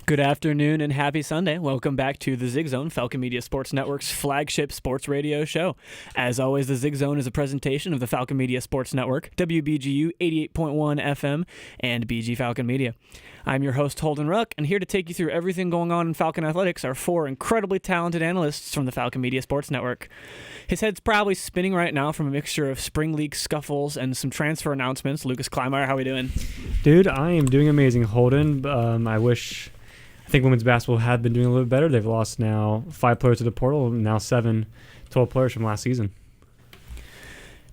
Good afternoon and happy Sunday. Welcome back to the Zig Zone, Falcon Media Sports Network's flagship sports radio show. As always, the Zig Zone is a presentation of the Falcon Media Sports Network, WBGU 88.1 FM, and BG Falcon Media. I'm your host, Holden Ruck, and here to take you through everything going on in Falcon Athletics are four incredibly talented analysts from the Falcon Media Sports Network. His head's probably spinning right now from a mixture of spring league scuffles and some transfer announcements. Lucas Kleinmeyer, how are we doing? Dude, I am doing amazing, Holden. I think women's basketball had been doing a little bit better. They've lost now 5 players to the portal, now 12 players from last season.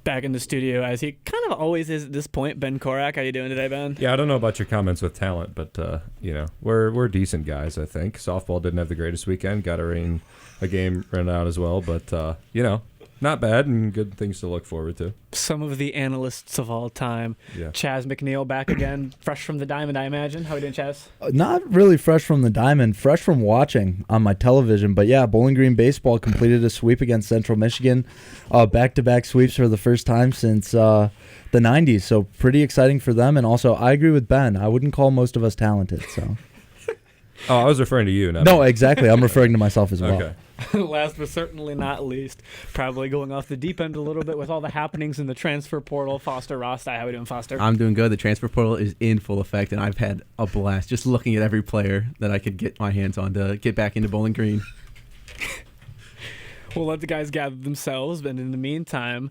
Back in the studio, as he kind of always is at this point, Ben Korak. How you doing today, Ben? Yeah, I don't know about your comments with talent, but we're decent guys. I think softball didn't have the greatest weekend. Got a game run out as well, but not bad and good things to look forward to. Some of the analysts of all time. Yeah. Chaz McNeil back again, fresh from the diamond, I imagine. How are you doing, Chaz? Not really fresh from the diamond, fresh from watching on my television. But yeah, Bowling Green baseball completed a sweep against Central Michigan. Back-to-back sweeps for the first time since the 90s. So pretty exciting for them. And also, I agree with Ben. I wouldn't call most of us talented. So. Oh, I was referring to you. No, exactly. I'm referring to myself as well. Okay. Last but certainly not least, probably going off the deep end a little bit with all the happenings in the transfer portal, Foster Rostai. How are we doing, Foster? I'm doing good. The transfer portal is in full effect, and I've had a blast just looking at every player that I could get my hands on to get back into Bowling Green. We'll let the guys gather themselves, but in the meantime,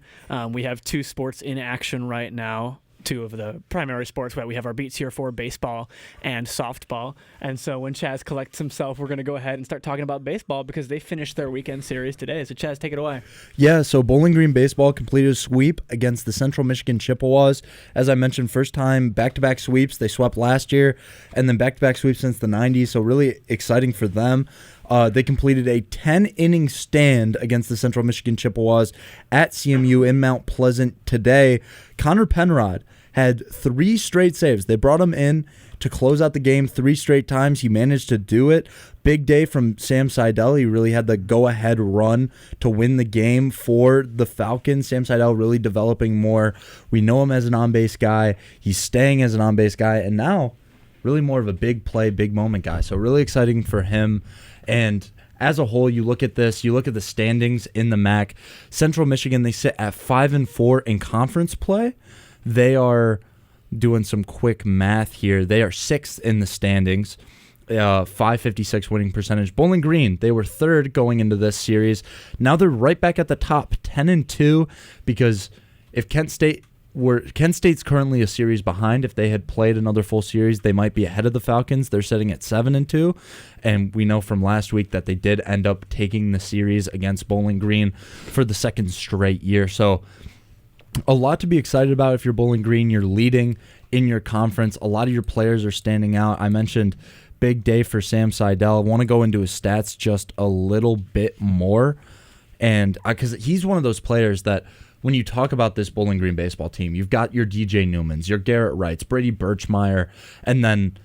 we have two sports in action right now. Two of the primary sports where we have our beats here for baseball and softball. And so when Chaz collects himself, we're going to go ahead and start talking about baseball because they finished their weekend series today. So Chaz, take it away. Yeah, so Bowling Green baseball completed a sweep against the Central Michigan Chippewas. As I mentioned, first time back-to-back sweeps. They swept last year and then back-to-back sweeps since the 90s, so really exciting for them. They completed a 10-inning stand against the Central Michigan Chippewas at CMU in Mount Pleasant today. Connor Penrod had 3 straight saves. They brought him in to close out the game 3 straight times. He managed to do it. Big day from Sam Seidel. He really had the go-ahead run to win the game for the Falcons. Sam Seidel really developing more. We know him as an on-base guy. He's staying as an on-base guy. And now, really more of a big play, big moment guy. So really exciting for him. And as a whole, you look at this, you look at the standings in the MAC. Central Michigan, they sit at 5-4 in conference play. They are doing some quick math here. They are 6th in the standings, 556 winning percentage. Bowling Green, they were 3rd going into this series. Now they're right back at the top, 10-2, because if Kent State's currently a series behind. If they had played another full series, they might be ahead of the Falcons. They're sitting at 7-2, and we know from last week that they did end up taking the series against Bowling Green for the 2nd straight year. So a lot to be excited about if you're Bowling Green. You're leading in your conference. A lot of your players are standing out. I mentioned big day for Sam Seidel. I want to go into his stats just a little bit more, and because he's one of those players that when you talk about this Bowling Green baseball team, you've got your DJ Newmans, your Garrett Wrights, Brady Birchmeyer, and then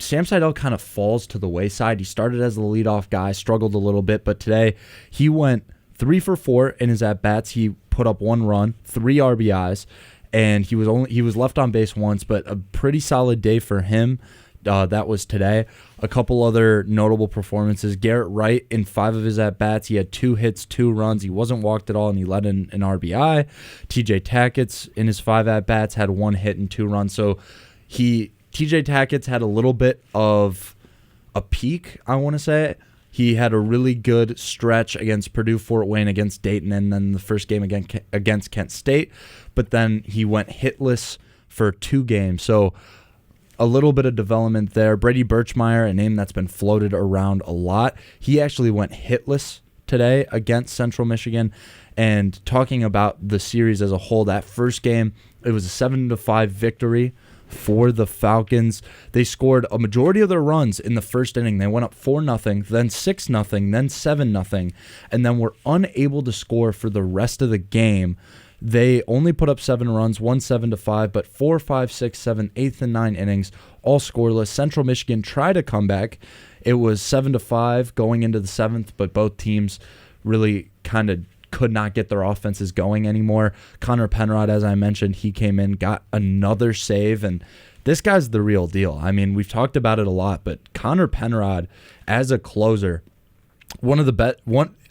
Sam Seidel kind of falls to the wayside. He started as the leadoff guy, struggled a little bit, but today he went 3 for 4 in his at-bats. He put up 1 run, 3 RBIs, and he was left on base once, but a pretty solid day for him. That was today. A couple other notable performances. Garrett Wright, in 5 of his at-bats, he had 2 hits, 2 runs. He wasn't walked at all, and he led in an RBI. TJ Tackett's, in his 5 at-bats, had 1 hit and 2 runs. So TJ Tackett's had a little bit of a peak, I want to say. He had a really good stretch against Purdue, Fort Wayne, against Dayton, and then the first game against Kent State. But then he went hitless for 2 games. So a little bit of development there. Brady Birchmeyer, a name that's been floated around a lot. He actually went hitless today against Central Michigan. And talking about the series as a whole, that first game, it was a 7-5 victory for the Falcons. They scored a majority of their runs in the first inning. They went up 4-0, then 6-0, then 7-0, and then were unable to score for the rest of the game. They only put up 7 runs, won 7-5, but 4, 5, 6, 7, 8th, and 9 innings, all scoreless. Central Michigan tried a comeback. It was 7-5 going into the 7th, but both teams really kind of could not get their offenses going anymore. Connor Penrod, as I mentioned, he came in, got another save, and this guy's the real deal. I mean, we've talked about it a lot, but Connor Penrod as a closer,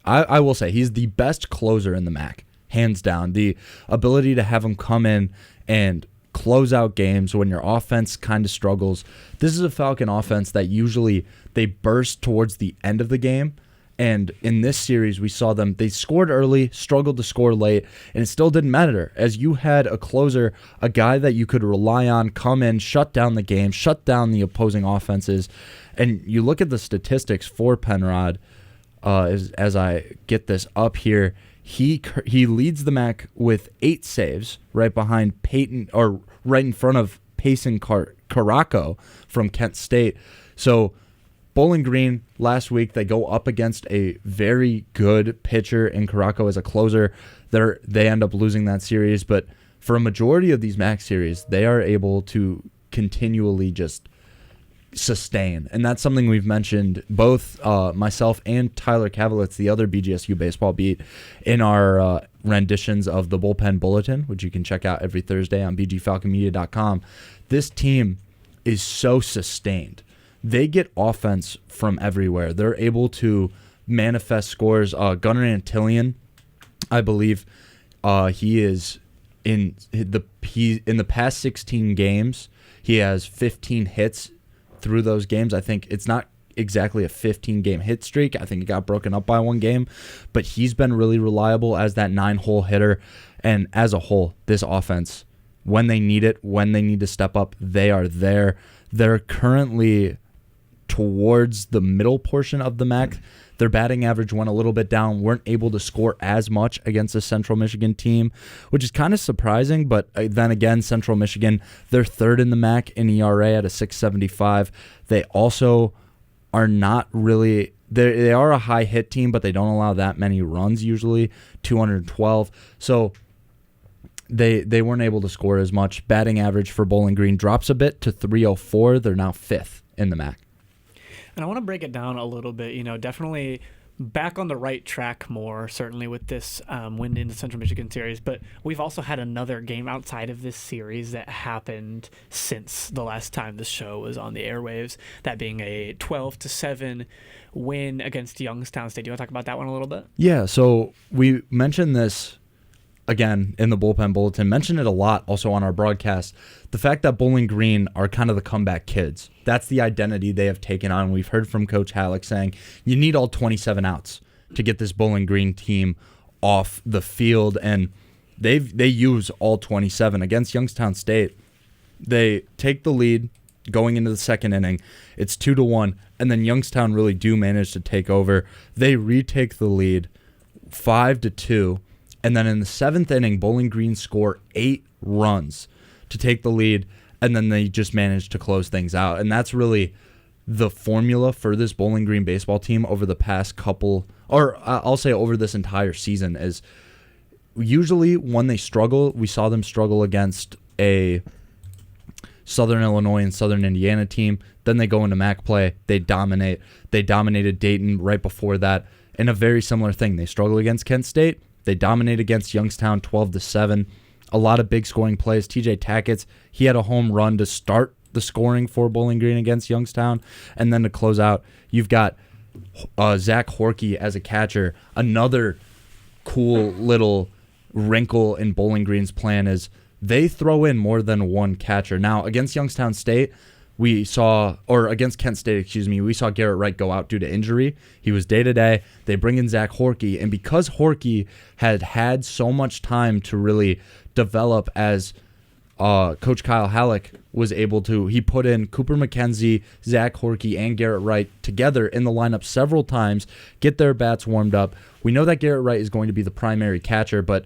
I will say he's the best closer in the MAC, hands down. The ability to have him come in and close out games when your offense kind of struggles. This is a Falcon offense that usually they burst towards the end of the game. And in this series, we saw they scored early, struggled to score late, and it still didn't matter as you had a closer, a guy that you could rely on, come in, shut down the game, shut down the opposing offenses. And you look at the statistics for Penrod, as I get this up here, he leads the MAC with 8 saves, right behind Peyton, or right in front of Payson Caraco from Kent State. So Bowling Green last week, they go up against a very good pitcher in Caraco as a closer. They end up losing that series, but for a majority of these MAC series, they are able to continually just sustain. And that's something we've mentioned, both myself and Tyler Kavalitz, the other BGSU baseball beat, in our renditions of the Bullpen Bulletin, which you can check out every Thursday on bgfalconmedia.com. This team is so sustained. They get offense from everywhere. They're able to manifest scores. Gunnar Antillion, I believe, he is in the past 16 games, he has 15 hits through those games. I think it's not exactly a 15-game hit streak. I think it got broken up by one game, but he's been really reliable as that 9-hole hitter. And as a whole, this offense, when they need it, when they need to step up, they are there. They're currently towards the middle portion of the MAC. Their batting average went a little bit down, weren't able to score as much against the Central Michigan team, which is kind of surprising. But then again, Central Michigan, they're third in the MAC in ERA at a 6.75. They also are not really, they are a high hit team, but they don't allow that many runs usually, 212. So they weren't able to score as much. Batting average for Bowling Green drops a bit to 304. They're now 5th in the MAC. And I want to break it down a little bit, definitely back on the right track more, certainly with this win in the Central Michigan series. But we've also had another game outside of this series that happened since the last time the show was on the airwaves, that being a 12-7 win against Youngstown State. Do you want to talk about that one a little bit? Yeah, so we mentioned this again in the Bullpen Bulletin, mentioned it a lot also on our broadcast. The fact that Bowling Green are kind of the comeback kids. That's the identity they have taken on. We've heard from Coach Halleck saying you need all 27 outs to get this Bowling Green team off the field, and they use all 27 against Youngstown State. They take the lead going into the second inning. It's 2-1, and then Youngstown really do manage to take over. They retake the lead 5-2. And then in the 7th inning, Bowling Green score 8 runs to take the lead, and then they just managed to close things out. And that's really the formula for this Bowling Green baseball team over the past couple, or I'll say over this entire season, is usually when they struggle, we saw them struggle against a Southern Illinois and Southern Indiana team. Then they go into MAC play. They dominate. They dominated Dayton right before that. And a very similar thing. They struggle against Kent State. They dominate against Youngstown 12-7. A lot of big scoring plays. TJ Tackett's, he had a home run to start the scoring for Bowling Green against Youngstown. And then to close out, you've got Zach Horkey as a catcher. Another cool little wrinkle in Bowling Green's plan is they throw in more than one catcher. Now, against Youngstown State, against Kent State, we saw Garrett Wright go out due to injury. He was day-to-day. They bring in Zach Horkey, and because Horkey had so much time to really develop as Coach Kyle Halleck was able to, he put in Cooper McKenzie, Zach Horkey, and Garrett Wright together in the lineup several times, get their bats warmed up. We know that Garrett Wright is going to be the primary catcher, but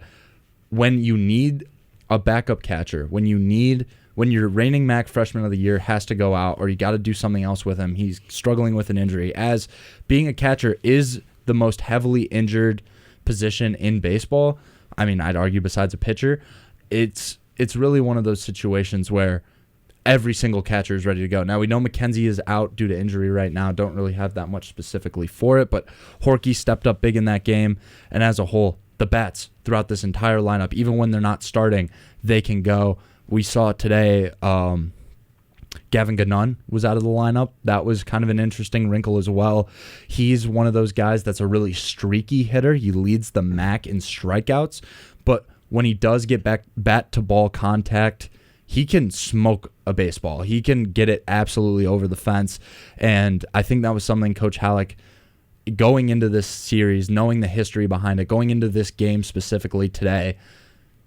when you need a backup catcher, when your reigning MAC freshman of the year has to go out, or you got to do something else with him, he's struggling with an injury. As being a catcher is the most heavily injured position in baseball, I mean, I'd argue besides a pitcher, it's really one of those situations where every single catcher is ready to go. Now, we know McKenzie is out due to injury right now. Don't really have that much specifically for it, but Horkey stepped up big in that game, and as a whole, the bats throughout this entire lineup, even when they're not starting, they can go. We saw today Gavin Gannon was out of the lineup. That was kind of an interesting wrinkle as well. He's one of those guys that's a really streaky hitter. He leads the MAC in strikeouts, but when he does get back bat to ball contact, he can smoke a baseball. He can get it absolutely over the fence, and I think that was something Coach Halleck, going into this series, knowing the history behind it, going into this game specifically today,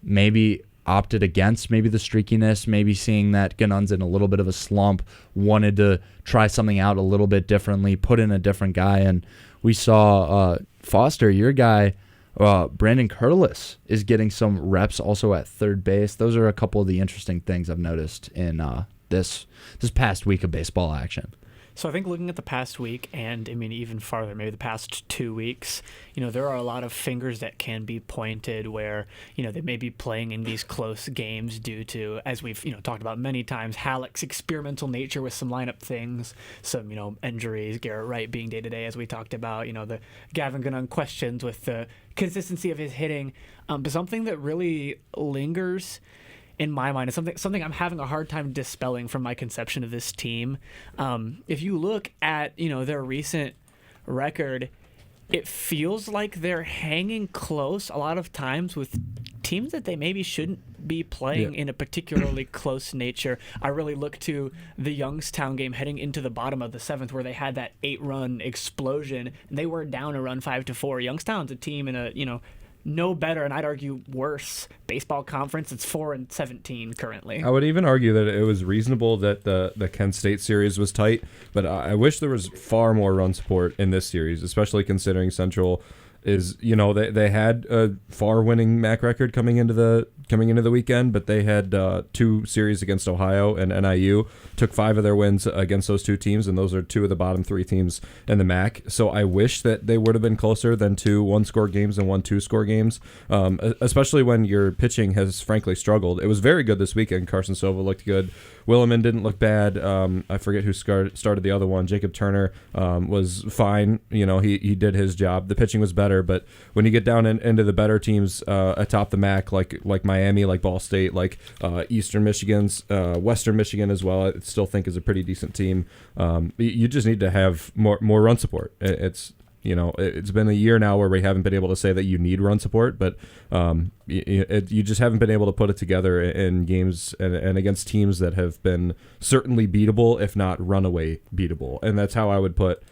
maybe opted against maybe the streakiness, maybe seeing that Gannon's in a little bit of a slump, wanted to try something out a little bit differently, put in a different guy. And we saw Foster, your guy, Brandon Curtis, is getting some reps also at third base. Those are a couple of the interesting things I've noticed in this past week of baseball action. So I think looking at the past week and, I mean, even farther, maybe the past 2 weeks, there are a lot of fingers that can be pointed where, they may be playing in these close games due to, as we've, talked about many times, Halleck's experimental nature with some lineup things, some, injuries, Garrett Wright being day-to-day, as we talked about, the Gavin Gannon questions with the consistency of his hitting. But something that really lingers in my mind, is something I'm having a hard time dispelling from my conception of this team. If you look at their recent record, it feels like they're hanging close a lot of times with teams that they maybe shouldn't be playing in a particularly close nature. I really look to the Youngstown game heading into the bottom of the 7th where they had that 8-run explosion, and they were down a run 5-4. Youngstown's a team in a no better, and I'd argue worse, baseball conference. It's 4-17 currently. I would even argue that it was reasonable that the Kent State series was tight, but I wish there was far more run support in this series, especially considering Central is, they had a far winning MAC record coming into the weekend, but they had 2 series against Ohio and NIU, took 5 of their wins against those 2 teams, and those are 2 of the bottom 3 teams in the MAC. So I wish that they would have been closer than 2 one-score games and 1 two-score games, especially when your pitching has frankly struggled. It was very good this weekend. Carson Sova looked good. Williman didn't look bad. I forget who started the other one. Jacob Turner was fine. He did his job. The pitching was better, but when you get down into the better teams atop the MAC, like Miami, like Ball State, like Eastern Michigan's, Western Michigan as well, I still think is a pretty decent team. You just need to have more run support. It's been a year now where we haven't been able to say that you need run support, but you just haven't been able to put it together in games and against teams that have been certainly beatable, if not runaway beatable. And that's how I would put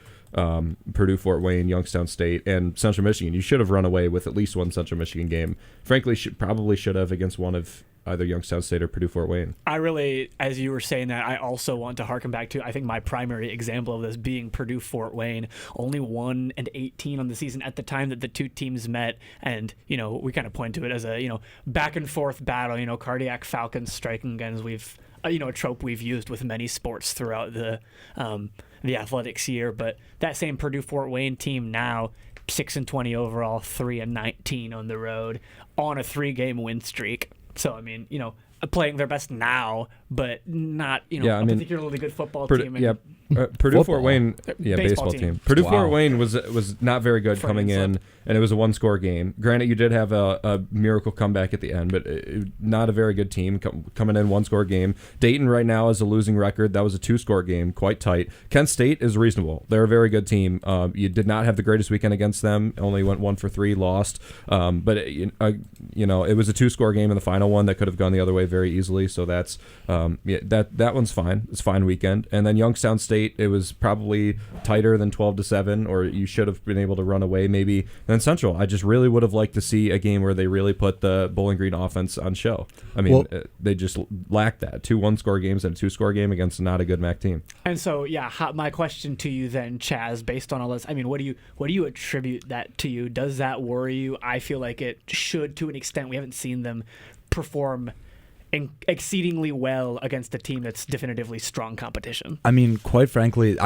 Purdue, Fort Wayne, Youngstown State, and Central Michigan. You should have run away with at least one Central Michigan game. Frankly, probably should have against one of either Youngstown State or Purdue, Fort Wayne. I really, as you were saying that, I also want to harken back to, I think, my primary example of this being Purdue, Fort Wayne. Only 1-18 on the season at the time that the 2 teams met, and, we kind of point to it as a, back and forth battle, cardiac Falcons striking guns. We've, a trope we've used with many sports throughout the athletics year, but that same Purdue, Fort Wayne team now, 6-20 overall, 3-19 on the road, on a 3-game win streak. So, I mean, playing their best now, but not, particularly good football team. Purdue, Fort Wayne, baseball team. Purdue, Fort Wayne was not very good coming in, and it was a 1-score game. Granted, you did have a miracle comeback at the end, but not a very good team coming in 1-score game. Dayton right now is a losing record. That was a 2-score game, quite tight. Kent State is reasonable. They're a very good team. You did not have the greatest weekend against them. Only went 1 for 3, lost. But it was a 2-score game in the final one that could have gone the other way very easily. So that's that one's fine. It's a fine weekend. And then Youngstown State, it was probably tighter than 12-7, or you should have been able to run away maybe. And then Central, I just really would have liked to see a game where they really put the Bowling Green offense on show. I mean, they just lacked that. 2 1-score games and a 2-score game against not a good MAC team. And so, my question to you then, Chaz, based on all this, I mean, what do you attribute that to you? Does that worry you? I feel like it should, to an extent. We haven't seen them perform exceedingly well against a team that's definitively strong competition. I mean, quite frankly,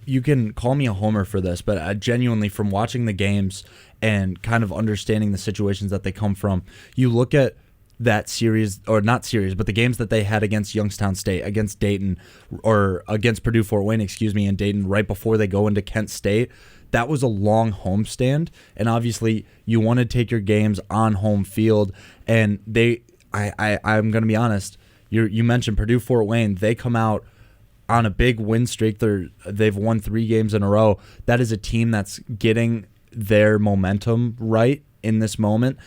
you can call me a homer for this, but genuinely, from watching the games and kind of understanding the situations that they come from, you look at that series, or not series, but the games that they had against Youngstown State, against Dayton, or against Purdue, Fort Wayne, and Dayton, right before they go into Kent State. That was a long homestand, and obviously you want to take your games on home field, and I'm going to be honest, you mentioned Purdue, Fort Wayne, they come out on a big win streak. They've won 3 games in a row. That is a team that's getting their momentum right in this moment.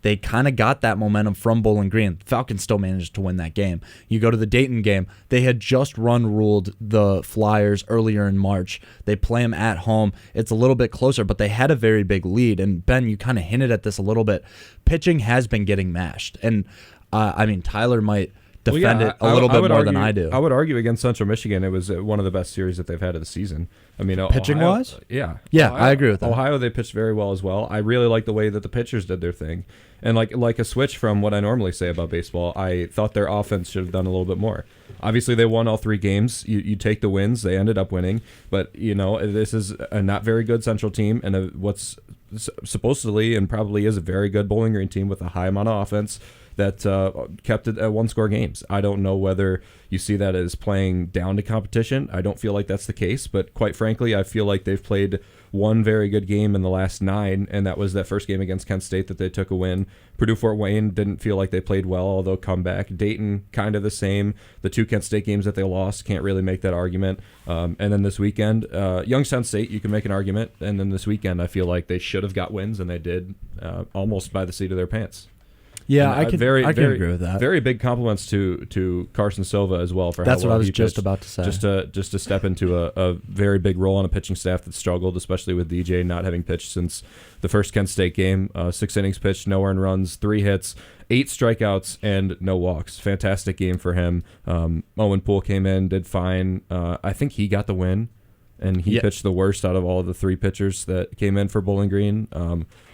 They kind of got that momentum from Bowling Green. Falcons still managed to win that game. You go to the Dayton game. They had just ruled the Flyers earlier in March. They play them at home. It's a little bit closer, but they had a very big lead. And, Ben, you kind of hinted at this a little bit. Pitching has been getting mashed. And, Tyler might defend it a little bit more than I do. I would argue against Central Michigan, it was one of the best series that they've had of the season. I mean, pitching-wise? Yeah. Yeah, I agree with that. Ohio, they pitched very well as well. I really like the way that the pitchers did their thing. And like a switch from what I normally say about baseball, I thought their offense should have done a little bit more. Obviously, they won all 3 games. You take the wins. They ended up winning. But, this is a not very good Central team and what's supposedly and probably is a very good Bowling Green team with a high amount of offense that kept it at one-score games. I don't know whether you see that as playing down to competition. I don't feel like that's the case, but quite frankly, I feel like they've played one very good game in the last 9, and that was that first game against Kent State that they took a win. Purdue-Fort Wayne didn't feel like they played well, although comeback. Dayton, kind of the same. The 2 Kent State games that they lost, can't really make that argument. And then this weekend, Youngstown State, you can make an argument, and then this weekend, I feel like they should have got wins, and they did almost by the seat of their pants. Yeah, I can agree with that. Very big compliments to Carson Silva as well for that's how well what I was he just pitched. about to say. Just to step into a very big role on a pitching staff that struggled, especially with DJ not having pitched since the first Kent State game. 6 innings pitched, no earned runs, 3 hits, 8 strikeouts, and no walks. Fantastic game for him. Owen Poole came in, did fine. I think he got the win, and he pitched the worst out of all of the 3 pitchers that came in for Bowling Green.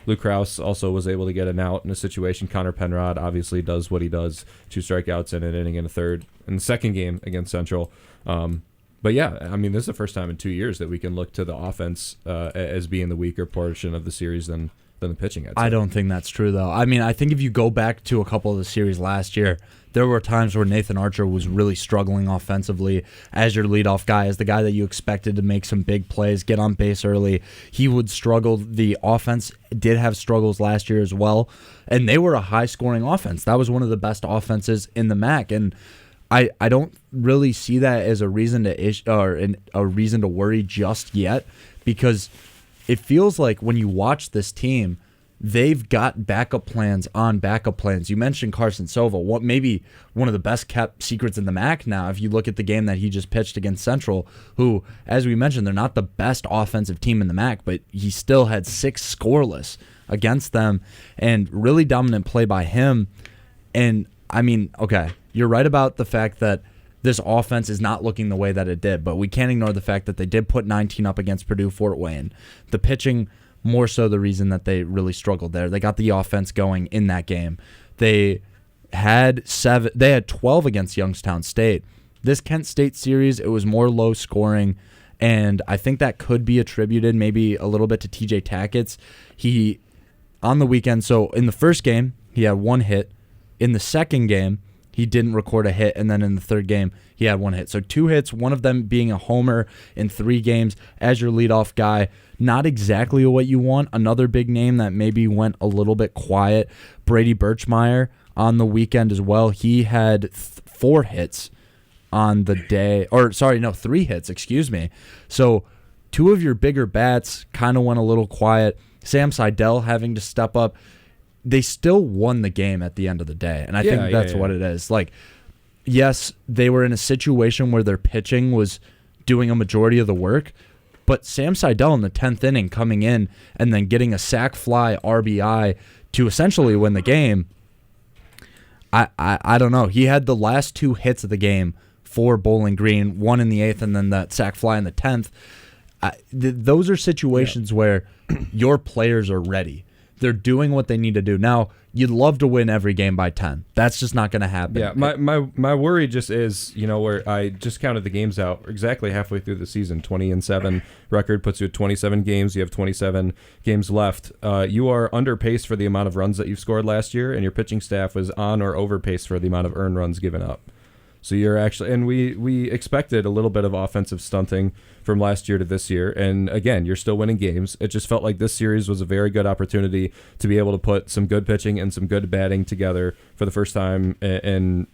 Luke Krause also was able to get an out in a situation. Connor Penrod obviously does what he does, 2 strikeouts in an inning and a third in the second game against Central. But yeah, I mean, this is the first time in 2 years that we can look to the offense as being the weaker portion of the series than the pitching. I don't think that's true, though. I mean, I think if you go back to a couple of the series last year, there were times where Nathan Archer was really struggling offensively as your leadoff guy, as the guy that you expected to make some big plays, get on base early. He would struggle. The offense did have struggles last year as well, and they were a high-scoring offense. That was one of the best offenses in the MAC, and I don't really see that as a reason to worry just yet, because it feels like when you watch this team, they've got backup plans on backup plans. You mentioned Carson Silva, maybe one of the best kept secrets in the MAC now. If you look at the game that he just pitched against Central, who, as we mentioned, they're not the best offensive team in the MAC, but he still had 6 scoreless against them, and really dominant play by him. And I mean, okay, you're right about the fact that this offense is not looking the way that it did, but we can't ignore the fact that they did put 19 up against Purdue-Fort Wayne. The pitching, more so the reason that they really struggled there. They got the offense going in that game. They had 12 against Youngstown State. This Kent State series, it was more low scoring, and I think that could be attributed maybe a little bit to TJ Tackett's. He, on the weekend, so in the first game, he had 1 hit. In the second game, he didn't record a hit, and then in the third game, he had 1 hit. So 2 hits, one of them being a homer in 3 games as your leadoff guy. Not exactly what you want. Another big name that maybe went a little bit quiet, Brady Birchmeyer on the weekend as well. He had 4 hits on the day, 3 hits, excuse me. So 2 of your bigger bats kind of went a little quiet. Sam Seidel having to step up. They still won the game at the end of the day, and I think that's what it is. Like, yes, they were in a situation where their pitching was doing a majority of the work, but Sam Seidel in the 10th inning coming in and then getting a sac fly RBI to essentially win the game, I don't know. He had the last 2 hits of the game for Bowling Green, 1 in the 8th and then that sac fly in the 10th. Those are situations where your players are ready. They're doing what they need to do. Now, you'd love to win every game by 10. That's just not going to happen. Yeah, my worry just is, where I just counted the games out exactly halfway through the season. 20-7 record puts you at 27 games. You have 27 games left. You are under pace for the amount of runs that you've scored last year, and your pitching staff was on or over pace for the amount of earned runs given up. So you're actually, and we expected a little bit of offensive stunting from last year to this year. And again, you're still winning games. It just felt like this series was a very good opportunity to be able to put some good pitching and some good batting together for the first time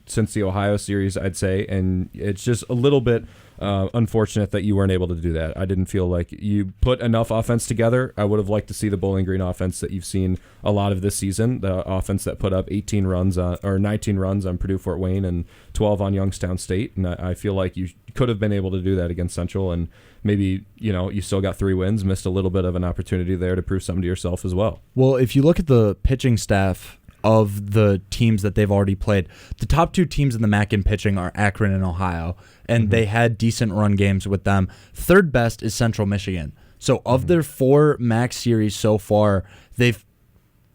since the Ohio series, I'd say. And it's just a little bit unfortunate that you weren't able to do that. I didn't feel like you put enough offense together. I would have liked to see the Bowling Green offense that you've seen a lot of this season, the offense that put up 19 runs on Purdue Fort Wayne and 12 on Youngstown State. And I feel like you could have been able to do that against Central, and maybe, you still got 3 wins, missed a little bit of an opportunity there to prove something to yourself as well. Well, if you look at the pitching staff of the teams that they've already played, the top 2 teams in the MAC in pitching are Akron and Ohio, and they had decent run games with them. Third best is Central Michigan. So of their 4 MAC series so far, they've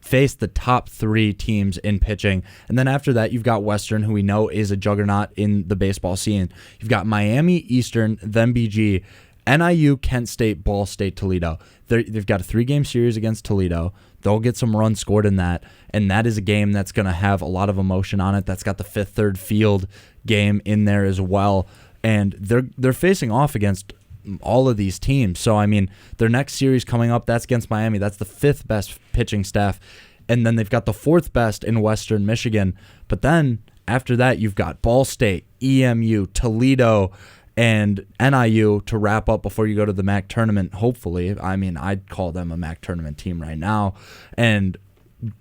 faced the top 3 teams in pitching. And then after that, you've got Western, who we know is a juggernaut in the baseball scene. You've got Miami, Eastern, then BG, NIU, Kent State, Ball State, Toledo. They've got a 3-game series against Toledo. They'll get some runs scored in that, and that is a game that's going to have a lot of emotion on it. That's got the fifth third field game in there as well, and they're facing off against all of these teams. So, I mean, their next series coming up, that's against Miami. That's the 5th best pitching staff, and then they've got the 4th best in Western Michigan. But then after that, you've got Ball State, EMU, Toledo, and NIU to wrap up before you go to the MAC tournament, hopefully. I mean, I'd call them a MAC tournament team right now. And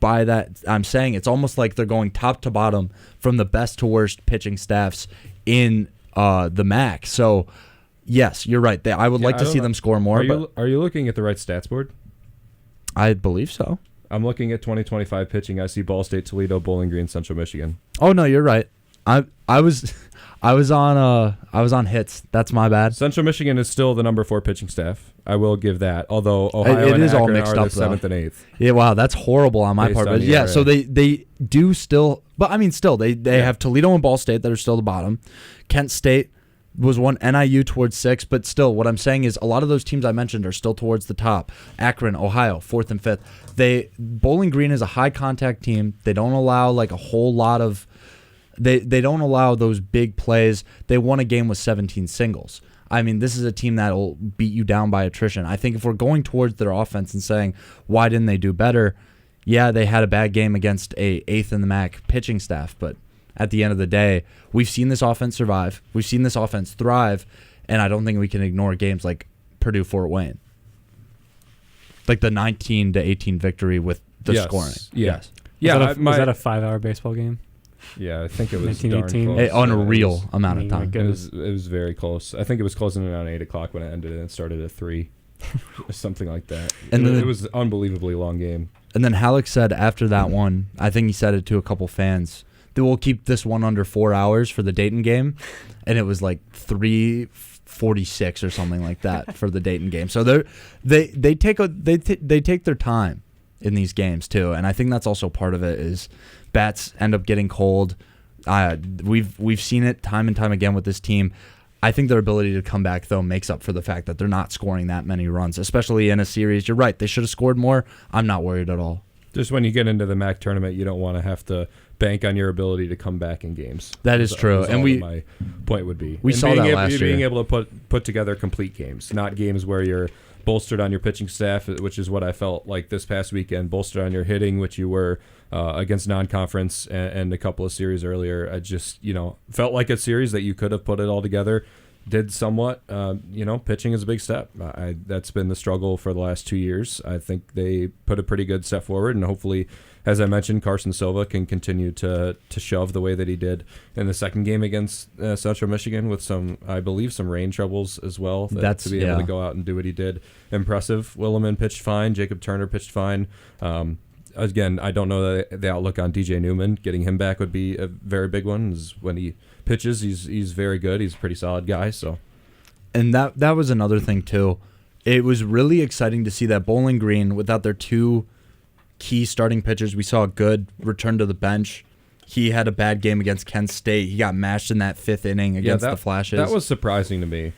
by that, I'm saying it's almost like they're going top to bottom from the best to worst pitching staffs in the MAC. So, yes, you're right. I would like to see them score more. Are you looking at the right stats board? I believe so. I'm looking at 2025 pitching. I see Ball State, Toledo, Bowling Green, Central Michigan. Oh, no, you're right. I was on hits. That's my bad. Central Michigan is still the number 4 pitching staff. I will give that. Although Ohio and Akron are the 7th and 8th. Yeah, wow, that's horrible on my part. But yeah, so they do still, but I mean, still they have Toledo and Ball State that are still the bottom. Kent State was one, NIU towards 6, but still, what I'm saying is a lot of those teams I mentioned are still towards the top. Akron, Ohio, 4th and 5th. Bowling Green is a high contact team. They don't allow like a whole lot of. They don't allow those big plays. They won a game with 17 singles. I mean, this is a team that will beat you down by attrition. I think if we're going towards their offense and saying, why didn't they do better? Yeah, they had a bad game against a 8th in the MAC pitching staff, but at the end of the day, we've seen this offense survive. We've seen this offense thrive, and I don't think we can ignore games like Purdue Fort Wayne. Like the 19-18 victory with the scoring. Yes. Yeah. Was that a 5-hour baseball game? Yeah, I think it was 1918. darn close. An unreal amount of time. It was very close. I think it was closing around 8 o'clock when it ended, and it started at 3, or something like that. And it was an unbelievably long game. And then Halleck said after that one, I think he said it to a couple fans, that we'll keep this one under 4 hours for the Dayton game, and it was like 3:46 or something like that for the Dayton game. So they take their time in these games too, and I think that's also part of it is bats end up getting cold. We've seen it time and time again with this team. I think their ability to come back, though, makes up for the fact that they're not scoring that many runs, especially in a series. You're right. They should have scored more. I'm not worried at all. Just when you get into the MAC tournament, you don't want to have to bank on your ability to come back in games. That is true. And my point would be. We saw that last year. Being able to put together complete games, not games where you're bolstered on your pitching staff, which is what I felt like this past weekend, bolstered on your hitting, which you were against non-conference and a couple of series earlier. I just, felt like a series that you could have put it all together, did somewhat. Pitching is a big step. That's been the struggle for the last 2 years. I think they put a pretty good step forward, and hopefully, as I mentioned, Carson Silva can continue to shove the way that he did in the second game against Central Michigan with some rain troubles as well. To be able to go out and do what he did. Impressive. Williman pitched fine. Jacob Turner pitched fine. Again, I don't know the outlook on DJ Newman. Getting him back would be a very big one. When he pitches, he's very good. He's a pretty solid guy. So, and that was another thing too. It was really exciting to see that Bowling Green, without their 2 key starting pitchers, we saw a good return to the bench. He had a bad game against Kent State. He got mashed in that 5th inning against the Flashes. That was surprising to me.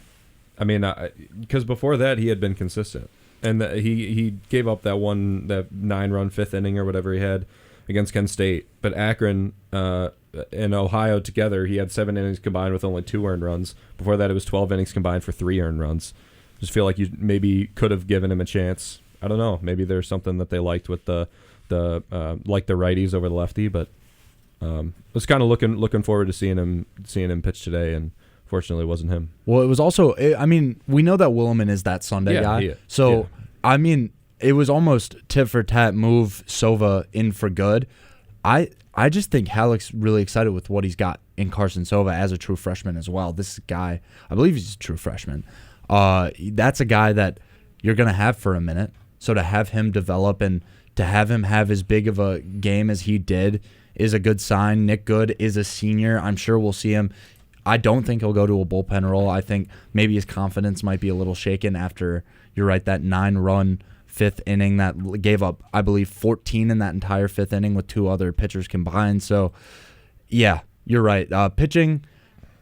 I mean, because before that he had been consistent. And he gave up that 9-run 5th inning or whatever he had against Kent State. But Akron and Ohio together, he had 7 innings combined with only 2 earned runs. Before that, it was 12 innings combined for 3 earned runs. Just feel like you maybe could have given him a chance. I don't know. Maybe there's something that they liked with the righties over the lefty. But I was kind of looking forward to seeing him pitch today, and Fortunately, it wasn't him. Well, it was also, I mean, we know that Williman is that Sunday Yeah, guy. he is. So, Yeah. I mean, it was almost tit for tat move Sova in for good. I just think Halleck's really excited with what he's got in Carson Sova as a true freshman as well. This guy, I believe he's a true freshman. That's a guy that you're going to have for a minute. So to have him develop and to have him have as big of a game as he did is a good sign. Nick Good is a senior. I'm sure we'll see him. I don't think he'll go to a bullpen role. I think maybe his confidence might be a little shaken after, you're right, that 9-run fifth inning that gave up, I believe, 14 in that entire fifth inning with 2 other pitchers combined. So, yeah, you're right. Pitching,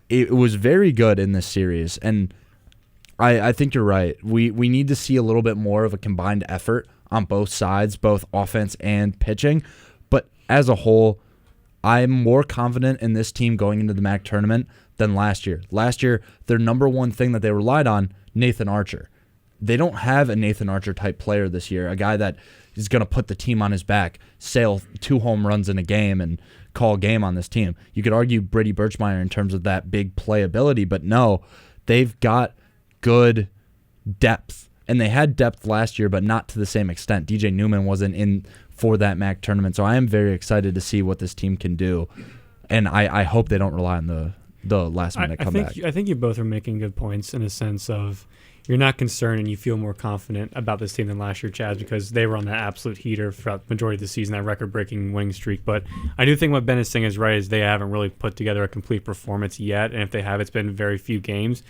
it was very good in this series, and I think you're right. We need to see a little bit more of a combined effort on both sides, both offense and pitching. But as a whole, I'm more confident in this team going into the MAC tournament than last year. Last year, their number one thing that they relied on, Nathan Archer. They don't have a Nathan Archer type player this year, a guy that is going to put the team on his back, sail 2 home runs in a game, and call a game on this team. You could argue Brady Birchmeyer in terms of that big playability, but no, they've got good depth. And they had depth last year, but not to the same extent. DJ Newman wasn't in for that MAC tournament, so I am very excited to see what this team can do. And I hope they don't rely on the last-minute comeback. I think you both are making good points in a sense of you're not concerned and you feel more confident about this team than last year, Chaz, because they were on that absolute heater throughout the majority of the season, that record-breaking winning streak. But I do think what Ben is saying is right, is they haven't really put together a complete performance yet, and if they have, it's been very few games.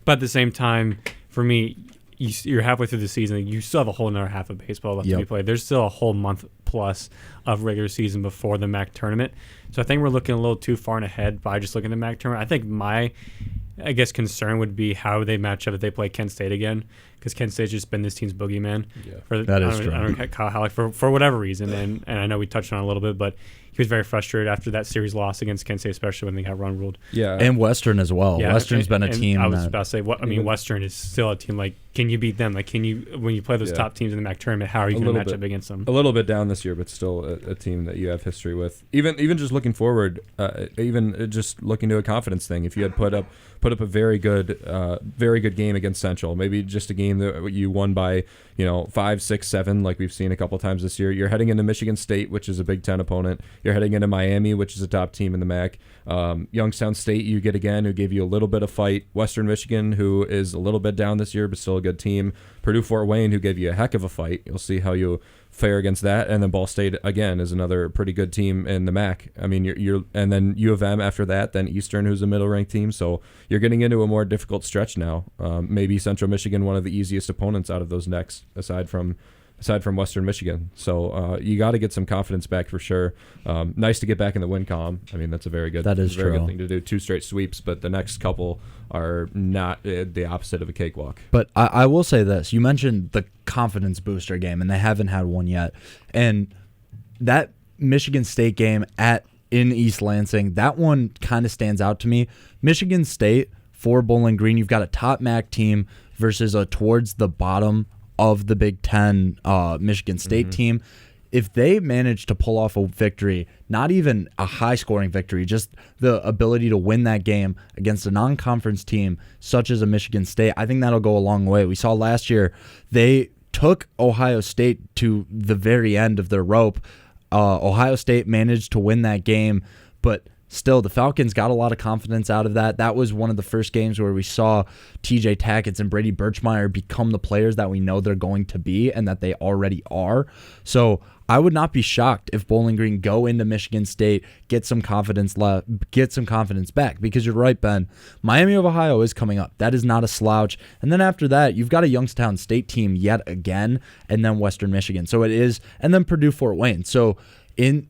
But at the same time, for me, you're halfway through the season. You still have a whole another half of baseball left to be played. There's still a whole month plus of regular season before the MAC tournament. So I think we're looking a little too far ahead by just looking at the MAC tournament. I think my concern would be how they match up if they play Kent State again, because Kent State's just been this team's boogeyman. Yeah, that is true. I don't know, Kyle Halleck, for whatever reason, and I know we touched on it a little bit, but he was very frustrated after that series loss against Kent State, especially when they got run ruled. Yeah, and Western as well. Yeah, Western's been a team. I was about to say, Western is still a team. Like, can you beat them? Like, can you, when you play those top teams in the MAC tournament, how are you going to match up against them? A little bit down this year, but still a team that you have history with. Even just looking forward, even just looking to a confidence thing. If you had put up a very good game against Central, maybe just a game that you won by 5, 6, 7, like we've seen a couple times this year. You're heading into Michigan State, which is a Big Ten opponent. You're heading into Miami, which is a top team in the MAC. Youngstown State, you get again, who gave you a little bit of fight. Western Michigan, who is a little bit down this year, but still a good team. Purdue Fort Wayne, who gave you a heck of a fight. You'll see how you fare against that. And then Ball State again is another pretty good team in the MAC. I mean, you're and then U of M after that, then Eastern, who's a middle ranked team. So you're getting into a more difficult stretch now. Maybe Central Michigan, one of the easiest opponents out of those next, aside from Western Michigan. So you got to get some confidence back for sure. Nice to get back in the win column. I mean, that's a very good, good thing to do. 2 straight sweeps, but the next couple are not the opposite of a cakewalk. But I will say this. You mentioned the confidence booster game, and they haven't had one yet. And that Michigan State game in East Lansing, that one kind of stands out to me. Michigan State for Bowling Green, you've got a top MAC team versus a towards the bottom of the Big Ten Michigan State team. If they manage to pull off a victory, not even a high-scoring victory, just the ability to win that game against a non-conference team such as a Michigan State, I think that'll go a long way. We saw last year they took Ohio State to the very end of their rope. Ohio State managed to win that game, but still, the Falcons got a lot of confidence out of that. That was one of the first games where we saw TJ Tackett and Brady Birchmeyer become the players that we know they're going to be and that they already are. So I would not be shocked if Bowling Green go into Michigan State, get some confidence back, because you're right, Ben. Miami of Ohio is coming up. That is not a slouch. And then after that, you've got a Youngstown State team yet again, and then Western Michigan. So it is, and then Purdue Fort Wayne. So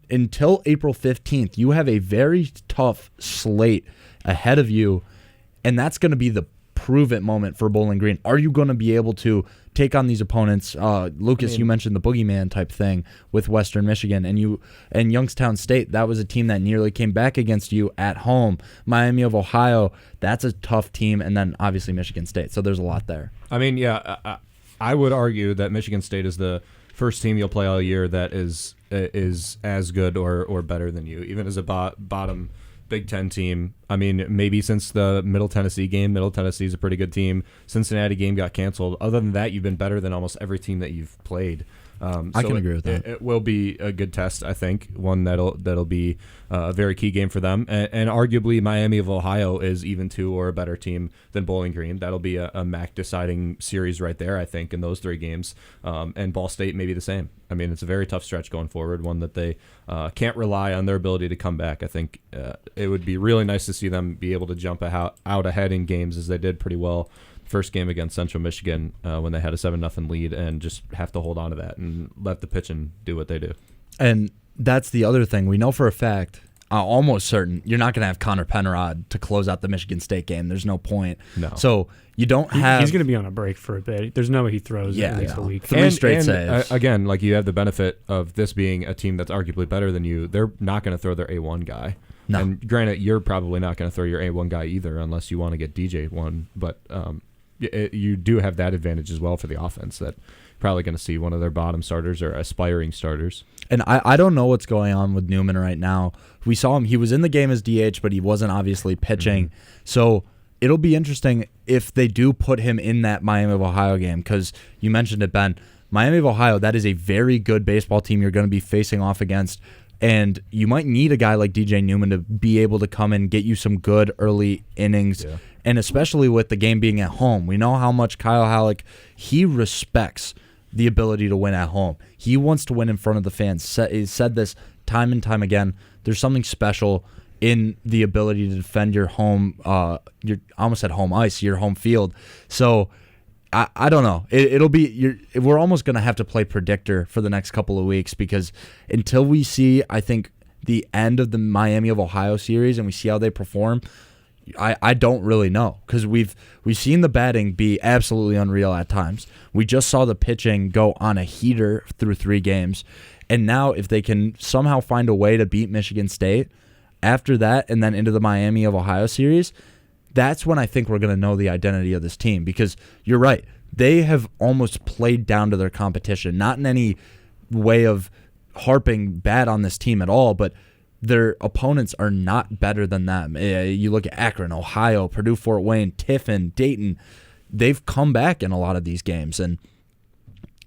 until April 15th, you have a very tough slate ahead of you, and that's going to be the prove-it moment for Bowling Green. Are you going to be able to take on these opponents? Lucas, you mentioned the boogeyman type thing with Western Michigan, and Youngstown State, that was a team that nearly came back against you at home. Miami of Ohio, that's a tough team, and then obviously Michigan State. So there's a lot there. I mean, yeah, I would argue that Michigan State is the first team you'll play all year that is as good or better than you, even as a bottom Big Ten team. I mean, maybe since the Middle Tennessee game, Middle Tennessee's a pretty good team. Cincinnati game got canceled. Other than that, you've been better than almost every team that you've played. I can agree with that. It will be a good test, I think, one that'll be a very key game for them. And arguably, Miami of Ohio is even two or a better team than Bowling Green. That'll be a MAC deciding series right there, I think, in those 3 games. And Ball State may be the same. I mean, it's a very tough stretch going forward, one that they can't rely on their ability to come back. I think it would be really nice to see them be able to jump out ahead in games as they did pretty well first game against Central Michigan when they had a 7-0 lead, and just have to hold on to that and let the pitching do what they do. And that's the other thing. We know for a fact, almost certain, you're not going to have Connor Penrod to close out the Michigan State game. There's no point. No. So you don't have... He's going to be on a break for a bit. There's no way he throws at least a week. 3 straight saves. Again, like, you have the benefit of this being a team that's arguably better than you. They're not going to throw their A1 guy. No. And granted, you're probably not going to throw your A1 guy either unless you want to get DJ one. But you do have that advantage as well for the offense, that probably going to see one of their bottom starters or aspiring starters. And I don't know what's going on with Newman right now. We saw him. He was in the game as DH, but he wasn't obviously pitching. Mm-hmm. So it'll be interesting if they do put him in that Miami of Ohio game, because you mentioned it, Ben. Miami of Ohio, that is a very good baseball team you're going to be facing off against. And you might need a guy like DJ Newman to be able to come and get you some good early innings. Yeah. And especially with the game being at home. We know how much Kyle Halleck, he respects the ability to win at home. He wants to win in front of the fans. He's said this time and time again. There's something special in the ability to defend your home, I almost said home ice, your home field. So I don't know. We're almost going to have to play predictor for the next couple of weeks, because until we see, I think, the end of the Miami of Ohio series and we see how they perform, I don't really know, because we've seen the batting be absolutely unreal at times. We just saw the pitching go on a heater through 3 games, and now if they can somehow find a way to beat Michigan State after that and then into the Miami of Ohio series, that's when I think we're going to know the identity of this team, because you're right. They have almost played down to their competition, not in any way of harping bad on this team at all, but their opponents are not better than them. You look at Akron, Ohio, Purdue, Fort Wayne, Tiffin, Dayton. They've come back in a lot of these games. And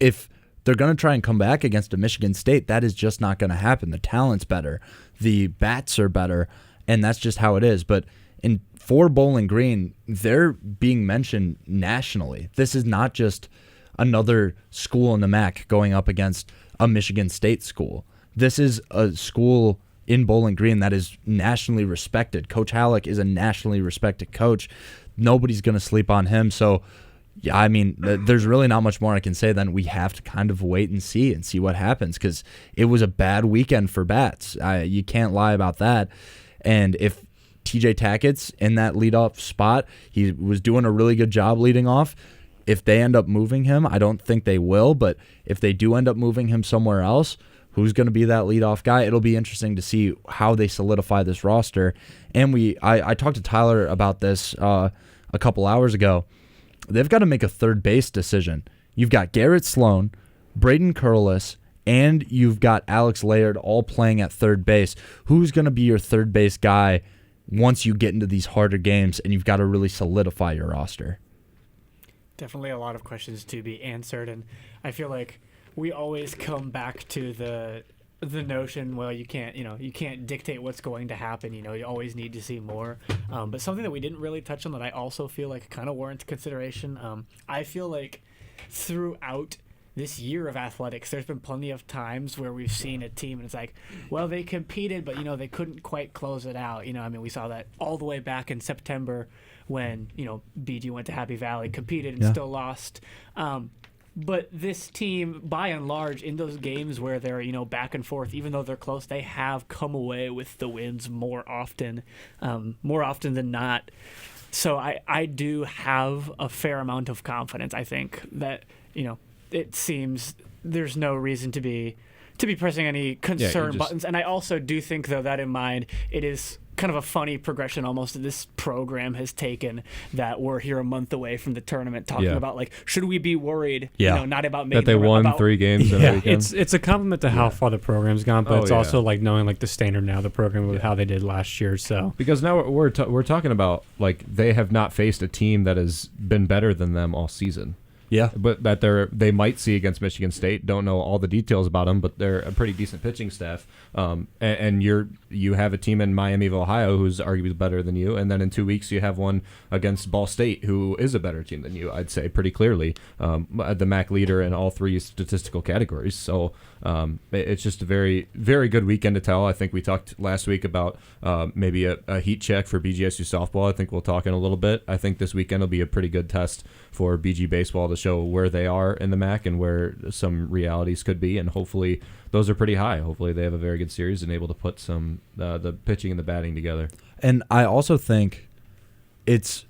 if they're going to try and come back against a Michigan State, that is just not going to happen. The talent's better. The bats are better. And that's just how it is. But for Bowling Green, they're being mentioned nationally. This is not just another school in the MAC going up against a Michigan State school. This is a school in Bowling Green that is nationally respected. Coach Halleck is a nationally respected coach. Nobody's going to sleep on him. So, yeah, I mean, there's really not much more I can say than we have to kind of wait and see what happens, because it was a bad weekend for bats. You can't lie about that. And if TJ Tackett's in that leadoff spot, he was doing a really good job leading off. If they end up moving him, I don't think they will, but if they do end up moving him somewhere else, who's going to be that leadoff guy? It'll be interesting to see how they solidify this roster. And I talked to Tyler about this a couple hours ago. They've got to make a third base decision. You've got Garrett Sloan, Braden Curlis, and you've got Alex Laird all playing at third base. Who's going to be your third base guy once you get into these harder games and you've got to really solidify your roster? Definitely a lot of questions to be answered, and I feel like we always come back to the notion, well, you can't dictate what's going to happen. You always need to see more. But something that we didn't really touch on that I also feel like kind of warrants consideration. I feel like throughout this year of athletics, there's been plenty of times where we've seen a team and it's like, well, they competed, but they couldn't quite close it out. We saw that all the way back in September when BG went to Happy Valley, competed and still lost. But this team, by and large, in those games where they're back and forth, even though they're close, they have come away with the wins more often than not. So I do have a fair amount of confidence. I think that it seems there's no reason to be pressing any concern buttons. And I also do think, though, that in mind, it is kind of a funny progression almost that this program has taken, that we're here a month away from the tournament talking about, like, should we be worried? Yeah. You know, not about that they won 3 games in a weekend. It's a compliment to how far the program's gone, but it's also like knowing like the standard now of the program with how they did last year. So because now we're talking about, like, they have not faced a team that has been better than them all season. Yeah. But that they might see against Michigan State. Don't know all the details about them, but they're a pretty decent pitching staff. And you have a team in Miami of Ohio who's arguably better than you, and then in 2 weeks you have one against Ball State who is a better team than you. I'd say pretty clearly, the MAC leader in all 3 statistical categories. So it's just a very, very good weekend to tell. I think we talked last week about maybe a heat check for BGSU softball. I think we'll talk in a little bit. I think this weekend will be a pretty good test for BG baseball to show where they are in the MAC and where some realities could be, and hopefully those are pretty high. Hopefully they have a very good series and able to put some the pitching and the batting together. And I also think it's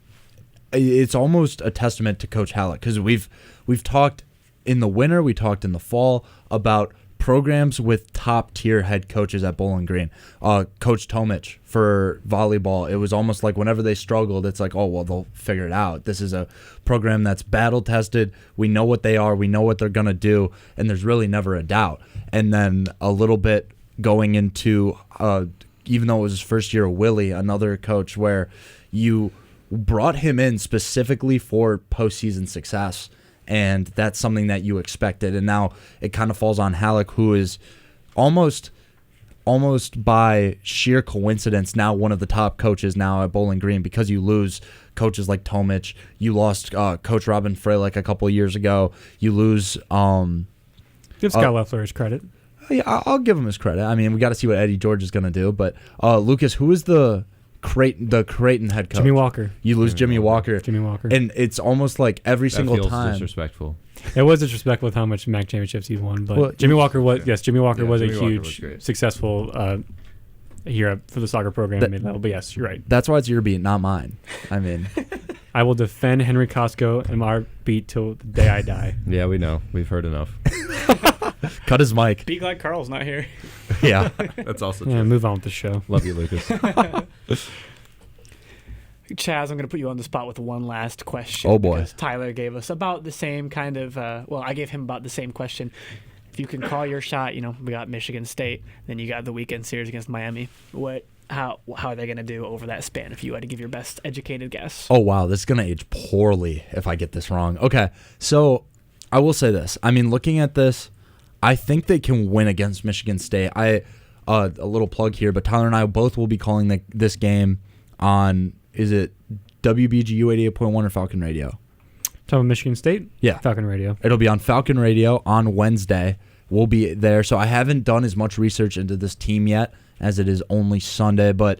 almost a testament to Coach Halleck, because we've talked in the winter, we talked in the fall about programs with top-tier head coaches at Bowling Green. Coach Tomich for volleyball, it was almost like whenever they struggled, it's like, oh, well, they'll figure it out. This is a program that's battle-tested. We know what they are. We know what they're going to do, and there's really never a doubt. And then a little bit going into, even though it was his first year, Willie, another coach, where you brought him in specifically for postseason success, and that's something that you expected. And now it kind of falls on Halleck, who is almost by sheer coincidence now one of the top coaches now at Bowling Green, because you lose coaches like Tomich. You lost Coach Robin Freilich a couple of years ago. You lose... give Scott Leffler his credit. Yeah, I'll give him his credit. I mean, we got to see what Eddie George is going to do. But Lucas, who is the Creighton head coach? Jimmy Walker. You lose Jimmy Walker. Jimmy Walker. And it's almost like every single feels time. Disrespectful. It was disrespectful with how much MAC championships he's won, but Jimmy Walker was was Jimmy a Walker huge, was successful year for the soccer program at mid-level. But yes, you're right. That's why it's your beat, not mine. I mean, I will defend Henry Costco and our beat till the day I die. Yeah, we know. We've heard enough. cut his mic. Be glad Carl's not here. Yeah. That's also true. Yeah, move on with the show. Love you, Lucas. Chaz, I'm going to put you on the spot with one last question. Oh, boy. Because Tyler gave us about the same kind of, I gave him about the same question. If you can call your shot, we got Michigan State, then you got the weekend series against Miami. How are they going to do over that span if you had to give your best educated guess? Oh, wow. This is going to age poorly if I get this wrong. Okay. So I will say this. I mean, looking at this, I think they can win against Michigan State. A little plug here, but Tyler and I both will be calling this game on, is it WBGU 88.1 or Falcon Radio? Talking about Michigan State? Yeah. Falcon Radio. It'll be on Falcon Radio on Wednesday. We'll be there. So I haven't done as much research into this team yet, as it is only Sunday. But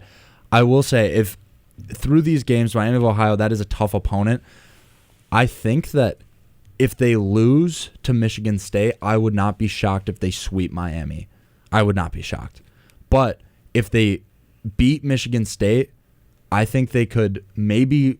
I will say, if through these games, Miami of Ohio, that is a tough opponent. I think that if they lose to Michigan State, I would not be shocked if they sweep Miami. I would not be shocked. But if they beat Michigan State, I think they could maybe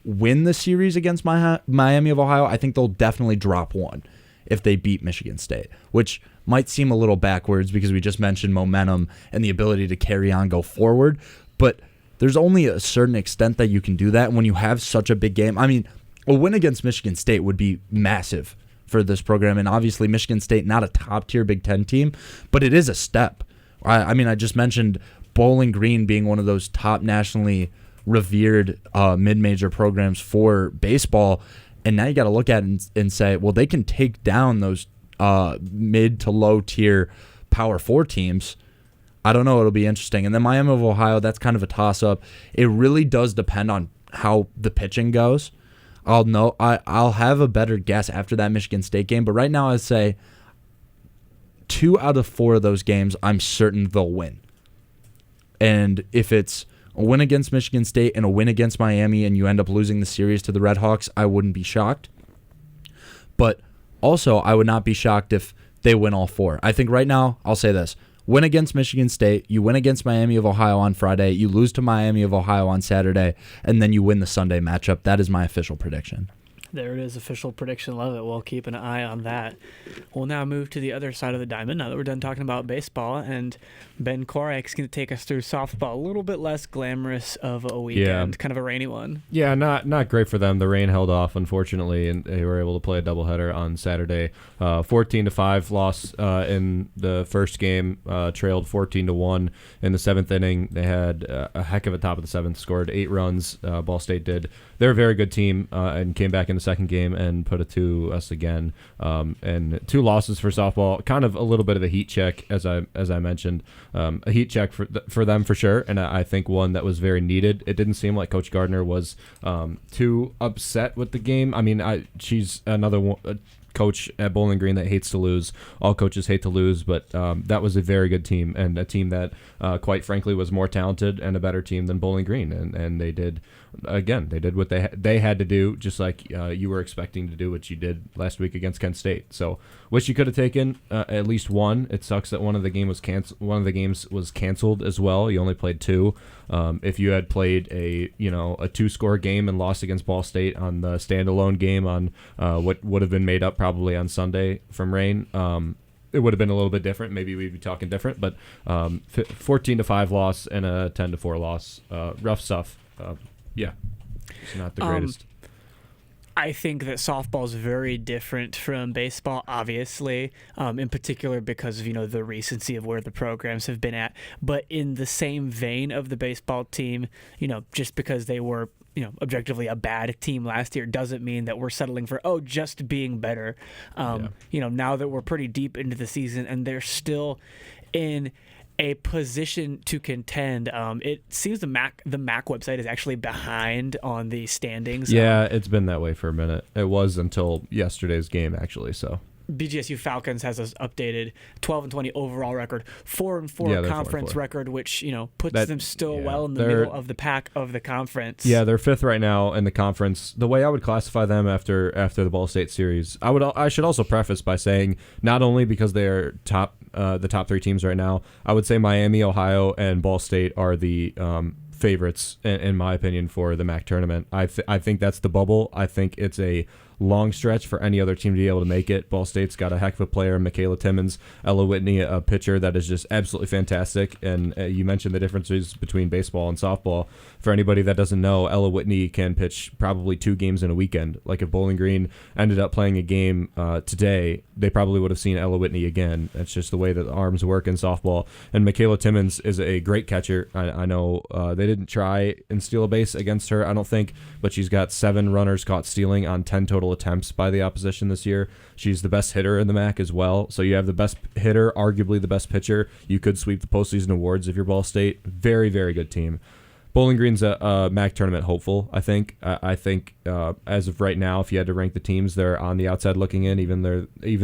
win the series against Miami of Ohio. I think they'll definitely drop one if they beat Michigan State, which might seem a little backwards because we just mentioned momentum and the ability to carry on, go forward. But there's only a certain extent that you can do that when you have such a big game. I mean, a win against Michigan State would be massive for this program. And obviously Michigan State, not a top-tier Big Ten team, but it is a step. I mean, I just mentioned Bowling Green being one of those top nationally revered mid-major programs for baseball. And now you got to look at it and say, well, they can take down those mid to low tier Power 4 teams. I don't know. It'll be interesting. And then Miami of Ohio, that's kind of a toss-up. It really does depend on how the pitching goes. I'll have a better guess after that Michigan State game. But right now I'd say 2 out of 4 of those games, I'm certain they'll win. And if it's a win against Michigan State and a win against Miami and you end up losing the series to the Red Hawks, I wouldn't be shocked. But also, I would not be shocked if they win all 4. I think right now, I'll say this. Win against Michigan State, you win against Miami of Ohio on Friday, you lose to Miami of Ohio on Saturday, and then you win the Sunday matchup. That is my official prediction. There it is, official prediction. Love it. We'll keep an eye on that. We'll now move to the other side of the diamond now that we're done talking about baseball. And Ben Korak's going to take us through softball. A little bit less glamorous of a weekend, kind of a rainy one. Yeah, not great for them. The rain held off, unfortunately, and they were able to play a doubleheader on Saturday. 14-5 loss in the first game, trailed 14-1 in the seventh inning. They had a heck of a top of the seventh, scored 8 runs. Ball State did. They're a very good team and came back in the second game and put it to us again. And 2 losses for softball, kind of a little bit of a heat check, as I mentioned. A heat check for them for sure, and I think one that was very needed. It didn't seem like Coach Gardner was too upset with the game. I mean, she's another one, coach at Bowling Green that hates to lose. All coaches hate to lose, but that was a very good team, and a team that, quite frankly, was more talented and a better team than Bowling Green. And they did, again, they did what they had to do, just like you were expecting to do what you did last week against Kent State. So, wish you could have taken at least one. It sucks that one of the games was canceled as well. You only played 2. If you had played a 2-score game and lost against Ball State on the standalone game on what would have been made up probably on Sunday from rain, it would have been a little bit different. Maybe we'd be talking different, but 14-5 loss and a 10-4 loss. Rough stuff. Yeah, it's not the greatest. I think that softball is very different from baseball, obviously, in particular because of, the recency of where the programs have been at. But in the same vein of the baseball team, just because they were, objectively a bad team last year doesn't mean that we're settling for, just being better. Now that we're pretty deep into the season and they're still in a position to contend. It seems the MAC website is actually behind on the standings. Yeah, it's been that way for a minute. It was until yesterday's game, actually. So BGSU Falcons has us updated 12-20 overall record, 4-4 conference 4-4 record, which puts them still well in the middle of the pack of the conference. Yeah, they're 5th right now in the conference. The way I would classify them after the Ball State series, I should also preface by saying not only because they are the top 3 teams right now, I would say Miami, Ohio, and Ball State are the favorites in my opinion for the MAC tournament. I think that's the bubble. I think it's a long stretch for any other team to be able to make it. Ball State's got a heck of a player, Michaela Timmons, Ella Whitney, a pitcher that is just absolutely fantastic. And you mentioned the differences between baseball and softball. For anybody that doesn't know, Ella Whitney can pitch probably 2 games in a weekend. Like if Bowling Green ended up playing a game today, they probably would have seen Ella Whitney again. That's just the way that the arms work in softball. And Michaela Timmons is a great catcher. I know they didn't try and steal a base against her, I don't think, but she's got 7 runners caught stealing on 10 total attempts by the opposition this year. She's the best hitter in the MAC as well. So you have the best hitter, arguably the best pitcher. You could sweep the postseason awards if you're Ball State. Very, very good team. Bowling Green's a MAC tournament hopeful, I think. I think as of right now, if you had to rank the teams, they're on the outside looking in, even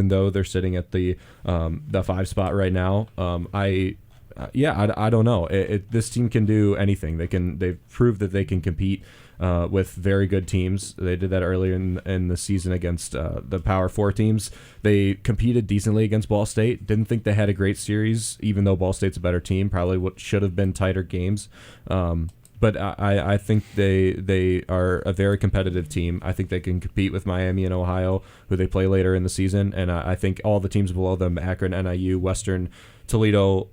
though they're sitting at the 5 spot right now. I don't know. This team can do anything. They've proved that they can compete with very good teams. They did that earlier in the season against the Power 4 teams. They competed decently against Ball State. Didn't think they had a great series, even though Ball State's a better team. Probably what should have been tighter games. But I think they are a very competitive team. I think they can compete with Miami and Ohio, who they play later in the season. And I think all the teams below them, Akron, NIU, Western, Toledo,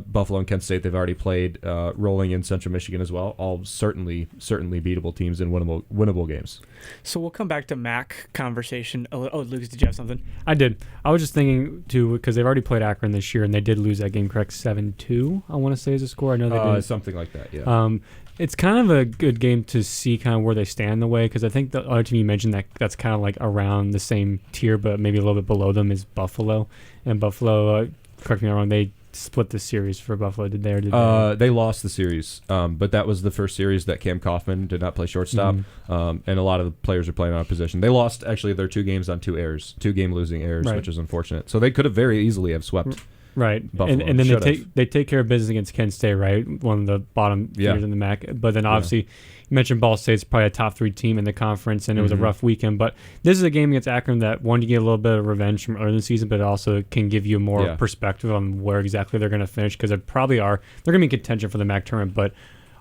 Buffalo, and Kent State, they've already played, rolling in Central Michigan as well. All certainly beatable teams in winnable games. So we'll come back to MAC conversation. Oh, Lucas, did you have something? I did. I was just thinking, too, because they've already played Akron this year, and they did lose that game, correct? 7-2, I want to say is the score. I know they did. Something like that, yeah. It's kind of a good game to see kind of where they stand in the way, because I think the other team you mentioned that's kind of like around the same tier, but maybe a little bit below them is Buffalo. And Buffalo, correct me if I'm wrong, they split the series for Buffalo, did they? Or did they? They lost the series, but that was the first series that Cam Kaufman did not play shortstop, and a lot of the players are playing out of position. They lost actually their 2 games on 2 errors, 2 game losing errors, which is unfortunate. So they could have very easily have swept. Right, Buffalo. and then they take care of business against Kent State, right? One of the bottom tiers in the MAC. But then obviously, you mentioned Ball State's probably a top 3 team in the conference, and it was a rough weekend. But this is a game against Akron that, one, you get a little bit of revenge from early in the season, but it also can give you more perspective on where exactly they're going to finish, because they probably are. They're going to be in contention for the MAC tournament, but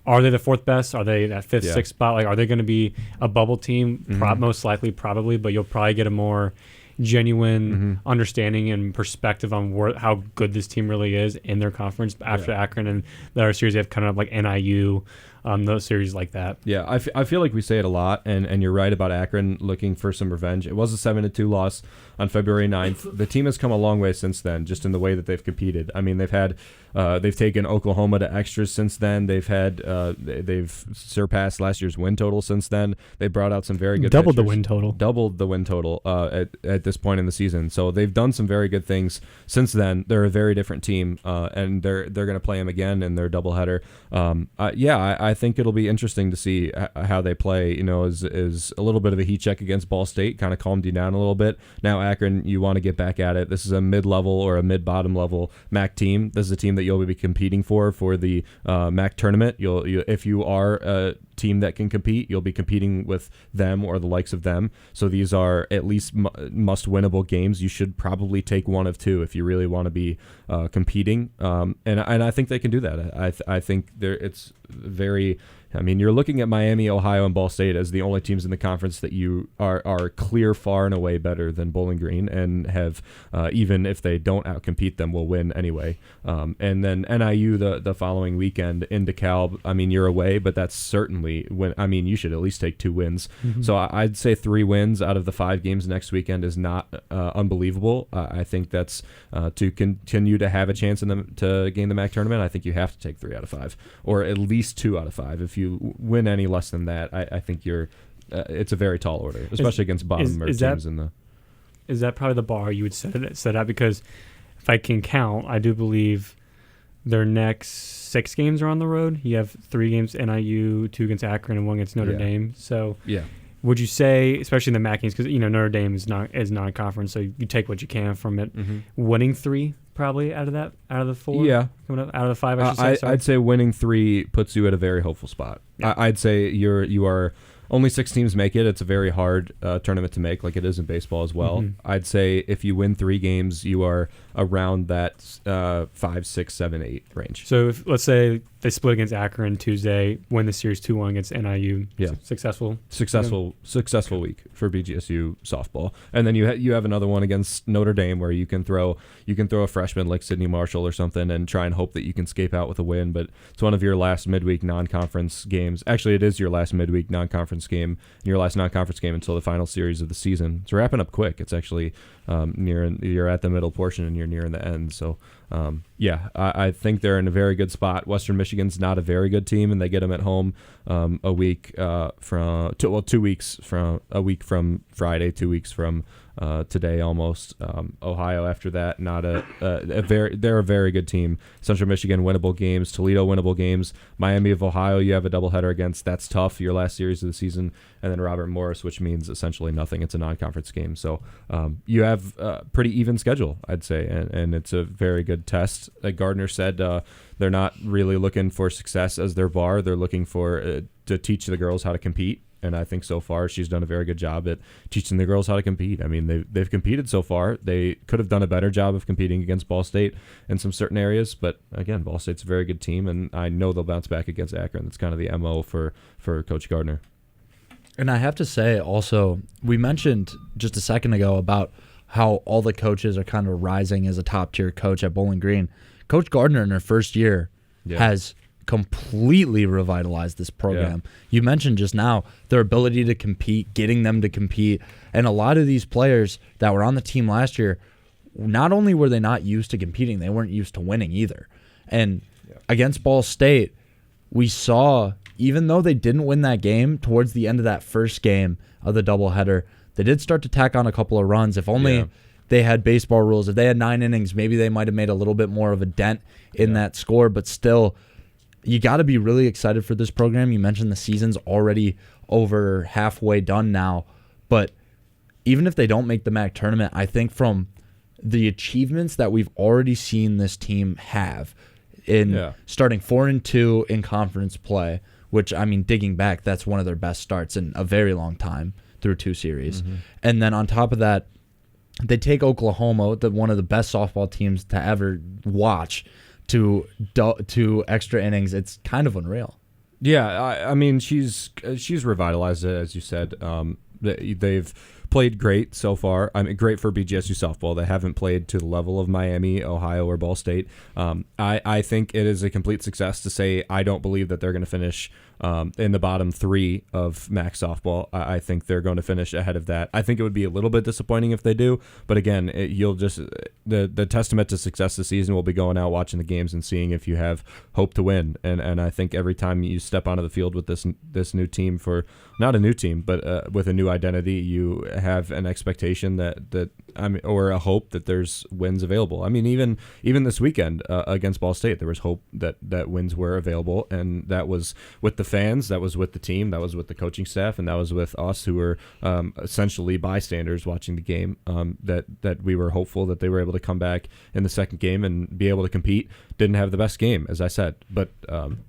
Are they the fourth best? Are they that fifth, Yeah. sixth spot? Like, are they going to be a bubble team? Most likely, probably, but you'll probably get a more genuine understanding and perspective on how good this team really is in their conference after Akron and the other series they have kind of like NIU, those series like that. Yeah, I feel like we say it a lot, and you're right about Akron looking for some revenge. It was a 7-2 loss on February 9th. The team has come a long way since then, just in the way that they've competed. I mean, they've taken Oklahoma to extras since then. They've surpassed last year's win total since then. They brought out some very good Doubled the pitchers. win total at this point in the season. So they've done some very good things since then. They're a very different team, and they're going to play them again in their doubleheader. I think it'll be interesting to see how they play. You know, is a little bit of a heat check against Ball State, kind of calmed you down a little bit. Now Akron, you want to get back at it. This is a mid-level or a mid-bottom level MAC team. This is a team that you'll be competing for the MAC tournament. If you are a team that can compete, you'll be competing with them or the likes of them. So these are at least must-winnable games. You should probably take one of two if you really want to be competing. And I think they can do that. I think it's very. I mean, you're looking at Miami, Ohio, and Ball State as the only teams in the conference that you are clear far and away better than Bowling Green, and have even if they don't outcompete them, will win anyway. And then NIU the following weekend in DeKalb. I mean, you're away, but that's certainly when. I mean, you should at least take 2 wins. So I'd say 3 wins out of the 5 games next weekend is not unbelievable. I think that's to continue to have a chance to gain the MAC tournament. I think you have to take 3 out of 5, or at least 2 out of 5. If you win any less than that, I think you're. It's a very tall order, especially against bottom teams in the. Is that probably the bar you would set out? Because if I can count, I do believe their next 6 games are on the road. You have 3 games NIU, 2 against Akron, and 1 against Notre Dame. So would you say, especially in the MAC games, because Notre Dame is non-conference, so you take what you can from it. Winning 3 probably out of the 4. Yeah, coming up out of the 5. I should say. I'd say winning 3 puts you at a very hopeful spot. Yeah. I'd say you are. Only 6 teams make it. It's a very hard tournament to make, like it is in baseball as well. I'd say if you win 3 games, you are around that 5, 6, 7, 8 range. So if, let's say they split against Akron Tuesday, win the series 2-1 against NIU. Yeah. Successful week for BGSU softball, and then you have another one against Notre Dame where you can throw a freshman like Sidney Marshall or something and try and hope that you can escape out with a win. But it's one of your last midweek non-conference games. Actually, it is your last midweek non-conference game, your last non-conference game until the final series of the season. It's wrapping up quick. It's actually you're at the middle portion and you're nearing the end. So I think they're in a very good spot. Western Michigan's not a very good team, and they get them at home a week from 2 weeks from a week from Friday, 2 weeks from today almost. Ohio after that, not they're a very good team. Central Michigan winnable games, Toledo winnable games, Miami of Ohio you have a doubleheader against. That's tough, your last series of the season, and then Robert Morris, which means essentially nothing. It's a non-conference game, so you have a pretty even schedule, I'd say, and it's a very good test. Like Gardner said, they're not really looking for success as their bar. They're looking for to teach the girls how to compete. And I think so far she's done a very good job at teaching the girls how to compete. I mean, they've competed so far. They could have done a better job of competing against Ball State in some certain areas. But, again, Ball State's a very good team, and I know they'll bounce back against Akron. That's kind of the MO for Coach Gardner. And I have to say also, we mentioned just a second ago about how all the coaches are kind of rising as a top-tier coach at Bowling Green. Coach Gardner in her first year has completely revitalized this program. Yeah. You mentioned just now their ability to compete, getting them to compete, and a lot of these players that were on the team last year, not only were they not used to competing, they weren't used to winning either. And against Ball State, we saw, even though they didn't win that game, towards the end of that first game of the doubleheader, they did start to tack on a couple of runs. If only they had baseball rules, if they had 9 innings, maybe they might have made a little bit more of a dent in that score, but still, you got to be really excited for this program. You mentioned the season's already over halfway done now, but even if they don't make the MAC tournament, I think from the achievements that we've already seen this team have in starting 4-2 in conference play, which, I mean, digging back, that's one of their best starts in a very long time through 2 series. And then on top of that, they take Oklahoma, one of the best softball teams to ever watch, to extra innings. It's kind of unreal. Yeah, I mean, she's revitalized it, as you said. They've played great so far. I mean, great for BGSU softball. They haven't played to the level of Miami, Ohio, or Ball State. I think it is a complete success to say I don't believe that they're going to finish in the bottom 3 of MAC softball. I think they're going to finish ahead of that. I think it would be a little bit disappointing if they do, but again, the testament to success this season will be going out, watching the games, and seeing if you have hope to win. And I think every time you step onto the field with this new team, for not a new team, but with a new identity, you have an expectation or a hope that there's wins available. I mean, even this weekend against Ball State, there was hope that wins were available, and that was with the fans, that was with the team, that was with the coaching staff, and that was with us, who were essentially bystanders watching the game. That we were hopeful that they were able to come back in the second game and be able to compete. Didn't have the best game, as I said, but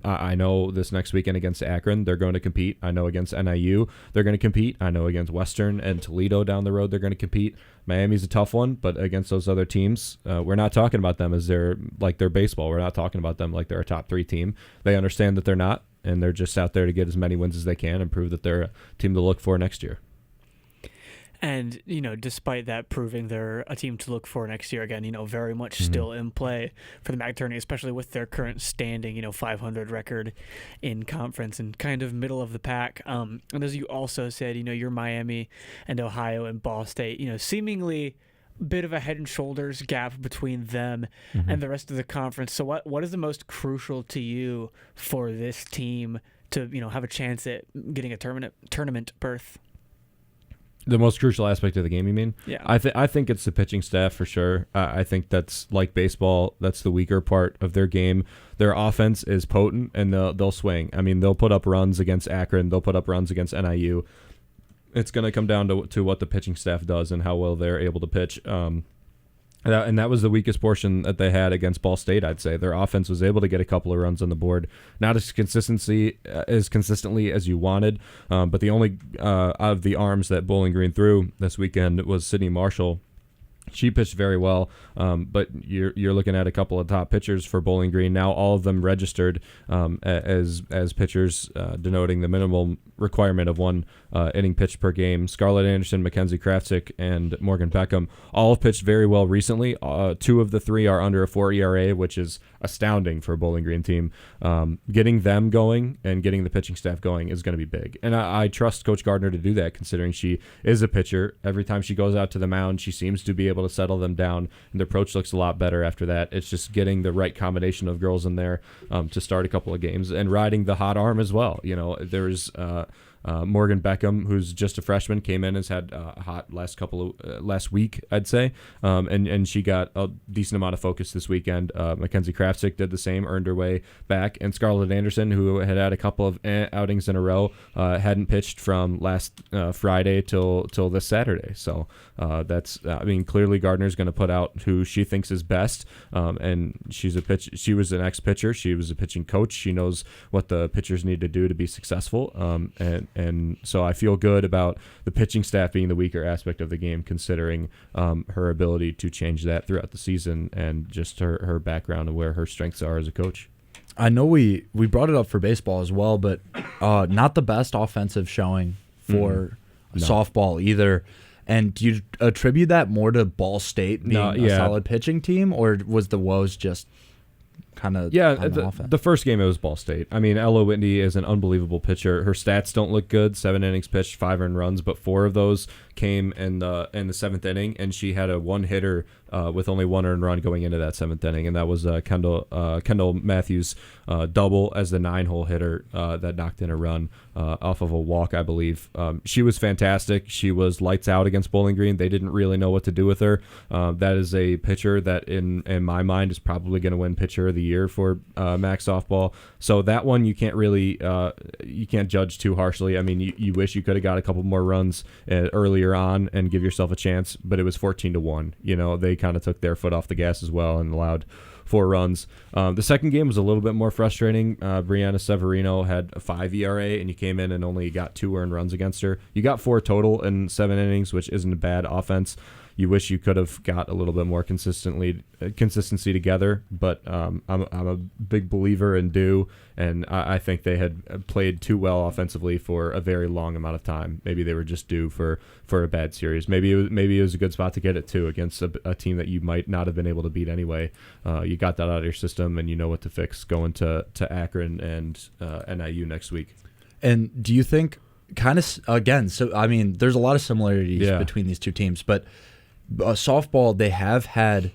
I know this next weekend against Akron, they're going to compete. I know against NIU, they're going to compete. I know against Western and Toledo down the road, they're going to compete. Miami's a tough one, but against those other teams, we're not talking about them as they're baseball. We're not talking about them like they're a top 3 team. They understand that they're not, and they're just out there to get as many wins as they can and prove that they're a team to look for next year. And, despite that proving they're a team to look for next year, again, very much still in play for the MAC tourney, especially with their current standing, 500 record in conference and kind of middle of the pack. And as you also said, you're Miami and Ohio and Ball State, seemingly bit of a head and shoulders gap between them and the rest of the conference. So what is the most crucial to you for this team to, have a chance at getting a tournament berth? The most crucial aspect of the game, you mean? Yeah. I think it's the pitching staff for sure. I think that's like baseball. That's the weaker part of their game. Their offense is potent, and they'll swing. I mean, they'll put up runs against Akron. They'll put up runs against NIU. It's going to come down to what the pitching staff does and how well they're able to pitch. And that was the weakest portion that they had against Ball State, I'd say. Their offense was able to get a couple of runs on the board, not as consistently as you wanted, but the only out of the arms that Bowling Green threw this weekend was Sydney Marshall. She pitched very well, but you're looking at a couple of top pitchers for Bowling Green now. All of them registered as pitchers, denoting the minimal requirement of 1 inning pitched per game. Scarlett Anderson, Mackenzie Kraftsick, and Morgan Beckham all have pitched very well recently. 2 of the 3 are under a 4 ERA, which is astounding for a Bowling Green team. Getting them going and getting the pitching staff going is going to be big, and I trust Coach Gardner to do that, considering she is a pitcher. Every time she goes out to the mound, she seems to be able to settle them down, and the approach looks a lot better after that. It's just getting the right combination of girls in there to start a couple of games and riding the hot arm as well. There's Morgan Beckham, who's just a freshman, came in, has had a hot last week, I'd say, and she got a decent amount of focus this weekend. Mackenzie Kraftsick did the same, earned her way back, and Scarlett Anderson, who had a couple of outings in a row, hadn't pitched from last Friday till this Saturday. So that's clearly Gardner's going to put out who she thinks is best, and she was an ex-pitcher. She was a pitching coach. She knows what the pitchers need to do to be successful, and so I feel good about the pitching staff being the weaker aspect of the game, considering her ability to change that throughout the season and just her background and where her strengths are as a coach. I know we brought it up for baseball as well, but not the best offensive showing for softball either. And do you attribute that more to Ball State being a solid pitching team, or was the woes just kind of the first game it was Ball State. I mean, Ella Whitney is an unbelievable pitcher. Her stats don't look good. 7 innings pitched, 5 earned runs, but 4 of those came in the 7th inning, and she had a 1-hitter with only 1 earned run going into that 7th inning, and that was Kendall Matthews' double as the 9-hole hitter that knocked in a run off of a walk, I believe. She was fantastic. She was lights out against Bowling Green. They didn't really know what to do with her. That is a pitcher that, in my mind, is probably going to win pitcher of the year for MAC softball. So that one you can't really you can't judge too harshly. I mean, you wish you could have got a couple more runs earlier on and give yourself a chance, but it was 14-1. They kind of took their foot off the gas as well and allowed 4 runs. The second game was a little bit more frustrating. Brianna Severino had a 5 ERA, and you came in and only got 2 earned runs against her. You got 4 total in 7 innings, which isn't a bad offense. you wish you could have got a little bit more consistency together. But I'm a big believer in due, and I think they had played too well offensively for a very long amount of time. Maybe they were just due for a bad series. Maybe it was a good spot to get it too against a team that you might not have been able to beat anyway. You got that out of your system, and you know what to fix going to Akron and NIU next week. And do you think, kind of, again, so I mean, there's a lot of similarities between these two teams, but softball, they have had,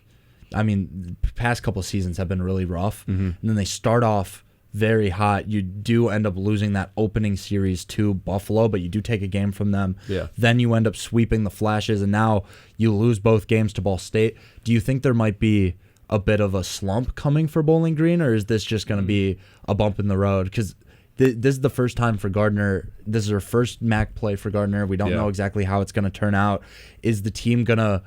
I mean, the past couple of seasons have been really rough, and then they start off very hot. You do end up losing that opening series to Buffalo, but you do take a game from them. Yeah. Then you end up sweeping the Flashes, and now you lose both games to Ball State. Do you think there might be a bit of a slump coming for Bowling Green, or is this just going to be a bump in the road? Because this is the first time for Gardner. This is her first MAC play for Gardner. We don't know exactly how it's going to turn out. Is the team going to...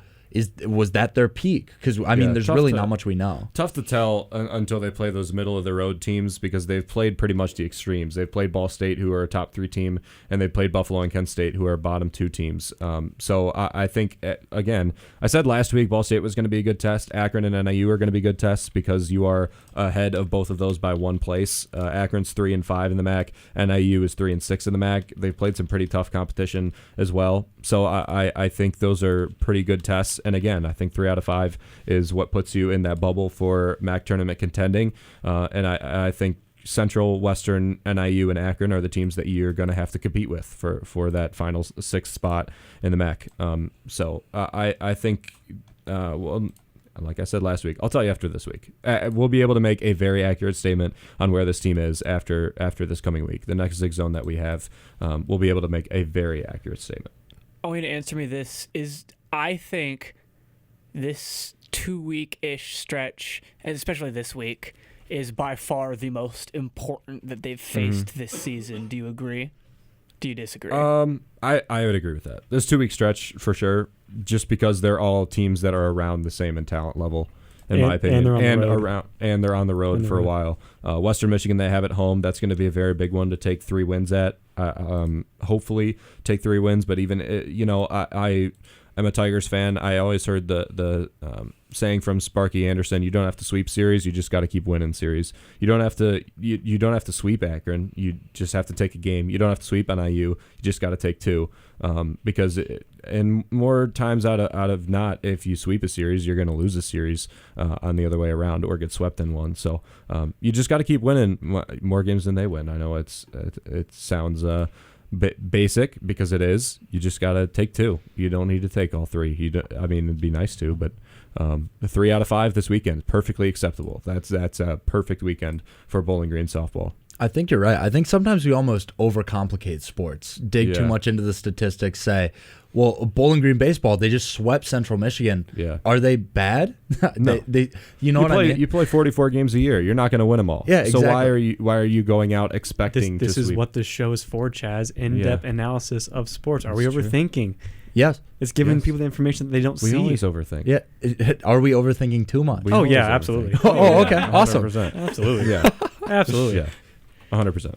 Was that their peak? Because, I mean, there's really not much we know. Tough to tell until they play those middle-of-the-road teams, because they've played pretty much the extremes. They've played Ball State, who are a top 3 team, and they played Buffalo and Kent State, who are bottom 2 teams. So I think, again, I said last week Ball State was going to be a good test. Akron and NIU are going to be good tests because you are ahead of both of those by 1 place. Akron's 3-5 in the MAC. NIU is 3-6 in the MAC. They've played some pretty tough competition as well. So I think those are pretty good tests. And again, I think 3 out of 5 is what puts you in that bubble for MAC tournament contending. And I think Central, Western, NIU, and Akron are the teams that you're going to have to compete with for that final 6th spot in the MAC. So I think, well, like I said last week, I'll tell you after this week. We'll be able to make a very accurate statement on where this team is after this coming week. The next Zig Zone that we have, we'll be able to make a very accurate statement. A way to answer me this is, I think this 2-week-ish stretch, and especially this week, is by far the most important that they've faced this season. Do you agree? Do you disagree? I would agree with that. This 2-week stretch for sure, just because they're all teams that are around the same in talent level, in my opinion, and they're on the road for a while. Western Michigan, they have at home. That's going to be a very big one to take 3 wins at. Hopefully take 3 wins, but even I'm a Tigers fan. I always heard the saying from Sparky Anderson: you don't have to sweep series, you just got to keep winning series. You don't have to you don't have to sweep Akron. You just have to take a game. You don't have to sweep NIU. You just got to take 2. Because and more times out of not, if you sweep a series, you're going to lose a series on the other way around or get swept in one. So you just got to keep winning more games than they win. I know it sounds basic, because it is. You just got to take 2. You don't need to take all 3. I mean, it'd be nice to, but 3 out of 5 this weekend, perfectly acceptable. That's a perfect weekend for Bowling Green softball. I think you're right. I think sometimes we almost overcomplicate sports, dig too much into the statistics, say, well, Bowling Green baseball, they just swept Central Michigan. Yeah. Are they bad? No. You know what I mean? You play 44 games a year. You're not going to win them all. Yeah, exactly. So why are you going out expecting This to is sweep? what this show is for, Chaz. In-depth analysis of sports. Are we overthinking? Yes. It's giving people the information that they don't see. We always overthink. Yeah. Are we overthinking too much? Oh, yeah, absolutely. Oh, okay. 100%. Awesome. Absolutely. Yeah. Absolutely. Yeah. 100%.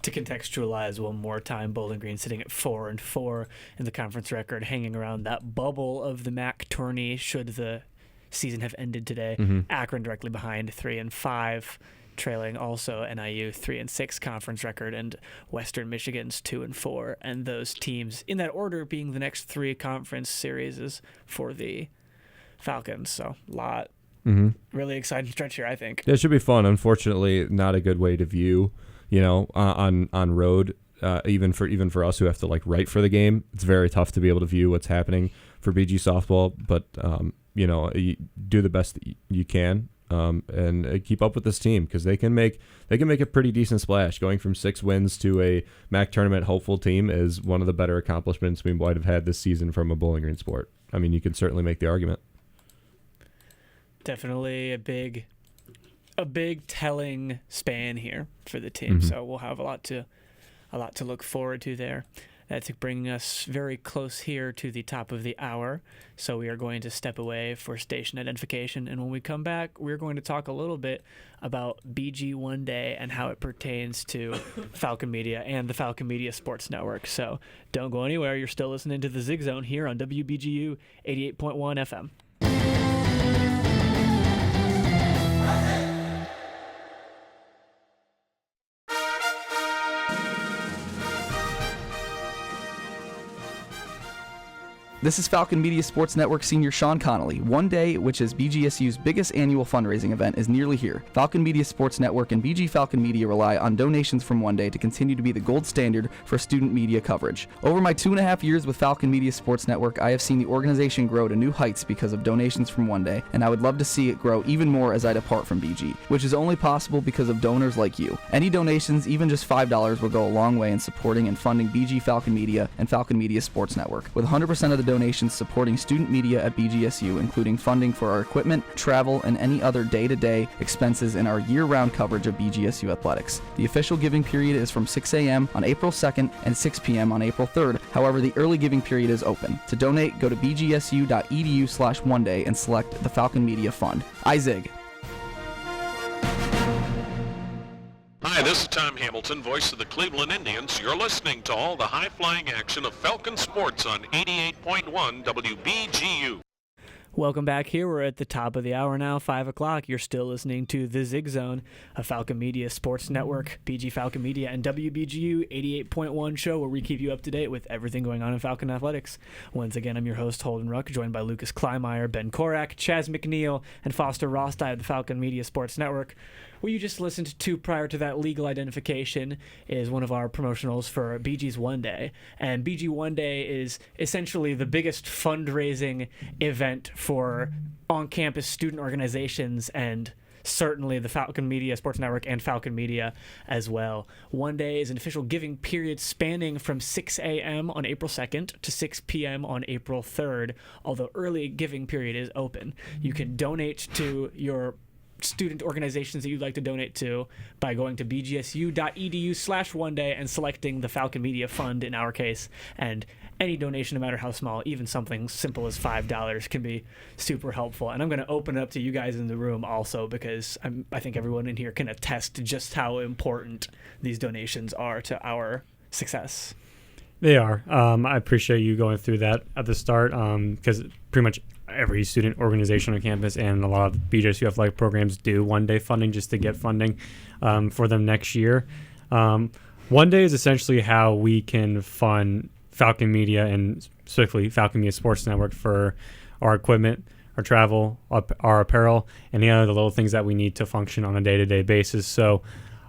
To contextualize one more time, Bowling Green sitting at 4-4 in the conference record, hanging around that bubble of the MAC tourney should the season have ended today. Akron directly behind, 3-5, trailing also NIU 3-6 conference record, and Western Michigan's 2-4, and those teams in that order being the next 3 conference series for the Falcons. So really exciting stretch here, I think. It should be fun. Unfortunately, not a good way to view, on road. Even for us who have to write for the game, it's very tough to be able to view what's happening for BG softball. But you do the best that you can, and keep up with this team, because they can make a pretty decent splash. Going from 6 wins to a MAC tournament hopeful team is one of the better accomplishments we might have had this season from a Bowling Green sport. I mean, you can certainly make the argument. Definitely a big telling span here for the team. So we'll have a lot to look forward to there. That's bringing us very close here to the top of the hour. So we are going to step away for station identification. And when we come back, we're going to talk a little bit about BG One Day and how it pertains to Falcon Media and the Falcon Media Sports Network. So don't go anywhere. You're still listening to the Zig Zone here on WBGU 88.1 FM. This is Falcon Media Sports Network senior Sean Connolly. One Day, which is BGSU's biggest annual fundraising event, is nearly here. Falcon Media Sports Network and BG Falcon Media rely on donations from One Day to continue to be the gold standard for student media coverage. Over my 2.5 years with Falcon Media Sports Network, I have seen the organization grow to new heights because of donations from One Day, and I would love to see it grow even more as I depart from BG, which is only possible because of donors like you. Any donations, even just $5, will go a long way in supporting and funding BG Falcon Media and Falcon Media Sports Network, with 100% of the donations supporting student media at BGSU, including funding for our equipment, travel, and any other day-to-day expenses in our year-round coverage of BGSU athletics. The official giving period is from 6 a.m. on April 2nd and 6 p.m. on April 3rd. However, the early giving period is open. To donate, go to bgsu.edu/oneday and select the Falcon Media Fund. iZig. Hi, this is Tom Hamilton, voice of the Cleveland Indians. You're listening to all the high-flying action of Falcon Sports on 88.1 WBGU. Welcome back here. We're at the top of the hour now, 5 o'clock. You're still listening to The Zig Zone, a Falcon Media Sports Network, BG Falcon Media, and WBGU 88.1 show where we keep you up to date with everything going on in Falcon Athletics. Once again, I'm your host, Holden Ruck, joined by Lucas Kleinmeyer, Ben Korak, Chaz McNeil, and Foster Rostai of the Falcon Media Sports Network. What you just listened to prior to that, Legal Identification, is one of our promotionals for BG's One Day. And BG One Day is essentially the biggest fundraising event for on-campus student organizations and certainly the Falcon Media Sports Network and Falcon Media as well. One Day is an official giving period spanning from 6 a.m. on April 2nd to 6 p.m. on April 3rd, although early giving period is open. You can donate to your student organizations that you'd like to donate to by going to bgsu.edu/oneday and selecting the Falcon Media Fund in our case. And any donation, no matter how small, even something simple as $5 can be super helpful. And I'm going to open it up to you guys in the room also because I think everyone in here can attest to just how important these donations are to our success. They are. I appreciate you going through that at the start because pretty much every student organization on campus and a lot of BGSU athletic programs do one-day funding just to get funding for them next year. One Day is essentially how we can fund Falcon Media and specifically Falcon Media Sports Network for our equipment, our travel, our apparel, and the other little things that we need to function on a day-to-day basis. So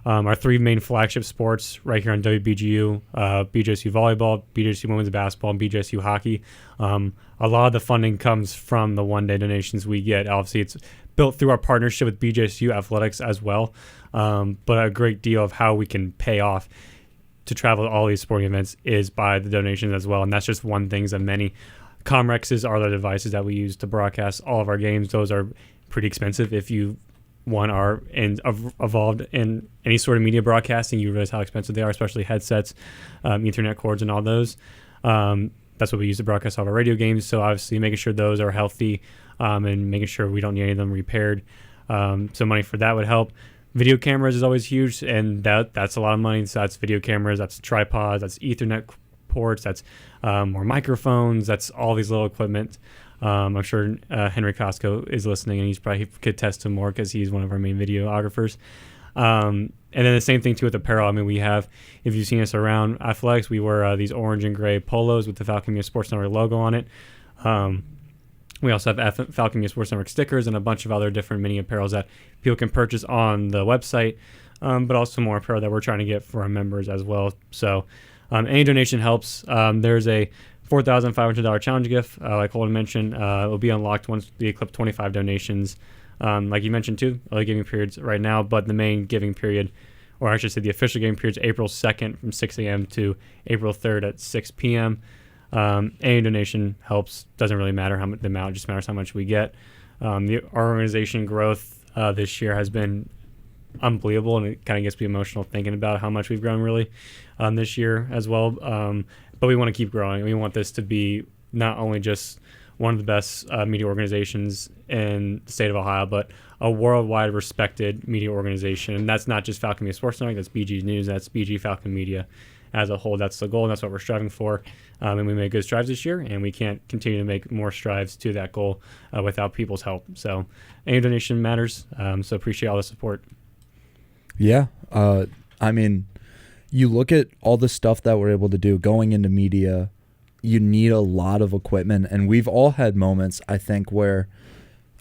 our three main flagship sports right here on WBGU, BGSU volleyball, BGSU women's basketball, and BGSU hockey. A lot of the funding comes from the one-day donations we get. Obviously, it's built through our partnership with BGSU Athletics as well, but a great deal of how we can pay off to travel to all these sporting events is by the donations as well, and that's just one thing of many. Comrexes are the devices that we use to broadcast all of our games. Those are pretty expensive. If you are involved in any sort of media broadcasting, you realize how expensive they are, especially headsets, Ethernet cords, and all those. That's what we use to broadcast all of our radio games. So obviously making sure those are healthy and making sure we don't need any of them repaired. So money for that would help. Video cameras is always huge, and that's a lot of money. So that's video cameras, that's tripods, that's Ethernet ports, that's more microphones, that's all these little equipment. I'm sure Henry Costco is listening, and he could test to more because he's one of our main videographers. And then the same thing too with apparel. I mean, we have, if you've seen us around athletics, we wear these orange and gray polos with the Falcon Media Sports Network logo on it. We also have Falcon Media Sports Network stickers and a bunch of other different mini apparels that people can purchase on the website, but also more apparel that we're trying to get for our members as well. So any donation helps. There's a $4,500 challenge gift, like Holden mentioned. It will be unlocked once we eclipse 25 donations. Like you mentioned too, early giving periods right now, but the main giving period, or I should say the official giving period, is April 2nd from 6 a.m. to April 3rd at 6 p.m. Any donation helps. Doesn't really matter how much the amount, just matters how much we get. Our organization growth this year has been unbelievable, and it kind of gets me emotional thinking about how much we've grown really this year as well. but we want to keep growing. We want this to be not only just one of the best media organizations in the state of Ohio, but a worldwide respected media organization. And that's not just Falcon Media Sports Network, that's BG News, that's BG Falcon Media as a whole. That's the goal, and that's what we're striving for. And we made good strides this year, and we can't continue to make more strides to that goal without people's help. So any donation matters, so appreciate all the support. Yeah. I mean, you look at all the stuff that we're able to do going into media, you need a lot of equipment, and we've all had moments, I think, where,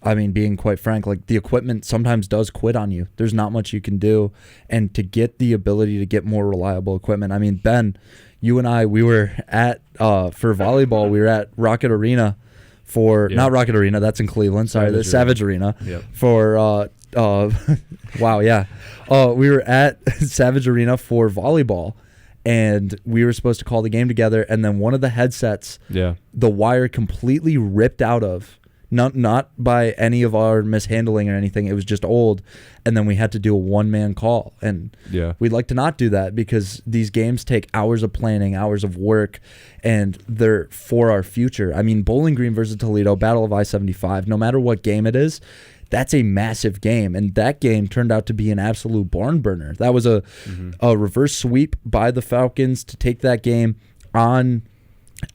I mean, being quite frank, like the equipment sometimes does quit on you. There's not much you can do, and to get the ability to get more reliable equipment. I mean, Ben, you and I, we were at for volleyball, we were at Rocket Arena for not Rocket Arena, that's in Cleveland. Sorry, the Savage Arena for wow, yeah. We were at Savage Arena for volleyball. And we were supposed to call the game together, and then one of the headsets, the wire completely ripped out of, not by any of our mishandling or anything. It was just old, and then we had to do a one-man call. And we'd like to not do that because these games take hours of planning, hours of work, and they're for our future. I mean, Bowling Green versus Toledo, Battle of I-75, no matter what game it is, that's a massive game, and that game turned out to be an absolute barn burner. That was a reverse sweep by the Falcons to take that game on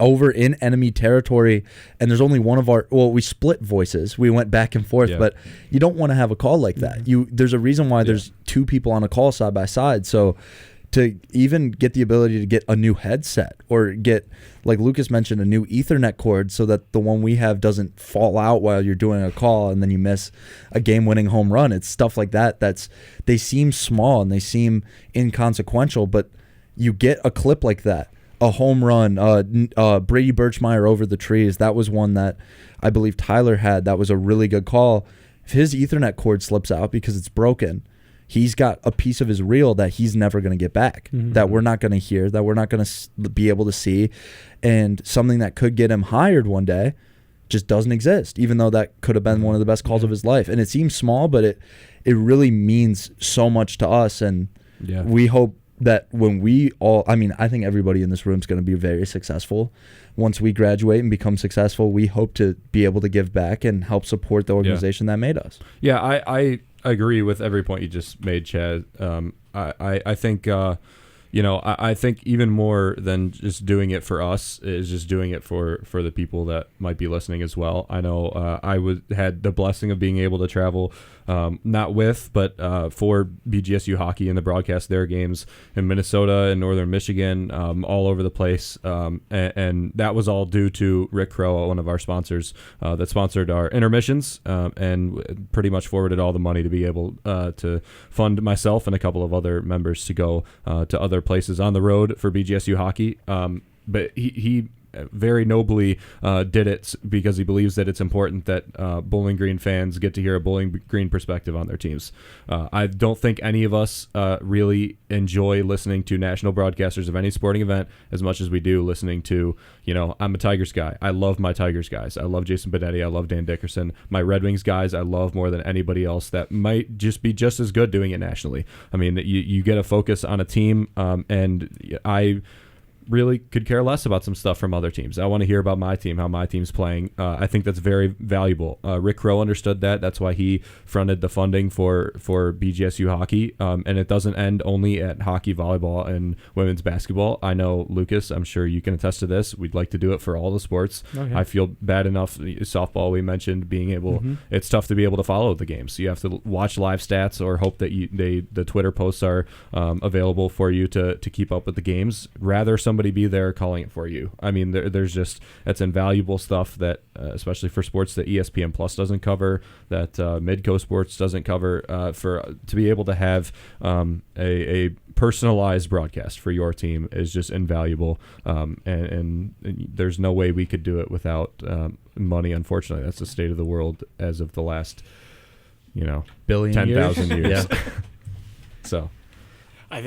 over in enemy territory, and there's only one of our, well, we split voices. We went back and forth, but you don't want to have a call like that. There's a reason why there's two people on a call side by side, so to even get the ability to get a new headset or get, like Lucas mentioned, a new Ethernet cord so that the one we have doesn't fall out while you're doing a call and then you miss a game-winning home run. It's stuff like that they seem small and they seem inconsequential, but you get a clip like that, a home run, Brady Birchmeyer over the trees. That was one that I believe Tyler had. That was a really good call. If his Ethernet cord slips out because it's broken, he's got a piece of his reel that he's never going to get back, that we're not going to hear, that we're not going to be able to see, and something that could get him hired one day just doesn't exist, even though that could have been one of the best calls of his life. And it seems small, but it really means so much to us, and we hope that when we all, I mean, I think everybody in this room is going to be very successful. Once we graduate and become successful, we hope to be able to give back and help support the organization that made us. Yeah, I agree with every point you just made, Chad. I think, I think even more than just doing it for us is just doing it for the people that might be listening as well. I know had the blessing of being able to travel, not with, but for BGSU hockey and the broadcast of their games in Minnesota and Northern Michigan, all over the place. And that was all due to Rick Crow, one of our sponsors that sponsored our intermissions and pretty much forwarded all the money to be able to fund myself and a couple of other members to go to other places on the road for BGSU hockey. But he very nobly did it because he believes that it's important that Bowling Green fans get to hear a Bowling Green perspective on their teams. I don't think any of us really enjoy listening to national broadcasters of any sporting event as much as we do listening to, I'm a Tigers guy. I love my Tigers guys. I love Jason Benetti. I love Dan Dickerson. My Red Wings guys I love more than anybody else that might just be just as good doing it nationally. I mean, you get a focus on a team, and I really could care less about some stuff from other teams. I want to hear about my team, how my team's playing. I think that's very valuable. Rick Crow understood that. That's why he fronted the funding for BGSU hockey. And it doesn't end only at hockey, volleyball, and women's basketball. I know, Lucas, I'm sure you can attest to this. We'd like to do it for all the sports. Okay. I feel bad enough. Softball, we mentioned, being able, it's tough to be able to follow the games. You have to watch live stats or hope that the Twitter posts are available for you to keep up with the games. Rather somebody be there calling it for you. I mean, there's just, that's invaluable stuff that, especially for sports that ESPN Plus doesn't cover, that Midco Sports doesn't cover, to be able to have a personalized broadcast for your team is just invaluable. And there's no way we could do it without money. Unfortunately, that's the state of the world as of the last, billion 10,000 years. Yeah. So I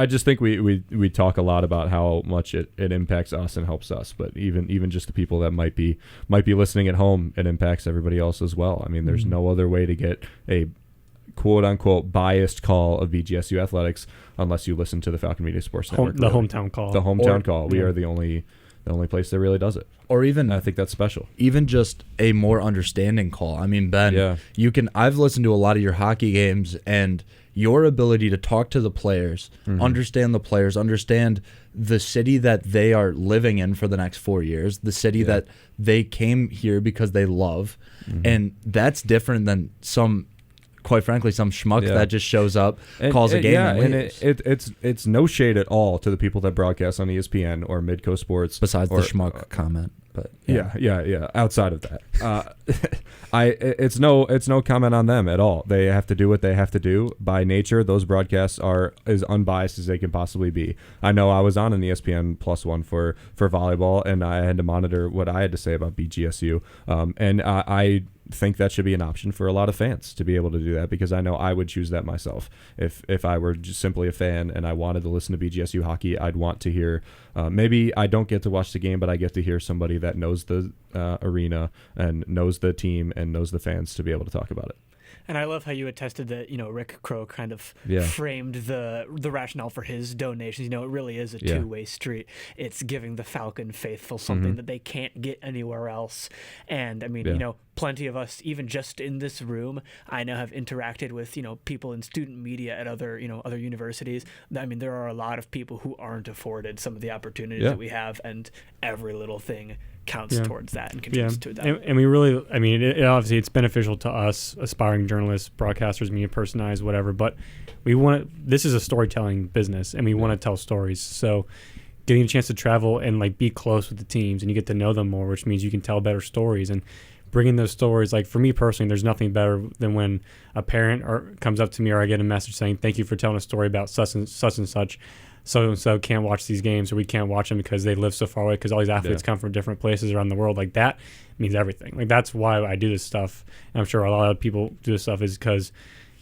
just think we talk a lot about how much it impacts us and helps us, but even just the people that might be listening at home, it impacts everybody else as well. I mean, there's no other way to get a quote unquote biased call of BGSU athletics unless you listen to the Falcon Media Sports Network. The hometown call. The hometown call. We are the only place that really does it. Or even, And I think that's special. even just a more understanding call. I mean, Ben, Yeah. I've listened to a lot of your hockey games, and your ability to talk to the players, understand the players, understand the city that they are living in for the next 4 years, the city that they came here because they love, and that's different than quite frankly, some schmuck that just shows up, calls a game, and leaves. It's no shade at all to the people that broadcast on ESPN or Midco Sports. Besides the schmuck comment, but yeah. Outside of that, it's no comment on them at all. They have to do what they have to do by nature. Those broadcasts are as unbiased as they can possibly be. I know I was on an ESPN Plus one for volleyball, and I had to monitor what I had to say about BGSU, and I think that should be an option for a lot of fans to be able to do that, because I know I would choose that myself. If I were just simply a fan and I wanted to listen to BGSU hockey, I'd want to hear, maybe I don't get to watch the game, but I get to hear somebody that knows the arena and knows the team and knows the fans to be able to talk about it. And I love how you attested that, Rick Crow kind of framed the rationale for his donations. It really is a two-way street. It's giving the Falcon faithful something that they can't get anywhere else. And I mean, plenty of us, even just in this room, I know have interacted with, people in student media at other universities. I mean, there are a lot of people who aren't afforded some of the opportunities that we have, and every little thing counts towards that and contributes to that. And we really, I mean, it obviously it's beneficial to us, aspiring journalists, broadcasters, media personalities, whatever, but this is a storytelling business, and we want to tell stories. So getting a chance to travel and be close with the teams, and you get to know them more, which means you can tell better stories, and bringing those stories, for me personally, there's nothing better than when a parent comes up to me, or I get a message saying, thank you for telling a story about such and such. So can't watch these games, or we can't watch them because they live so far away, because all these athletes come from different places around the world. That means everything. That's why I do this stuff. And I'm sure a lot of people do this stuff is because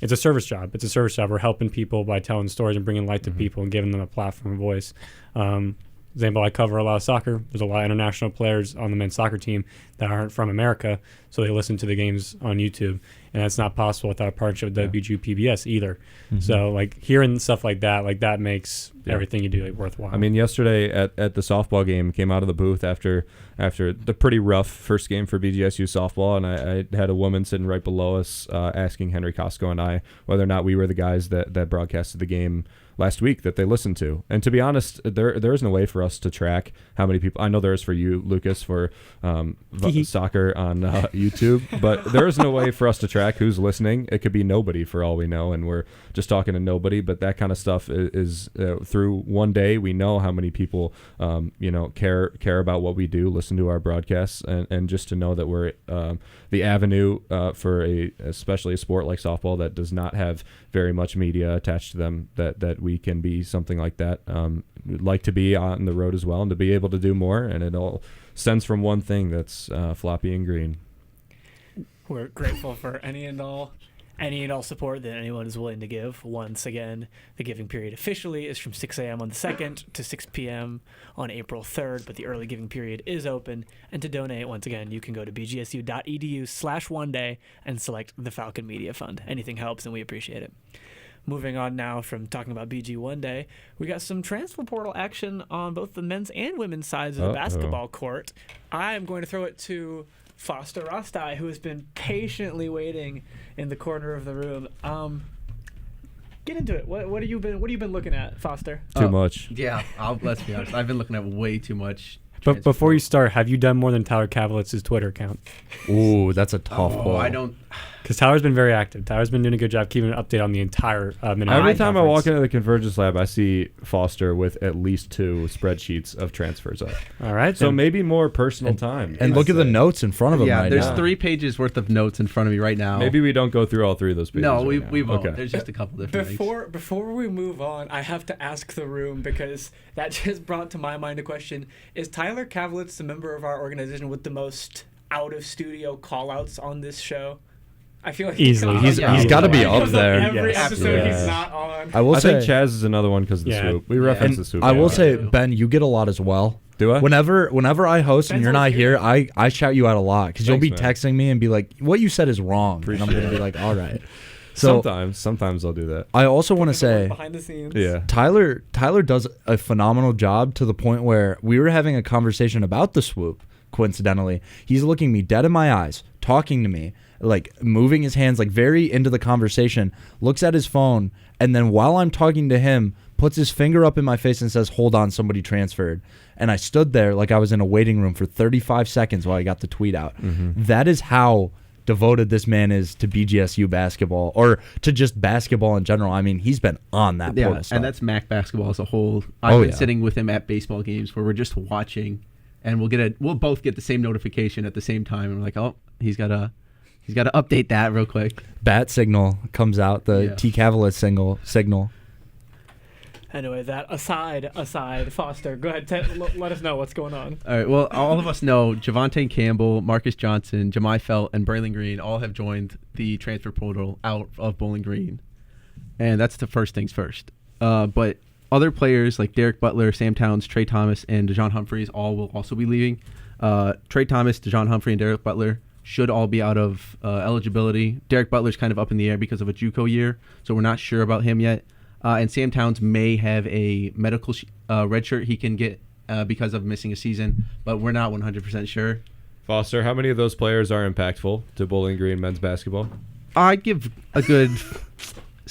it's a service job. It's a service job. We're helping people by telling stories and bringing light to people and giving them a platform and voice. Example, I cover a lot of soccer. There's a lot of international players on the men's soccer team that aren't from America, so they listen to the games on YouTube, and that's not possible without a partnership with WGU PBS either. So hearing stuff like that makes everything you do worthwhile. I mean, yesterday at the softball game, came out of the booth after the pretty rough first game for BGSU softball, and I had a woman sitting right below us asking Henry Costco and I whether or not we were the guys that broadcasted the game last week that they listened to. And to be honest, there is no way for us to track how many people. I know there is for you, Lucas, for soccer on YouTube, but there is no way for us to track who's listening. It could be nobody for all we know, and we're just talking to nobody. But that kind of stuff is through one day. We know how many people care about what we do, listen to our broadcasts, and just to know that we're the avenue for especially a sport like softball that does not have very much media attached to them, that we can be something like that. We'd like to be on the road as well, and to be able to do more, and it all stems from one thing, that's floppy and green. We're grateful for any and all support that anyone is willing to give. Once again, the giving period officially is from 6 a.m. on the 2nd to 6 p.m. on April 3rd, but the early giving period is open. And to donate, once again, you can go to bgsu.edu/oneday and select the Falcon Media Fund. Anything helps, and we appreciate it. Moving on now from talking about BG One Day, we got some transfer portal action on both the men's and women's sides of the basketball court. I am going to throw it to Foster Rostai, who has been patiently waiting in the corner of the room. Get into it. What have you been looking at, Foster? Too much. Yeah, let's be honest. I've been looking at way too much. But before you start, have you done more than Tyler Kavalitz's Twitter account? Ooh, that's a tough one. I don't. Because Tyler's been very active. Tyler's been doing a good job keeping an update on the entire Minnesota Every time I conference. walk into the Convergence Lab, I see Foster with at least 2 spreadsheets of transfers up. All right. So then. maybe more personal time. And look at the notes in front of him right there's now. 3 pages worth of notes in front of me right now. Maybe we don't go through all 3 of those pages. No, we right now. won't. Okay. There's just a couple different things. Before we move on, I have to ask the room, because that just brought to my mind a question. Is Tyler Kavalitz the member of our organization with the most out-of-studio call-outs on this show? I feel like easily. He's got to be up there. Every Yes. episode Yeah. he's not on. I will I say, think Chaz is another one because of the swoop. We reference the swoop. I will Yeah. say, Ben, you get a lot as well. Do I? Whenever I host and Ben's you're not always here, I shout you out a lot, because you'll be Thanks, man. texting me and be like, what you said is wrong. And I'm Appreciate going to be like, all right. So sometimes I'll do that. I also want to say behind the scenes. Yeah. Tyler does a phenomenal job to the point where we were having a conversation about the swoop. Coincidentally, he's looking me dead in my eyes, talking to me, like moving his hands, like very into the conversation, looks at his phone, and then while I'm talking to him, puts his finger up in my face and says, "Hold on, somebody transferred." And I stood there like I was in a waiting room for 35 seconds while I got the tweet out. That is how devoted this man is to BGSU basketball, or to just basketball in general. I mean, he's been on that portal stuff. And that's MAC basketball as a whole. I've been sitting with him at baseball games where we're just watching, and we'll both get the same notification at the same time, and we're like, oh, he's got to update that real quick. Bat signal comes out, the T Cavalier signal. Anyway, that aside, Foster, go ahead, let us know what's going on. All right, well, all of us know Javante Campbell, Marcus Johnson, Jemai Felt, and Braylon Green all have joined the transfer portal out of Bowling Green. And that's the first things first. But other players like Derek Butler, Sam Towns, Trey Thomas, and DeJohn Humphreys all will also be leaving. Trey Thomas, DeJohn Humphrey, and Derek Butler should all be out of eligibility. Derek Butler's kind of up in the air because of a JUCO year, so we're not sure about him yet. And Sam Towns may have a medical red shirt he can get because of missing a season, but we're not 100% sure. Foster, how many of those players are impactful to Bowling Green men's basketball? I'd give a good...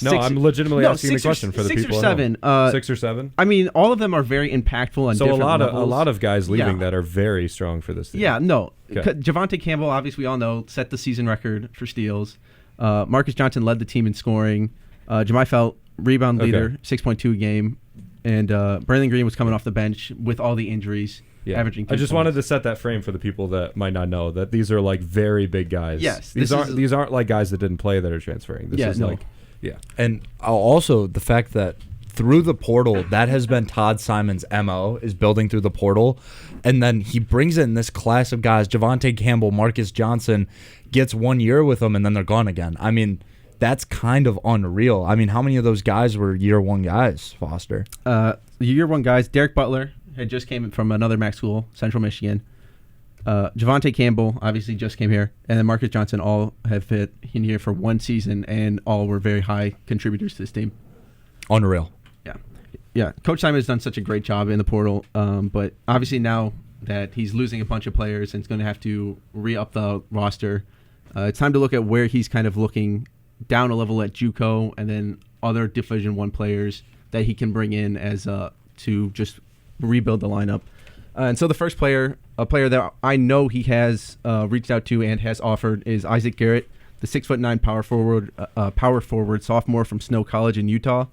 I'm legitimately asking the question for the people. 6 or 7. 6 or 7? I mean, all of them are very impactful on different levels. A lot of guys leaving that are very strong for this team. Yeah, no. Okay. Javante Campbell, obviously we all know, set the season record for steals. Marcus Johnson led the team in scoring. Jemai Felt, rebound leader, 6.2 a game. And Braylon Green was coming off the bench with all the injuries, averaging 2 I just points. wanted to set that frame for the people that might not know that these are like very big guys. Yes. These aren't like guys that didn't play that are transferring. This is like... Yeah. And also the fact that through the portal, that has been Todd Simon's MO, is building through the portal. And then he brings in this class of guys, Javante Campbell, Marcus Johnson, gets 1 year with them, and then they're gone again. I mean, that's kind of unreal. I mean, how many of those guys were year one guys, Foster? The year one guys, Derek Butler had just came from another MAC school, Central Michigan. Javante Campbell obviously just came here, and then Marcus Johnson all have hit in here for 1 season, and all were very high contributors to this team. Unreal. Yeah. Coach Simon has done such a great job in the portal, but obviously now that he's losing a bunch of players and is going to have to re-up the roster, it's time to look at where he's kind of looking down a level at JUCO, and then other Division I players that he can bring in as to just rebuild the lineup. And so the first player, a player that I know he has reached out to and has offered, is Isaac Garrett, the 6'9" power forward sophomore from Snow College in Utah.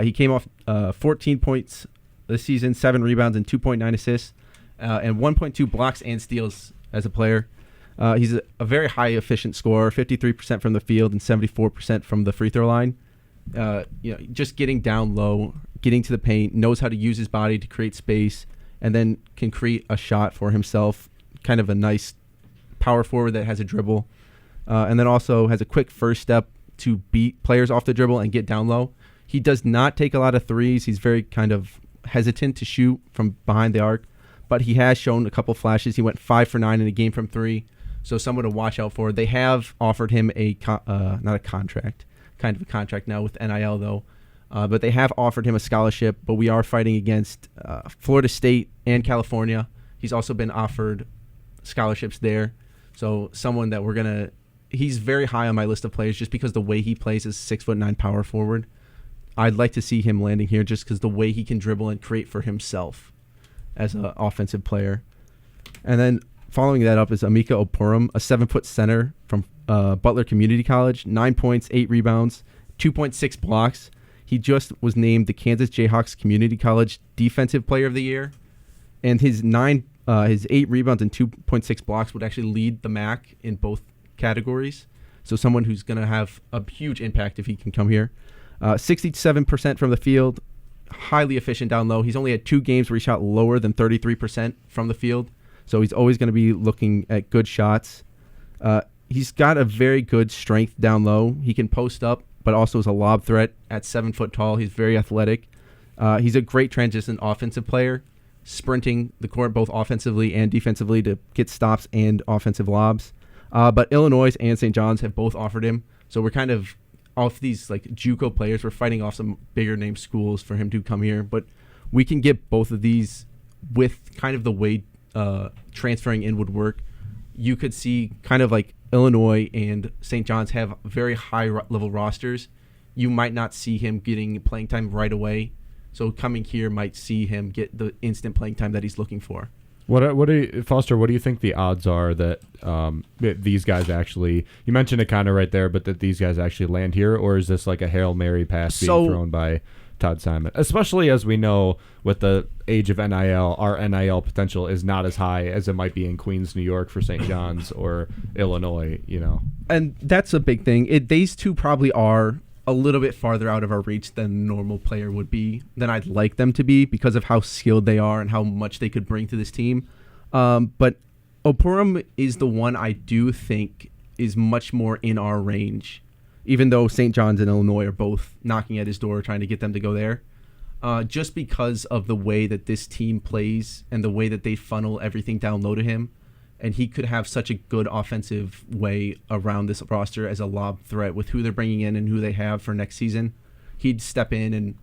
He came off 14 points this season, 7 rebounds and 2.9 assists, and 1.2 blocks and steals as a player. He's a very high efficient scorer, 53% from the field and 74% from the free throw line. Just getting down low, getting to the paint, knows how to use his body to create space, and then can create a shot for himself. Kind of a nice power forward that has a dribble, and then also has a quick first step to beat players off the dribble and get down low. He does not take a lot of threes. He's very kind of hesitant to shoot from behind the arc, but he has shown a couple flashes. He went 5 for 9 in a game from 3, so someone to watch out for. They have offered him not a contract, kind of a contract now with NIL though, but they have offered him a scholarship, but we are fighting against Florida State and California. He's also been offered scholarships there, so someone that he's very high on my list of players just because the way he plays is 6'9" power forward. I'd like to see him landing here just because the way he can dribble and create for himself as an offensive player. And then following that up is Amika Oporum, a 7-foot center from Butler Community College, 9 points, 8 rebounds, 2.6 blocks. He just was named the Kansas Jayhawks Community College Defensive Player of the Year, and his 8 rebounds and 2.6 blocks would actually lead the MAC in both categories. So someone who's going to have a huge impact if he can come here. 67% from the field, highly efficient down low. He's only had 2 games where he shot lower than 33% from the field, so he's always going to be looking at good shots. He's got a very good strength down low. He can post up, but also is a lob threat at 7 foot tall. He's very athletic. He's a great transition offensive player, sprinting the court both offensively and defensively to get stops and offensive lobs. But Illinois and St. John's have both offered him, so we're kind of off these like JUCO players. We're fighting off some bigger name schools for him to come here, but we can get both of these with kind of the way transferring in would work. You could see kind of like Illinois and St. John's have very high level rosters. You might not see him getting playing time right away. So coming here might see him get the instant playing time that he's looking for. What do you, Foster? What do you think the odds are that these guys actually? You mentioned it kind of right there, but that these guys actually land here, or is this like a Hail Mary pass being thrown by Todd Simon? Especially as we know, with the age of NIL, our NIL potential is not as high as it might be in Queens, New York, for St. John's or Illinois. And that's a big thing. These two probably are a little bit farther out of our reach than a normal player would be, than I'd like them to be, because of how skilled they are and how much they could bring to this team. But Opurum is the one I do think is much more in our range, even though St. John's and Illinois are both knocking at his door trying to get them to go there. Just because of the way that this team plays and the way that they funnel everything down low to him. And he could have such a good offensive way around this roster as a lob threat with who they're bringing in and who they have for next season. He'd step in and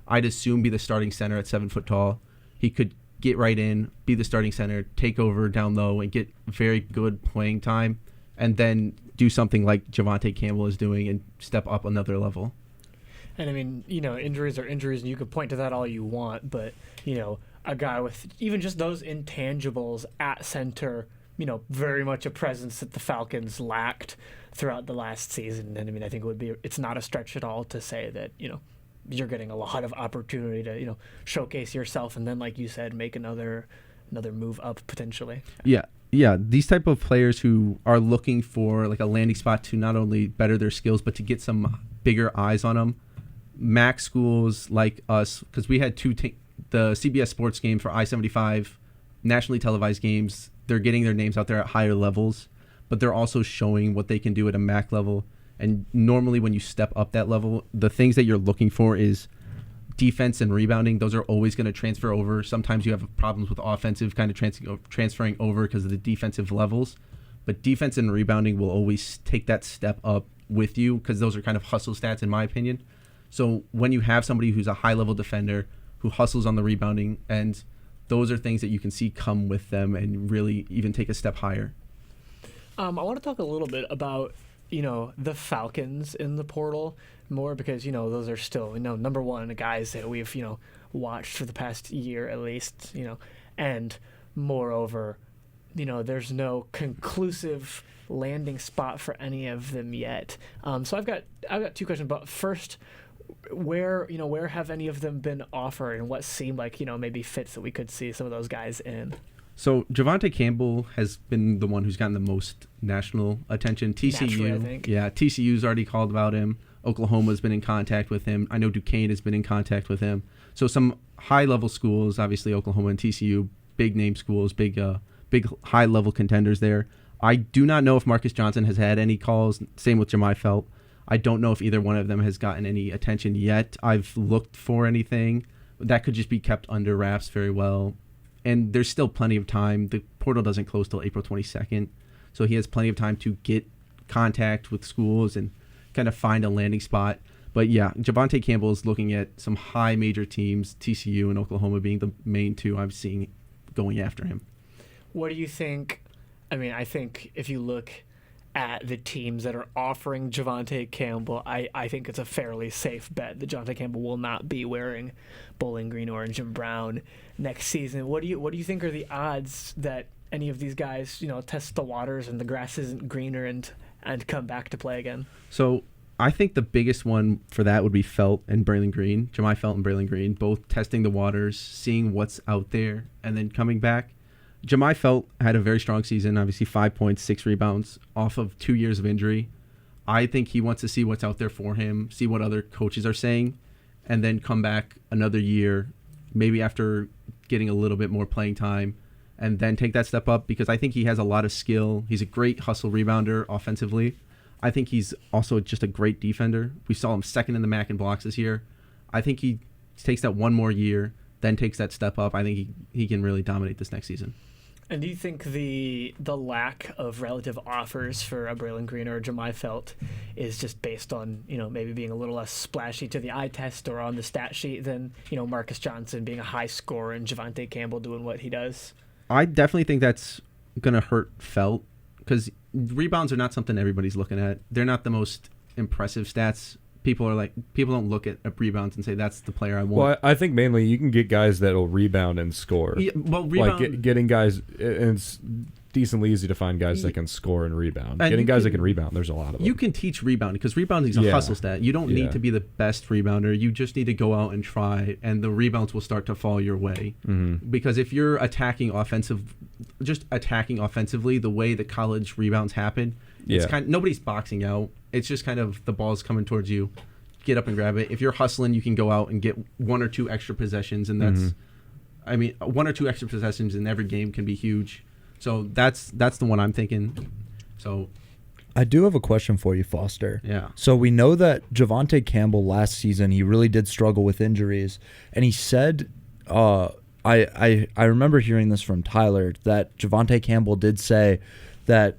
I'd assume be the starting center at 7 foot tall. He could get right in, be the starting center, take over down low, and get very good playing time, and then do something like Javante Campbell is doing and step up another level. And I mean, injuries are injuries, and you could point to that all you want, but, a guy with even just those intangibles at center, very much a presence that the Falcons lacked throughout the last season. And I mean, I think it's not a stretch at all to say that, you're getting a lot of opportunity to, showcase yourself and then, like you said, make another move up potentially. Yeah. These type of players who are looking for like a landing spot to not only better their skills, but to get some bigger eyes on them. MAC schools like us, because we had the CBS Sports game for I-75, nationally televised games, they're getting their names out there at higher levels, but they're also showing what they can do at a MAC level. And normally when you step up that level, the things that you're looking for is defense and rebounding. Those are always going to transfer over. Sometimes you have problems with offensive kind of transferring over because of the defensive levels. But defense and rebounding will always take that step up with you because those are kind of hustle stats in my opinion. So when you have somebody who's a high-level defender who hustles on the rebounding, and those are things that you can see come with them and really even take a step higher. I want to talk a little bit about, the Falcons in the portal more because, those are still, number one, guys that we've, watched for the past year at least, and moreover, there's no conclusive landing spot for any of them yet. So I've got two questions, but first, where have any of them been offered and what seemed like, maybe fits that we could see some of those guys in? So Javante Campbell has been the one who's gotten the most national attention. TCU, naturally, I think. Yeah, TCU's already called about him. Oklahoma's been in contact with him. I know Duquesne has been in contact with him. So some high-level schools, obviously Oklahoma and TCU, big name schools, big high-level contenders there. I do not know if Marcus Johnson has had any calls. Same with Jemai Felt. I don't know if either one of them has gotten any attention yet. I've looked for anything. That could just be kept under wraps very well. And there's still plenty of time. The portal doesn't close till April 22nd. So he has plenty of time to get contact with schools and kind of find a landing spot. But yeah, Javante Campbell is looking at some high major teams, TCU and Oklahoma being the main two I'm seeing going after him. What do you think? I mean, I think if you look at the teams that are offering Javante Campbell, I think it's a fairly safe bet that Javante Campbell will not be wearing bowling green, orange, and brown next season. What do you think are the odds that any of these guys, test the waters and the grass isn't greener and come back to play again? So I think the biggest one for that would be Felt and Braylon Green, Jemai Felt and Braylon Green, both testing the waters, seeing what's out there, and then coming back. Jemai Felt had a very strong season, obviously 5 points, 6 rebounds off of 2 years of injury. I think he wants to see what's out there for him, see what other coaches are saying, and then come back another year, maybe after getting a little bit more playing time, and then take that step up because I think he has a lot of skill. He's a great hustle rebounder offensively. I think he's also just a great defender. We saw him second in the MAC in blocks this year. I think he takes that one more year, then takes that step up. I think he can really dominate this next season. And do you think the lack of relative offers for a Braylon Green or a Jemai Felt is just based on, maybe being a little less splashy to the eye test or on the stat sheet than, Marcus Johnson being a high scorer and Javante Campbell doing what he does? I definitely think that's going to hurt Felt because rebounds are not something everybody's looking at. They're not the most impressive stats. People don't look at rebounds and say that's the player I want. Well, I think mainly you can get guys that'll rebound and score. Yeah, well, rebound, like getting guys, and it's decently easy to find guys that can score and rebound. Getting guys that can rebound, there's a lot of them. You can teach rebounding because rebounding is a hustle stat. You don't need to be the best rebounder. You just need to go out and try, and the rebounds will start to fall your way. Mm-hmm. Because if you're attacking offensively, the way that college rebounds happen, it's nobody's boxing out. It's just kind of the ball's coming towards you. Get up and grab it. If you're hustling, you can go out and get one or two extra possessions, and that's, one or two extra possessions in every game can be huge. So that's the one I'm thinking. So I do have a question for you, Foster. Yeah. So we know that Javante Campbell last season, he really did struggle with injuries, and he said, I remember hearing this from Tyler, that Javante Campbell did say that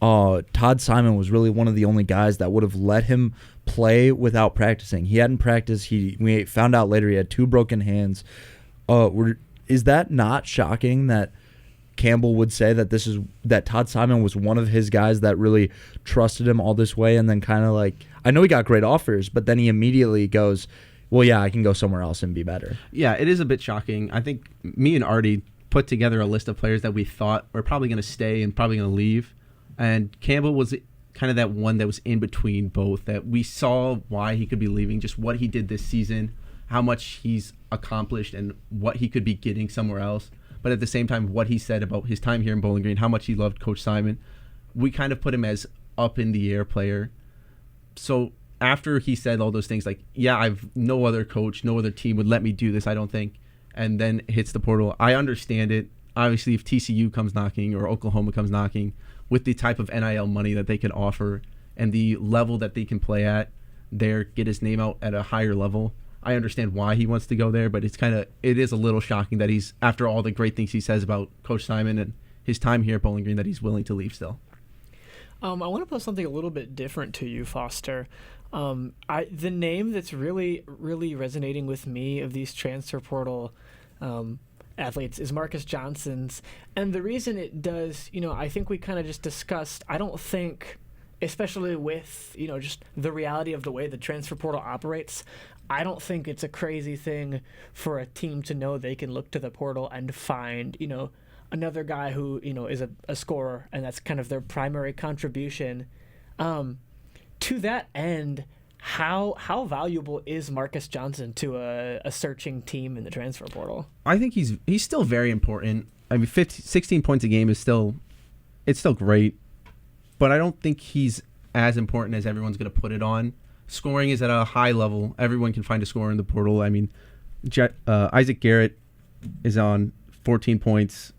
Todd Simon was really one of the only guys that would have let him play without practicing. He hadn't practiced. We found out later he had 2 broken hands. Is that not shocking that Campbell would say that Todd Simon was one of his guys that really trusted him all this way, and then kind of like, I know he got great offers, but then he immediately goes, well, yeah, I can go somewhere else and be better. Yeah, it is a bit shocking. I think me and Artie put together a list of players that we thought were probably going to stay and probably going to leave. And Campbell was kind of that one that was in between both, that we saw why he could be leaving, just what he did this season, how much he's accomplished, and what he could be getting somewhere else. But at the same time, what he said about his time here in Bowling Green, how much he loved Coach Simon, we kind of put him as up in the air player. So after he said all those things, like, yeah, I've no other coach, no other team would let me do this, I don't think, and then hits the portal. I understand it. Obviously, if TCU comes knocking or Oklahoma comes knocking, with the type of NIL money that they can offer and the level that they can play at there, get his name out at a higher level, I understand why he wants to go there, but it is a little shocking that he's, after all the great things he says about Coach Simon and his time here at Bowling Green, that he's willing to leave still. I want to put something a little bit different to you, Foster. The name that's really, really resonating with me of these transfer portal athletes is Marcus Johnson's. And the reason it does, I think we kind of just discussed, I don't think, especially with, just the reality of the way the transfer portal operates, I don't think it's a crazy thing for a team to know they can look to the portal and find, another guy who, is a scorer, and that's kind of their primary contribution. To that end, how valuable is Marcus Johnson to a searching team in the transfer portal? I think he's still very important. I mean, 16 points a game is still great, but I don't think he's as important as everyone's going to put it on. Scoring is at a high level. Everyone can find a scorer in the portal. I mean, Isaac Garrett is on 14 points.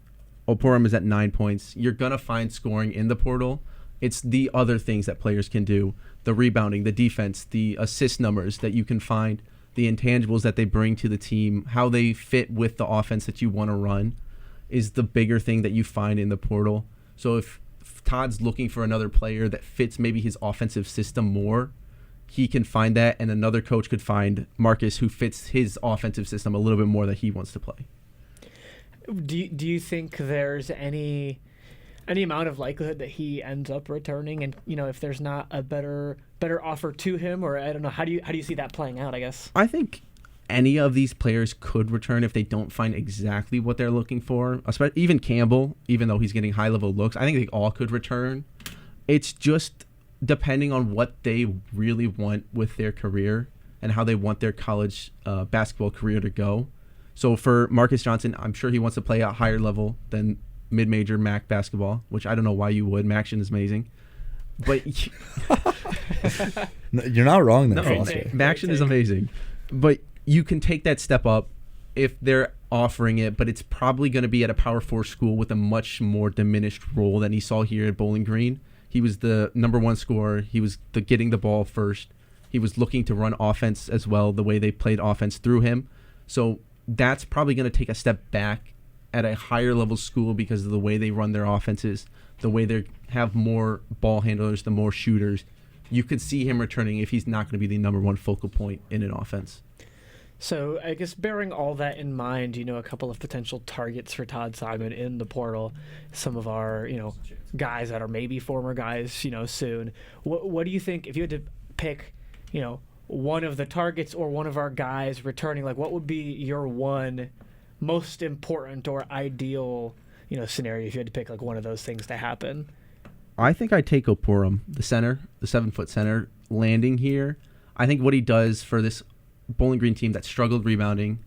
Oporum is at 9 points. You're going to find scoring in the portal. It's the other things that players can do, the rebounding, the defense, the assist numbers that you can find, the intangibles that they bring to the team, how they fit with the offense that you want to run is the bigger thing that you find in the portal. So if Todd's looking for another player that fits maybe his offensive system more, he can find that, and another coach could find Marcus who fits his offensive system a little bit more that he wants to play. Do you think there's any amount of likelihood that he ends up returning, and if there's not a better offer to him, or I don't know, how do you see that playing out, I guess? I think any of these players could return if they don't find exactly what they're looking for. Especially even Campbell, even though he's getting high level looks, I think they all could return. It's just depending on what they really want with their career and how they want their college basketball career to go. So for Marcus Johnson, I'm sure he wants to play at a higher level than mid-major MAC basketball, which I don't know why you would. MACtion is amazing. But you're not wrong there, no, Foster. MACtion is amazing. But you can take that step up if they're offering it, but it's probably going to be at a Power 4 school with a much more diminished role than he saw here at Bowling Green. He was the number one scorer. He was getting the ball first. He was looking to run offense as well, the way they played offense through him. So that's probably going to take a step back at a higher level school because of the way they run their offenses, the way they have more ball handlers, the more shooters. You could see him returning if he's not going to be the number one focal point in an offense. So I guess bearing all that in mind, a couple of potential targets for Todd Simon in the portal, some of our, guys that are maybe former guys, soon. What do you think if you had to pick, one of the targets or one of our guys returning, like what would be your one most important or ideal, scenario if you had to pick like one of those things to happen? I think I'd take Oporum, the 7-foot center, landing here. I think what he does for this Bowling Green team that struggled rebounding,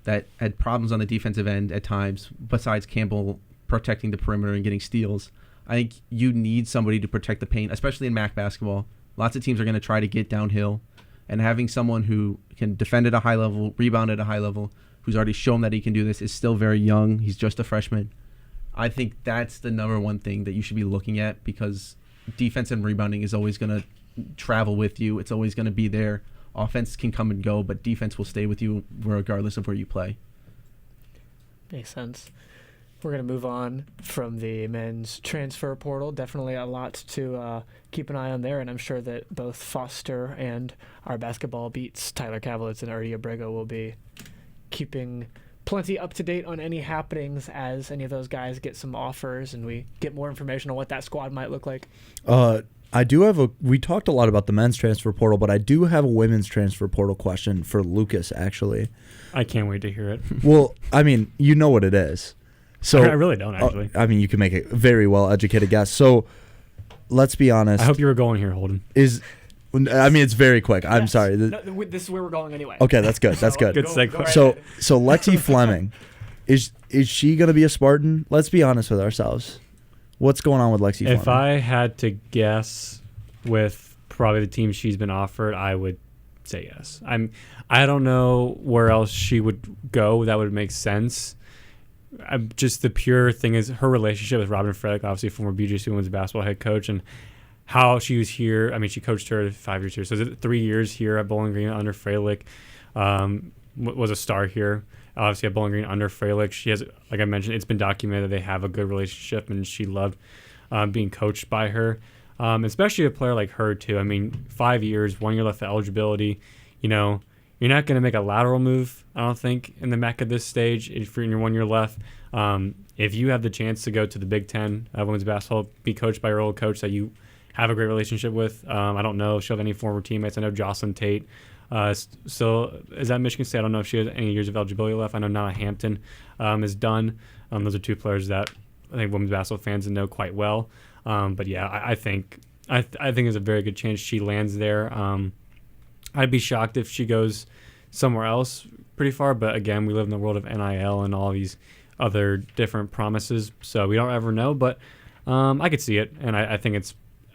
that had problems on the defensive end at times, besides Campbell protecting the perimeter and getting steals, I think you need somebody to protect the paint, especially in MAC basketball. Lots of teams are going to try to get downhill, and having someone who can defend at a high level, rebound at a high level, who's already shown that he can do this, is still very young. He's just a freshman. I think that's the number one thing that you should be looking at, because defense and rebounding is always going to travel with you. It's always going to be there. Offense can come and go, but defense will stay with you regardless of where you play. Makes sense. We're going to move on from the men's transfer portal. Definitely a lot to keep an eye on there, and I'm sure that both Foster and our basketball beats, Tyler Kavelitz and Artie Abrego, will be keeping plenty up to date on any happenings as any of those guys get some offers and we get more information on what that squad might look like. We talked a lot about the men's transfer portal, but I do have a women's transfer portal question for Lucas, actually. I can't wait to hear it. Well, I mean, you know what it is. So I really don't, actually. You can make a very well-educated guess. So let's be honest. I hope you were going here, Holden. It's very quick. I'm sorry. This is where we're going anyway. Okay, that's good. That's good. Good segue. Go right So ahead. Lexi Fleming, is she going to be a Spartan? Let's be honest with ourselves. What's going on with Lexi Fleming? If I had to guess with probably the team she's been offered, I would say yes. I don't know where else she would go that would make sense. Just the pure thing is her relationship with Robin Frederick, obviously former BGC women's basketball head coach, and how she was here. I mean, she coached her 5 years here. So is it 3 years here at Bowling Green under Freilich. Was a star here. Obviously at Bowling Green under Freilich. She has, like I mentioned, it's been documented that they have a good relationship, and she loved being coached by her. Especially a player like her, too. I mean, 5 years, 1 year left of eligibility. You're not going to make a lateral move, I don't think, in the MAC at this stage if you're in your 1 year left. If you have the chance to go to the Big Ten women's basketball, be coached by your old coach that you have a great relationship with. I don't know if she'll have any former teammates. I know Jocelyn Tate still is at Michigan State. I don't know if she has any years of eligibility left. I know Nana Hampton is done. Those are two players that I think women's basketball fans know quite well. But yeah, I think there's a very good chance she lands there. I'd be shocked if she goes somewhere else pretty far. But again, we live in the world of NIL and all these other different promises, so we don't ever know. But I could see it, and I think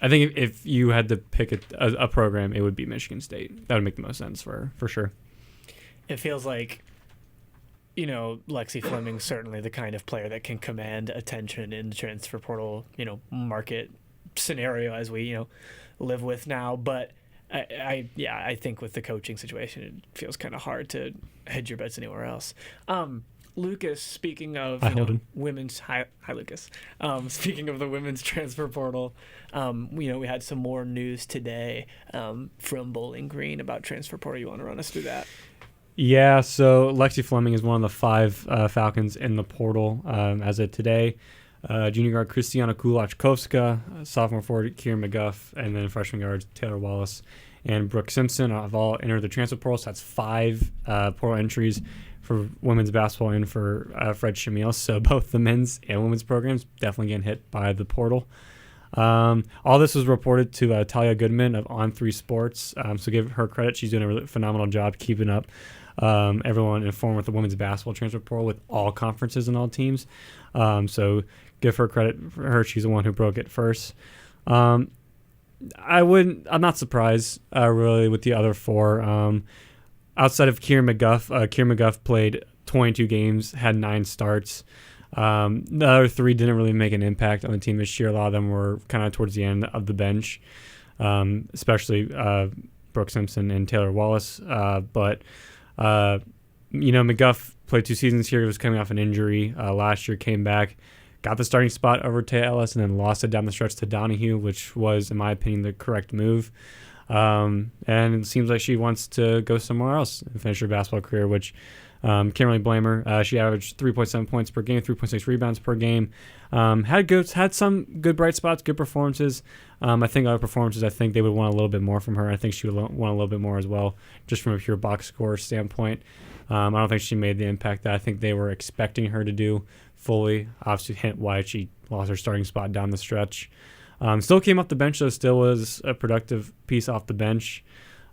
if you had to pick a program, it would be Michigan State. That would make the most sense for sure. It feels like, Lexi Fleming's certainly the kind of player that can command attention in the transfer portal, market scenario as we, live with now. But I think with the coaching situation, it feels kind of hard to hedge your bets anywhere else. Lucas, speaking of women's hi Lucas. Speaking of the women's transfer portal, we had some more news today from Bowling Green about transfer portal. You want to run us through that? Yeah, so Lexi Fleming is one of the 5 Falcons in the portal as of today. Junior guard Christiana Kulachkovska, sophomore forward Kieran McGuff, and then freshman guards Taylor Wallace and Brooke Simpson have all entered the transfer portal. So that's 5 portal entries for women's basketball and for Fred Shamil. So both the men's and women's programs definitely getting hit by the portal. All this was reported to Talia Goodman of On3 Sports. So give her credit. She's doing a really phenomenal job keeping up everyone informed with the women's basketball transfer portal with all conferences and all teams. So give her credit for her. She's the one who broke it first. I'm not surprised really with the other 4. Outside of Kieran McGuff played 22 games, had 9 starts. The other 3 didn't really make an impact on the team this year. A lot of them were kind of towards the end of the bench, especially Brooke Simpson and Taylor Wallace. But McGuff played 2 seasons here. He was coming off an injury. Last year came back, got the starting spot over Taya Ellis, and then lost it down the stretch to Donahue, which was, in my opinion, the correct move. And it seems like she wants to go somewhere else and finish her basketball career, which can't really blame her. She averaged 3.7 points per game, 3.6 rebounds per game. Had some good bright spots, good performances. I think other performances, I think they would want a little bit more from her. I think she would want a little bit more as well, just from a pure box score standpoint. I don't think she made the impact that I think they were expecting her to do fully. Obviously, hint why she lost her starting spot down the stretch. Still came off the bench, though. Still was a productive piece off the bench.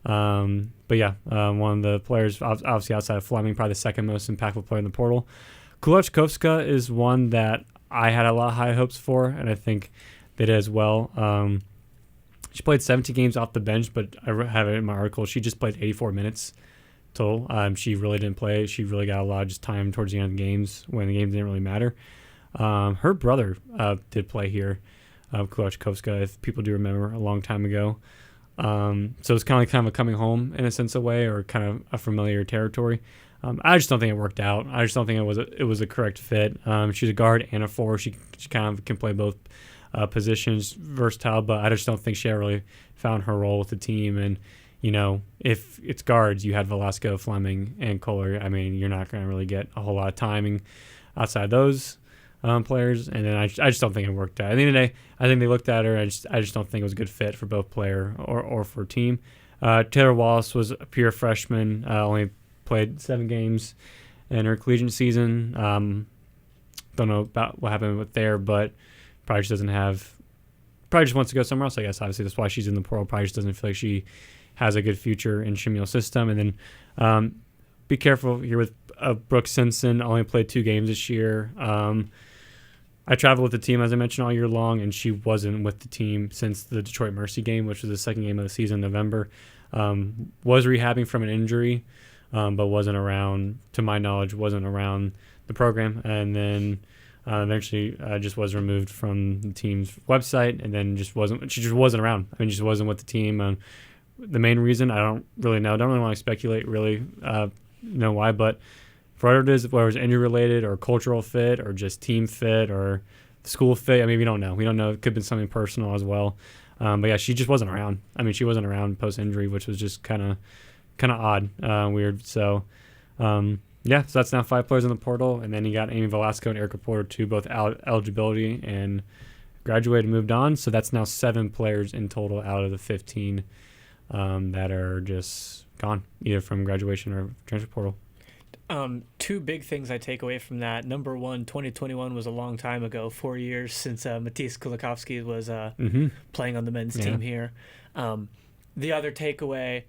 But yeah, one of the players, obviously outside of Fleming, probably the second most impactful player in the portal. Kulachkovska is one that I had a lot of high hopes for, and I think they did as well. She played 17 games off the bench, but I have it in my article. She just played 84 minutes total. She really didn't play. She really got a lot of just time towards the end of the games when the games didn't really matter. Her brother did play here, Kulachkovska, if people do remember, a long time ago. So it's kind of a coming home in a sense of way, or kind of a familiar territory. I just don't think it worked out. I just don't think it was a correct fit. She's a guard and a forward. She kind of can play both positions, versatile, but I just don't think she ever really found her role with the team. And if it's guards, you had Velasco, Fleming, and Kohler. I mean, you're not going to really get a whole lot of timing outside those players. And then I just don't think it worked out. At the end of the day, I think they looked at her. I just don't think it was a good fit for both player or for team. Taylor Wallace was a pure freshman. Only played 7 games in her collegiate season. Don't know about what happened with there, but probably just wants to go somewhere else, I guess. Obviously, that's why she's in the portal. Probably just doesn't feel like she has a good future in Shamiel's system. And then be careful here with Brooke Simpson. Only played 2 games this year. I traveled with the team, as I mentioned, all year long, and she wasn't with the team since the Detroit Mercy game, which was the second game of the season in November. Was rehabbing from an injury, but wasn't around, to my knowledge, wasn't around the program. And then eventually just was removed from the team's website, and then she just wasn't around. I mean, just wasn't with the team. The main reason, I don't really know. Don't really want to speculate really know why, but for whatever it is, whether it's injury related or cultural fit or just team fit or school fit, I mean, we don't know. We don't know. It could have been something personal as well. But yeah, she just wasn't around. I mean, she wasn't around post injury, which was just kind of odd, weird. So yeah, so that's now 5 players in the portal, and then you got Amy Velasco and Erica Porter too, both eligibility and graduated, moved on. So that's now 7 players in total out of the 15 that are just gone, either from graduation or transfer portal. 2 big things I take away from that. Number one, 2021 was a long time ago, 4 years since Matisse Kulikovsky was playing on the men's team here. The other takeaway,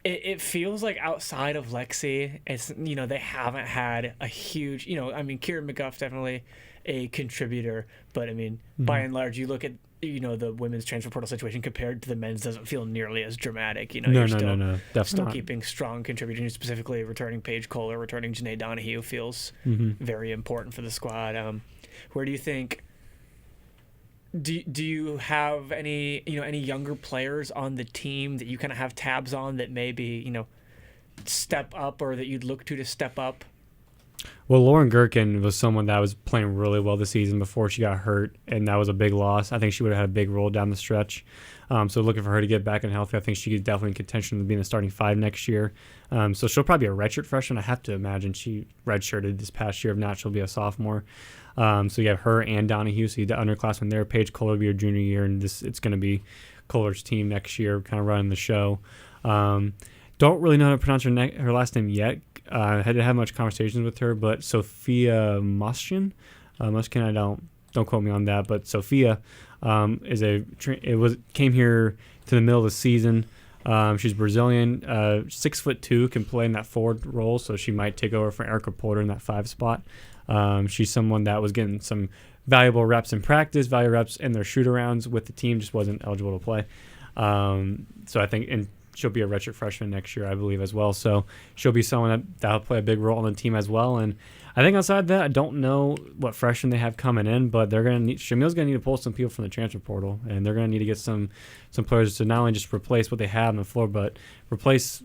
it feels like outside of Lexi, it's they haven't had a huge, Kieran McGuff definitely a contributor, but I mean, by and large, you look at the women's transfer portal situation compared to the men's doesn't feel nearly as dramatic. No, still keeping strong contributing, specifically returning Paige Kohler, returning Janae Donahue feels very important for the squad. Where do you think? Do you have any younger players on the team that you kind of have tabs on that maybe step up, or that you'd look to step up? Well, Lauren Gherkin was someone that was playing really well this season before she got hurt, and that was a big loss. I think she would have had a big role down the stretch. So looking for her to get back and healthy, I think she could definitely in contention to be in the starting 5 next year. So she'll probably be a redshirt freshman. I have to imagine she redshirted this past year. If not, she'll be a sophomore. So you have her and Donahue, so you have the underclassmen there. Paige Kohler will be her junior year, and it's going to be Kohler's team next year, kind of running the show. Don't really know how to pronounce her last name yet. I hadn't had much conversations with her, but Sophia Moschin, I don't quote me on that, but Sophia came here to the middle of the season. She's Brazilian, 6'2", can play in that forward role, so she might take over for Erica Porter in that 5 spot. She's someone that was getting some valuable reps in practice, valuable reps in their shoot-arounds with the team, just wasn't eligible to play. So I think she'll be a redshirt freshman next year, I believe, as well. So she'll be someone that'll play a big role on the team as well. And I think outside that, I don't know what freshmen they have coming in, but Shamiel's going to need to pull some people from the transfer portal, and they're going to need to get some players to not only just replace what they have on the floor, but replace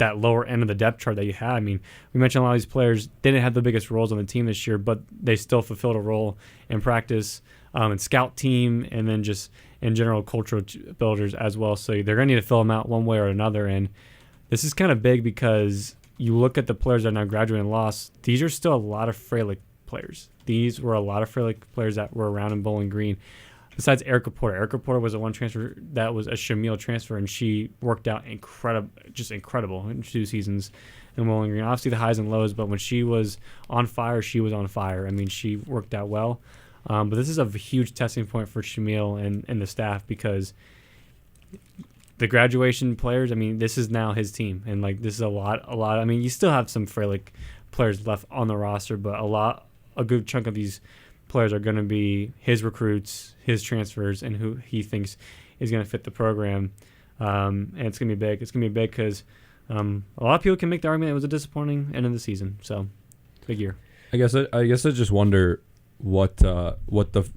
that lower end of the depth chart that you had. I mean, we mentioned a lot of these players didn't have the biggest roles on the team this year, but they still fulfilled a role in practice and scout team, and then just in general cultural builders as well. So they're going to need to fill them out one way or another. And this is kind of big because you look at the players that are now graduating and lost. These are still a lot of Freilich players. These were a lot of Freilich players that were around in Bowling Green. Besides Erica Porter. Erica Porter was a one transfer that was a Shamil transfer, and she worked out incredible in 2 seasons in Bowling Green. Obviously the highs and lows, but when she was on fire, she was on fire. I mean, she worked out well. But this is a huge testing point for Shamil and the staff, because the graduation players, I mean, this is now his team. And, like, this is a lot. I mean, you still have some Freilich players left on the roster, but a good chunk of these players are going to be his recruits, his transfers, and who he thinks is going to fit the program. And it's going to be big. It's going to be big because a lot of people can make the argument it was a disappointing end of the season. So, big year. I guess I just wonder what the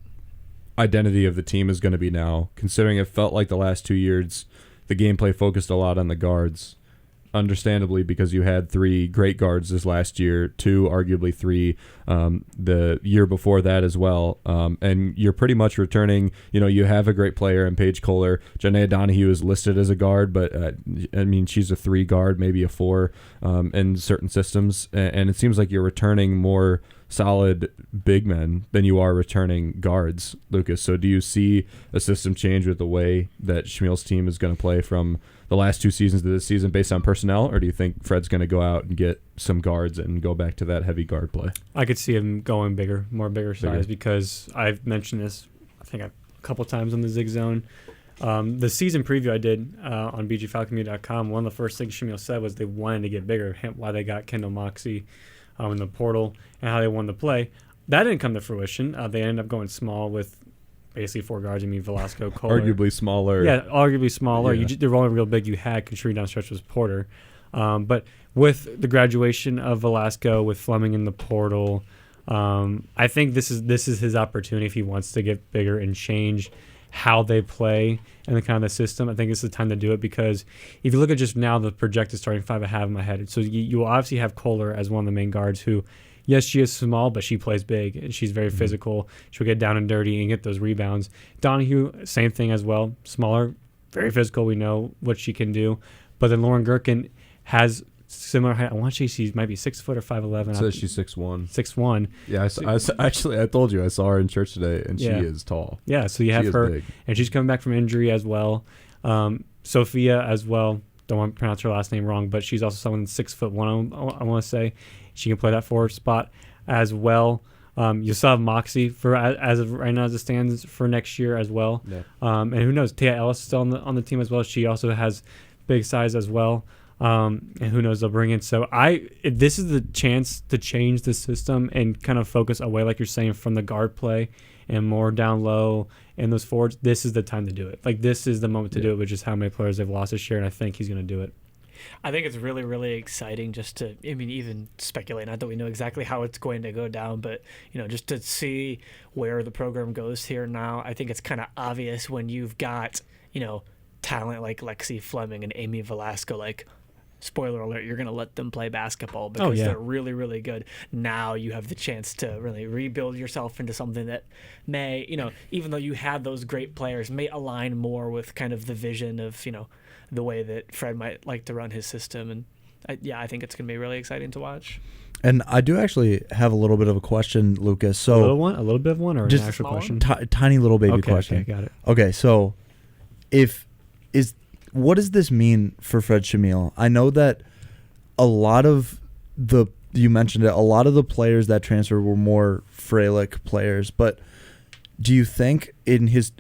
identity of the team is going to be now, considering it felt like the last 2 years the gameplay focused a lot on the guards. Understandably, because you had 3 great guards this last year, 2, arguably 3, the year before that as well. And you're pretty much returning, you have a great player in Paige Kohler. Janaea Donahue is listed as a guard, but I mean, she's a 3 guard, maybe a 4 in certain systems. And it seems like you're returning more solid big men than you are returning guards, Lucas. So do you see a system change with the way that Schmiel's team is going to play from the last 2 seasons to this season based on personnel, or do you think Fred's going to go out and get some guards and go back to that heavy guard play? I could see him going bigger size, because I've mentioned this, I think, a couple times on the Zig Zone. The season preview I did on bgfalconmedia.com, one of the first things Shamil said was they wanted to get bigger, why they got Kendall Moxie in the portal and how they wanted to play. That didn't come to fruition. They ended up going small with basically 4 guards. I mean, Velasco, Kohler. Arguably smaller. Yeah, arguably smaller. Yeah. The only real big you had contributing down stretch was Porter. But with the graduation of Velasco, with Fleming in the portal, I think this is his opportunity if he wants to get bigger and change how they play and the kind of the system. I think this is the time to do it, because if you look at just now the projected starting 5 I have in my head, so you will obviously have Kohler as one of the main guards who, yes, she is small, but she plays big, and she's very physical. She'll get down and dirty and get those rebounds. Donahue, same thing as well. Smaller, very physical. We know what she can do. But then Lauren Gherkin has similar height. I want to say she might be 6 foot or 5'11". It says she's 6'1". 6'1". Yeah, I told you I saw her in church today, and she is tall. Yeah, so you have her, big. And she's coming back from injury as well. Sophia as well. Don't want to pronounce her last name wrong, but she's also someone 6'1". I want to say she can play that forward spot as well. You still have Moxie for as of right now as it stands for next year as well. Yeah. And who knows? Tia Ellis is still on the team as well. She also has big size as well. And who knows, they'll bring in. So this is the chance to change the system and kind of focus away, like you're saying, from the guard play and more down low and those forwards. This is the time to do it. Like, this is the moment to do it, which is how many players they've lost this year, and I think he's going to do it. I think it's really, really exciting just to, even speculate, not that we know exactly how it's going to go down, but, just to see where the program goes here now. I think it's kind of obvious when you've got, talent like Lexi Fleming and Amy Velasco, like, spoiler alert, you're going to let them play basketball because they're really, really good. Now you have the chance to really rebuild yourself into something that may, even though you have those great players, may align more with kind of the vision of, the way that Fred might like to run his system. And I think it's going to be really exciting to watch. And I do actually have a little bit of a question, Lucas. So a little bit of one, or just an actual question? Tiny little baby question. Okay, got it. Okay, so what does this mean for Fred Shamil? I know that you mentioned it, a lot of the players that transferred were more Freilich players, but do you think in his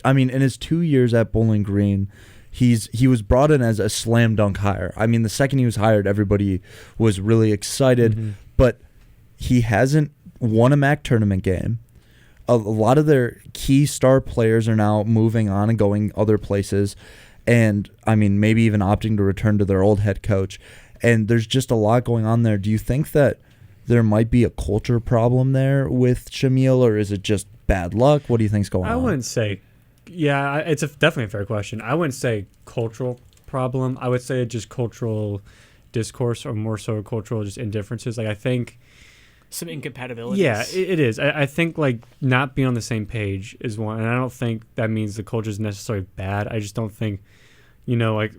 2 years at Bowling Green, he was brought in as a slam dunk hire. I mean, the second he was hired, everybody was really excited, but he hasn't won a MAC tournament game. A lot of their key star players are now moving on and going other places, and maybe even opting to return to their old head coach. And there's just a lot going on there. Do you think that there might be a culture problem there with Shamil, or is it just bad luck? What do you think's going on? I wouldn't say. Yeah, it's definitely a fair question. I wouldn't say cultural problem. I would say just cultural discourse or more so cultural just indifferences. Like I think some incompatibilities. Yeah, it is. I think like not being on the same page is one, and I don't think that means the culture is necessarily bad. I just don't think, like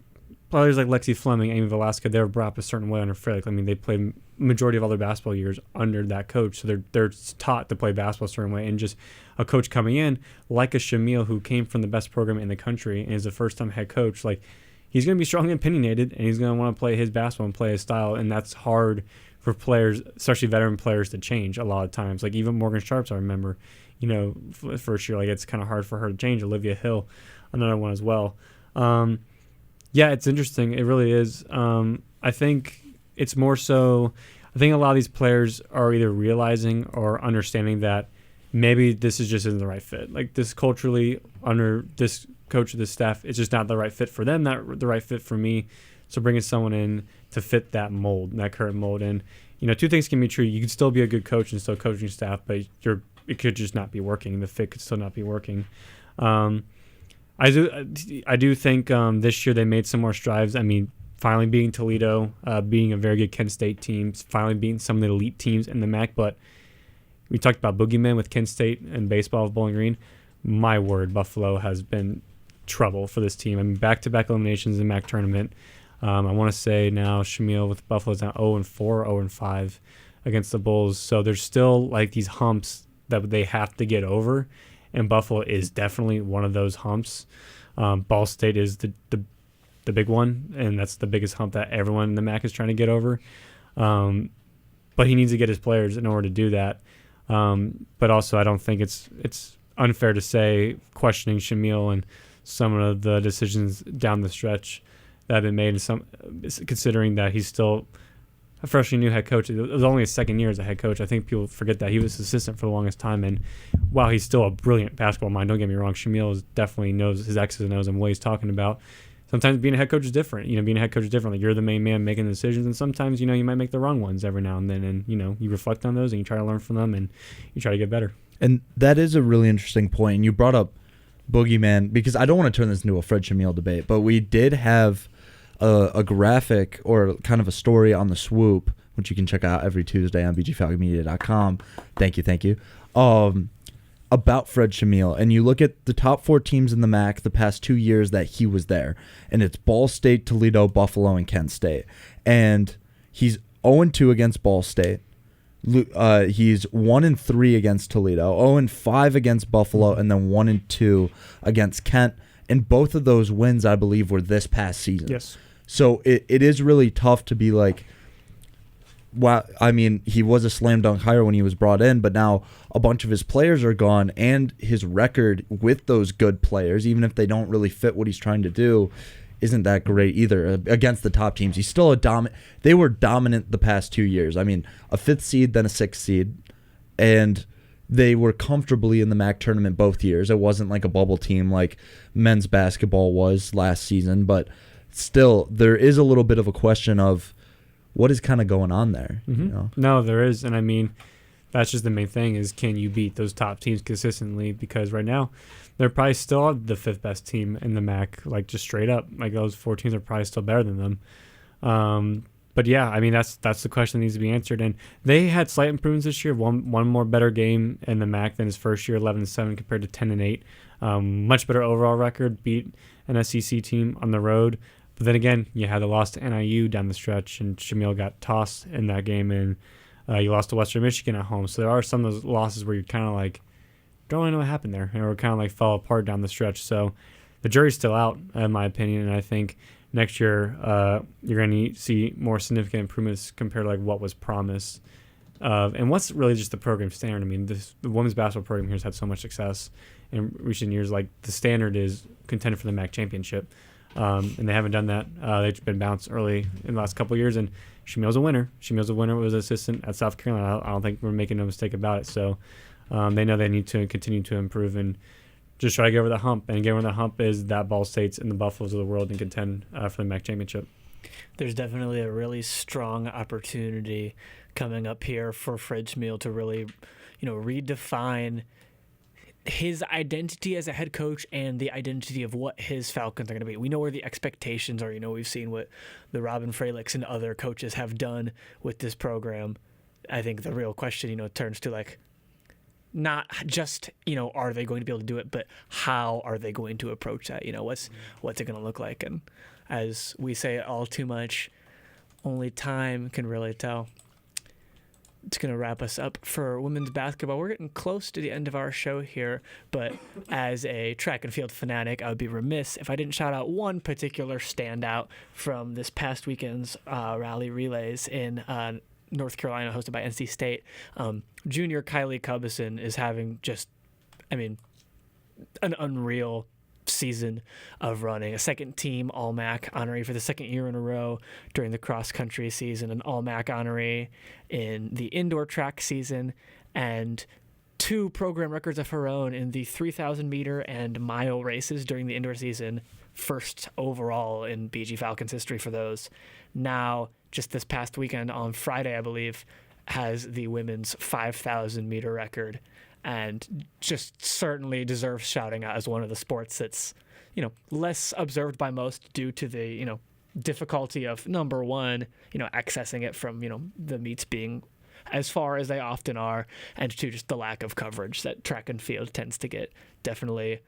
players like Lexi Fleming, Amy Velasquez, they were brought up a certain way under Frelick. I mean, they played majority of all their basketball years under that coach, so they're taught to play basketball a certain way. And just a coach coming in like a Shamil who came from the best program in the country and is a first-time head coach, like he's going to be strongly opinionated and he's going to want to play his basketball and play his style, and that's hard for players, especially veteran players, to change a lot of times. Like even Morgan Sharps, I remember, first year, like it's kind of hard for her to change. Olivia Hill, another one as well. Yeah, it's interesting. It really is. I think it's more so, I think a lot of these players are either realizing or understanding that maybe this just isn't the right fit. Like this culturally under this coach or this staff, it's just not the right fit for them, not the right fit for me. So bringing someone in to fit that mold, that current mold. And, two things can be true. You can still be a good coach and still coaching staff, but it could just not be working. The fit could still not be working. I do think this year they made some more strides. I mean, finally beating Toledo, beating a very good Kent State team, finally beating some of the elite teams in the MAC. But we talked about Boogeyman with Kent State and baseball with Bowling Green. My word, Buffalo has been trouble for this team. I mean, back-to-back eliminations in the MAC tournament. I want to say now Shamil with Buffalo is now 0-4, 0-5 against the Bulls. So there's still like these humps that they have to get over, and Buffalo is definitely one of those humps. Ball State is the big one, and that's the biggest hump that everyone in the MAC is trying to get over. But he needs to get his players in order to do that. But also I don't think it's unfair to say questioning Shamil and some of the decisions down the stretch that have been made, considering that he's still a freshly new head coach. It was only his second year as a head coach. I think people forget that he was assistant for the longest time. And while he's still a brilliant basketball mind, don't get me wrong, Shamil definitely knows his X's and O's and what he's talking about. Sometimes being a head coach is different. Being a head coach is different. Like you're the main man making the decisions, and sometimes, you might make the wrong ones every now and then. And, you reflect on those and you try to learn from them and you try to get better. And that is a really interesting point. And you brought up Boogeyman, because I don't want to turn this into a Fred Shamil debate, but we did have a graphic or kind of a story on the Swoop, which you can check out every Tuesday on bgfalconmedia.com. Thank you. About Fred Shamil, and you look at the top 4 teams in the MAC the past 2 years that he was there, and it's Ball State, Toledo, Buffalo, and Kent State. And he's 0-2 against Ball State. He's 1-3 against Toledo, 0-5 against Buffalo, and then 1-2 against Kent. And both of those wins, I believe, were this past season. Yes. So it is really tough to be like, wow. I mean, he was a slam dunk hire when he was brought in, but now a bunch of his players are gone, and his record with those good players, even if they don't really fit what he's trying to do, isn't that great either against the top teams. He's still they were dominant the past 2 years. I mean, a 5th seed, then a 6th seed, and they were comfortably in the MAC tournament both years. It wasn't like a bubble team like men's basketball was last season, but still, there is a little bit of a question of what is kind of going on there. Mm-hmm. No, there is, and I mean, that's just the main thing is, can you beat those top teams consistently? Because right now, they're probably still the 5th best team in the MAC, like just straight up. Like those 4 teams are probably still better than them. But yeah, I mean, that's the question that needs to be answered. And they had slight improvements this year. One more better game in the MAC than his first year, 11-7 compared to 10-8. Much better overall record, beat an SEC team on the road. But then again, you had the loss to NIU down the stretch, and Shamil got tossed in that game, and you lost to Western Michigan at home. So there are some of those losses where you're kind of like, don't really know what happened there, and it kind of like fell apart down the stretch. So the jury's still out, in my opinion, and I think next year you're going to see more significant improvements compared to like what was promised. And what's really just the program standard. I mean, the women's basketball program here has had so much success in recent years. Like the standard is contender for the MAC championship. And they haven't done that. They've been bounced early in the last couple of years, and Shamil's a winner. Was an assistant at South Carolina. I don't think we're making no mistake about it. So they know they need to continue to improve and just try to get over the hump. And getting over the hump is that Ball States and the Buffaloes of the world and contend for the MAC championship. There's definitely a really strong opportunity coming up here for Fred Shamil to really, redefine his identity as a head coach and the identity of what his Falcons are going to be. We know where the expectations are. We've seen what the Robin Fralics and other coaches have done with this program. I think the real question, turns to like, not just, are they going to be able to do it, but how are they going to approach that? What's it going to look like? And as we say all too much, only time can really tell. It's going to wrap us up for women's basketball. We're getting close to the end of our show here, but as a track and field fanatic, I would be remiss if I didn't shout out one particular standout from this past weekend's rally relays in North Carolina, hosted by NC State. Junior Kylie Cubison is having an unreal season of running. A second team All-MAC honoree for the second year in a row during the cross-country season, an All-MAC honoree in the indoor track season, and 2 program records of her own in the 3,000 meter and mile races during the indoor season. First overall in BG Falcons history for those. Now, just this past weekend on Friday, I believe, has the women's 5,000 meter record, and just certainly deserves shouting out as one of the sports that's, less observed by most due to the, difficulty of, number one, accessing it from, the meets being as far as they often are, and two, just the lack of coverage that track and field tends to get. Definitely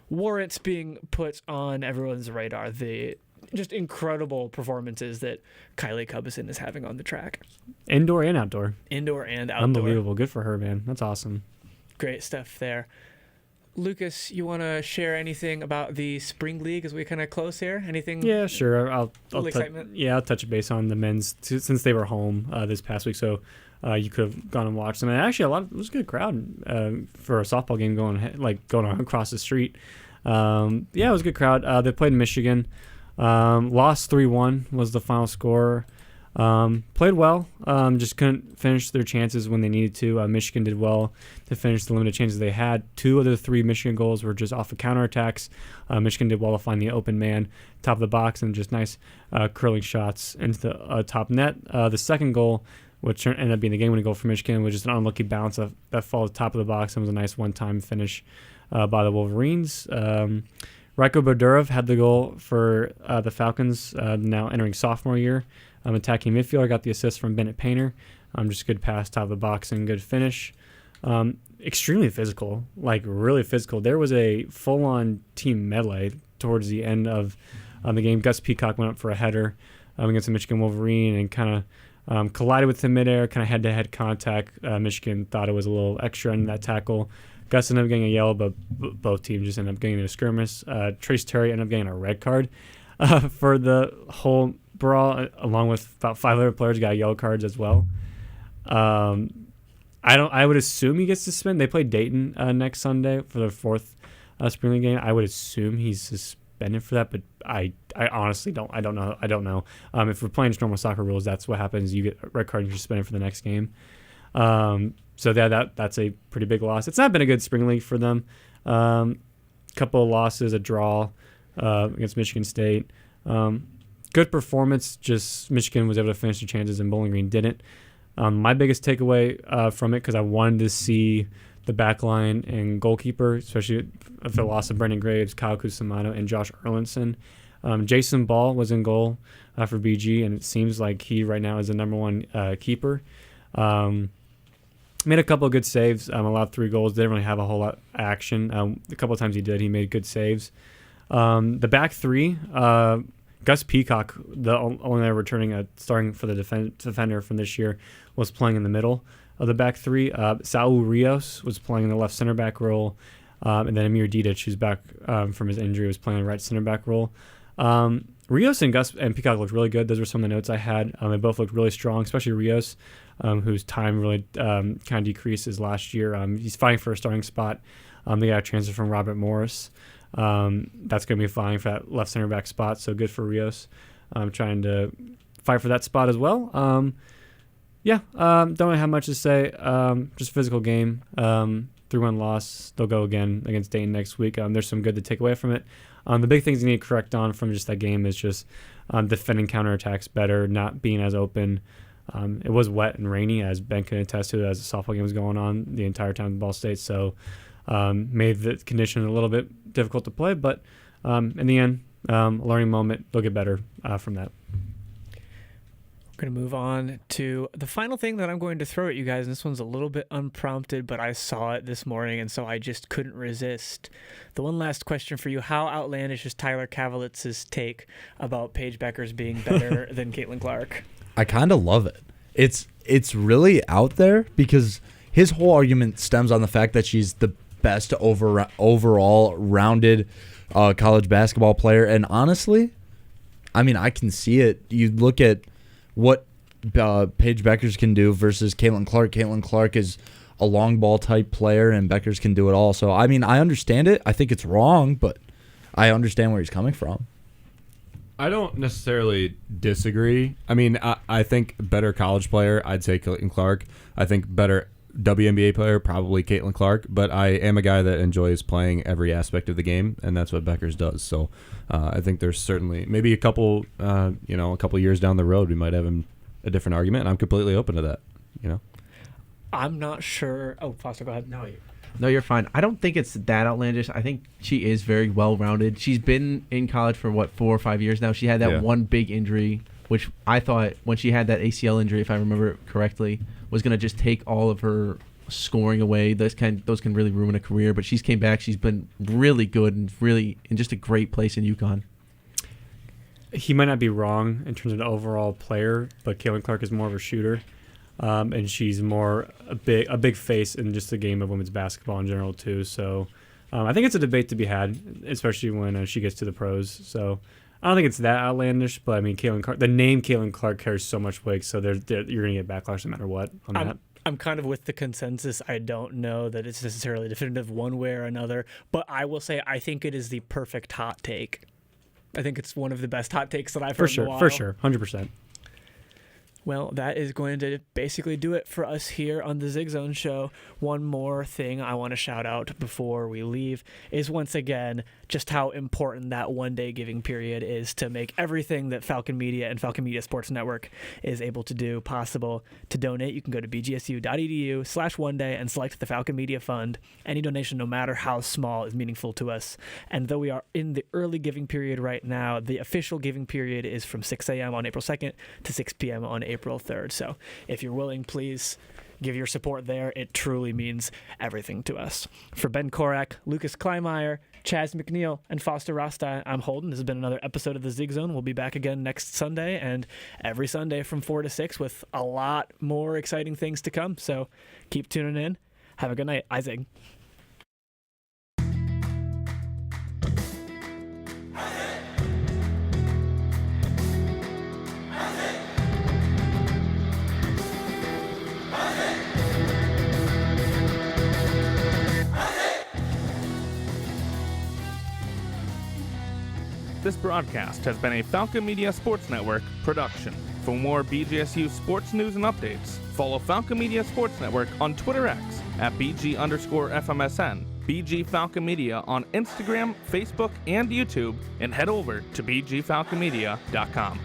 warrants being put on everyone's radar. The just incredible performances that Kylie Cubison is having on the track. Indoor and outdoor. Indoor and outdoor. Unbelievable. Good for her, man. That's awesome. Great stuff there. Lucas, you want to share anything about the Spring League as we kind of close here? Anything? Yeah, sure. I'll excitement? I'll touch base on the men's since they were home this past week. So you could have gone and watched them. And actually, it was a good crowd for a softball game going on across the street. It was a good crowd. They played Michigan. Lost 3-1 was the final score. Played well, just couldn't finish their chances when they needed to. Michigan did well to finish the limited chances they had. 2 of the 3 Michigan goals were just off of counterattacks. Michigan did well to find the open man, top of the box, and just nice curling shots into the top net. The second goal, which ended up being the game-winning goal for Michigan, was just an unlucky bounce that followed top of the box and was a nice one-time finish by the Wolverines. Raiko Bodurov had the goal for the Falcons, now entering sophomore year. Attacking midfielder, got the assist from Bennett Painter. Just good pass, top of the box, and good finish. Extremely physical, really physical. There was a full-on team melee towards the end of the game. Gus Peacock went up for a header against the Michigan Wolverine and kind of collided with him midair, kind of head-to-head contact. Michigan thought it was a little extra in that tackle. Gus ended up getting a yellow, but both teams just ended up getting a skirmish. Trace Terry ended up getting a red card for the whole brawl, along with about 5 other players got yellow cards as well. I would assume he gets suspended. They play Dayton next Sunday for their 4th spring league game. I would assume he's suspended for that, but I honestly don't. I don't know. If we're playing just normal soccer rules, that's what happens. You get a red card and you're suspended for the next game. So that's a pretty big loss. It's not been a good spring league for them. Couple of losses, a draw against Michigan State. Good performance, just Michigan was able to finish their chances and Bowling Green didn't. My biggest takeaway from it, because I wanted to see the back line and goalkeeper, especially with the loss of Brendan Graves, Kyle Cusimano, and Josh Erlinson. Jason Ball was in goal for BG, and it seems like he right now is the number 1 keeper. Made a couple of good saves, allowed 3 goals. Didn't really have a whole lot of action. A couple of times he made good saves. The back 3, Gus Peacock, the only returning starting for the defender from this year, was playing in the middle of the back 3. Saul Rios was playing in the left center back role, and then Amir Didic, who's back from his injury, was playing the right center back role. Rios and Gus and Peacock looked really good. Those were some of the notes I had. They both looked really strong, especially Rios, whose time really kind of decreases last year. He's fighting for a starting spot. They got a transfer from Robert Morris. That's going to be fine for that left center back spot. So good for Rios. Trying to fight for that spot as well. Don't really have much to say. Just physical game. 3-1 loss. They'll go again against Dayton next week. There's some good to take away from it. The big things you need to correct on from just that game is just defending counterattacks better, not being as open. It was wet and rainy, as Ben can attest to, as the softball game was going on the entire time at Ball State. So made the condition a little bit difficult to play. But in the end, a learning moment. They'll get better from that. We're going to move on to the final thing that I'm going to throw at you guys. And this one's a little bit unprompted, but I saw it this morning, and so I just couldn't resist. The one last question for you: how outlandish is Tyler Kavalitz's take about Paige Beckers being better than Caitlin Clark? I kind of love it. It's really out there because his whole argument stems on the fact that she's the best overall rounded college basketball player. And honestly, I mean, I can see it. You look at what Paige Beckers can do versus Caitlin Clark. Caitlin Clark is a long ball type player, and Beckers can do it all. So, I mean, I understand it. I think it's wrong, but I understand where he's coming from. I don't necessarily disagree. I mean, I think better college player, I'd say Caitlin Clark. I think better WNBA player, probably Caitlin Clark. But I am a guy that enjoys playing every aspect of the game, and that's what Beckers does. So I think there's certainly maybe a couple years down the road, we might have a different argument, and I'm completely open to that. I'm not sure. Oh, Foster, go ahead. No, you're fine. I don't think it's that outlandish. I think she is very well-rounded. She's been in college for, 4 or 5 years now. She had that one big injury, which I thought when she had that ACL injury, if I remember it correctly, was going to just take all of her scoring away. Those can really ruin a career. But she's came back. She's been really good and really in just a great place in UConn. He might not be wrong in terms of the overall player, but Caitlin Clark is more of a shooter. And she's more a big face in just the game of women's basketball in general too. So I think it's a debate to be had, especially when she gets to the pros. So I don't think it's that outlandish, but I mean, the name Caitlin Clark carries so much weight, so you're going to get backlash no matter what on that. I'm kind of with the consensus. I don't know that it's necessarily definitive one way or another, but I will say I think it is the perfect hot take. I think it's one of the best hot takes that I've heard in a while. For sure, 100%. Well, that is going to basically do it for us here on the Zig Zone show. One more thing I want to shout out before we leave is once again just how important that one-day giving period is to make everything that Falcon Media and Falcon Media Sports Network is able to do possible. To donate, you can go to bgsu.edu/oneday and select the Falcon Media Fund. Any donation, no matter how small, is meaningful to us. And though we are in the early giving period right now, the official giving period is from 6 a.m. on April 2nd to 6 p.m. on April 3rd. So if you're willing, please give your support there. It truly means everything to us. For Ben Korak, Lucas Kleinmeyer, Chaz McNeil, and Foster Rasta, I'm Holden. This has been another episode of the Zig Zone. We'll be back again next Sunday and every Sunday from 4 to 6 with a lot more exciting things to come. So keep tuning in. Have a good night. Zig. This broadcast has been a Falcon Media Sports Network production. For more BGSU sports news and updates, follow Falcon Media Sports Network on Twitter X at BG_FMSN, BG Falcon Media on Instagram, Facebook, and YouTube, and head over to bgfalconmedia.com.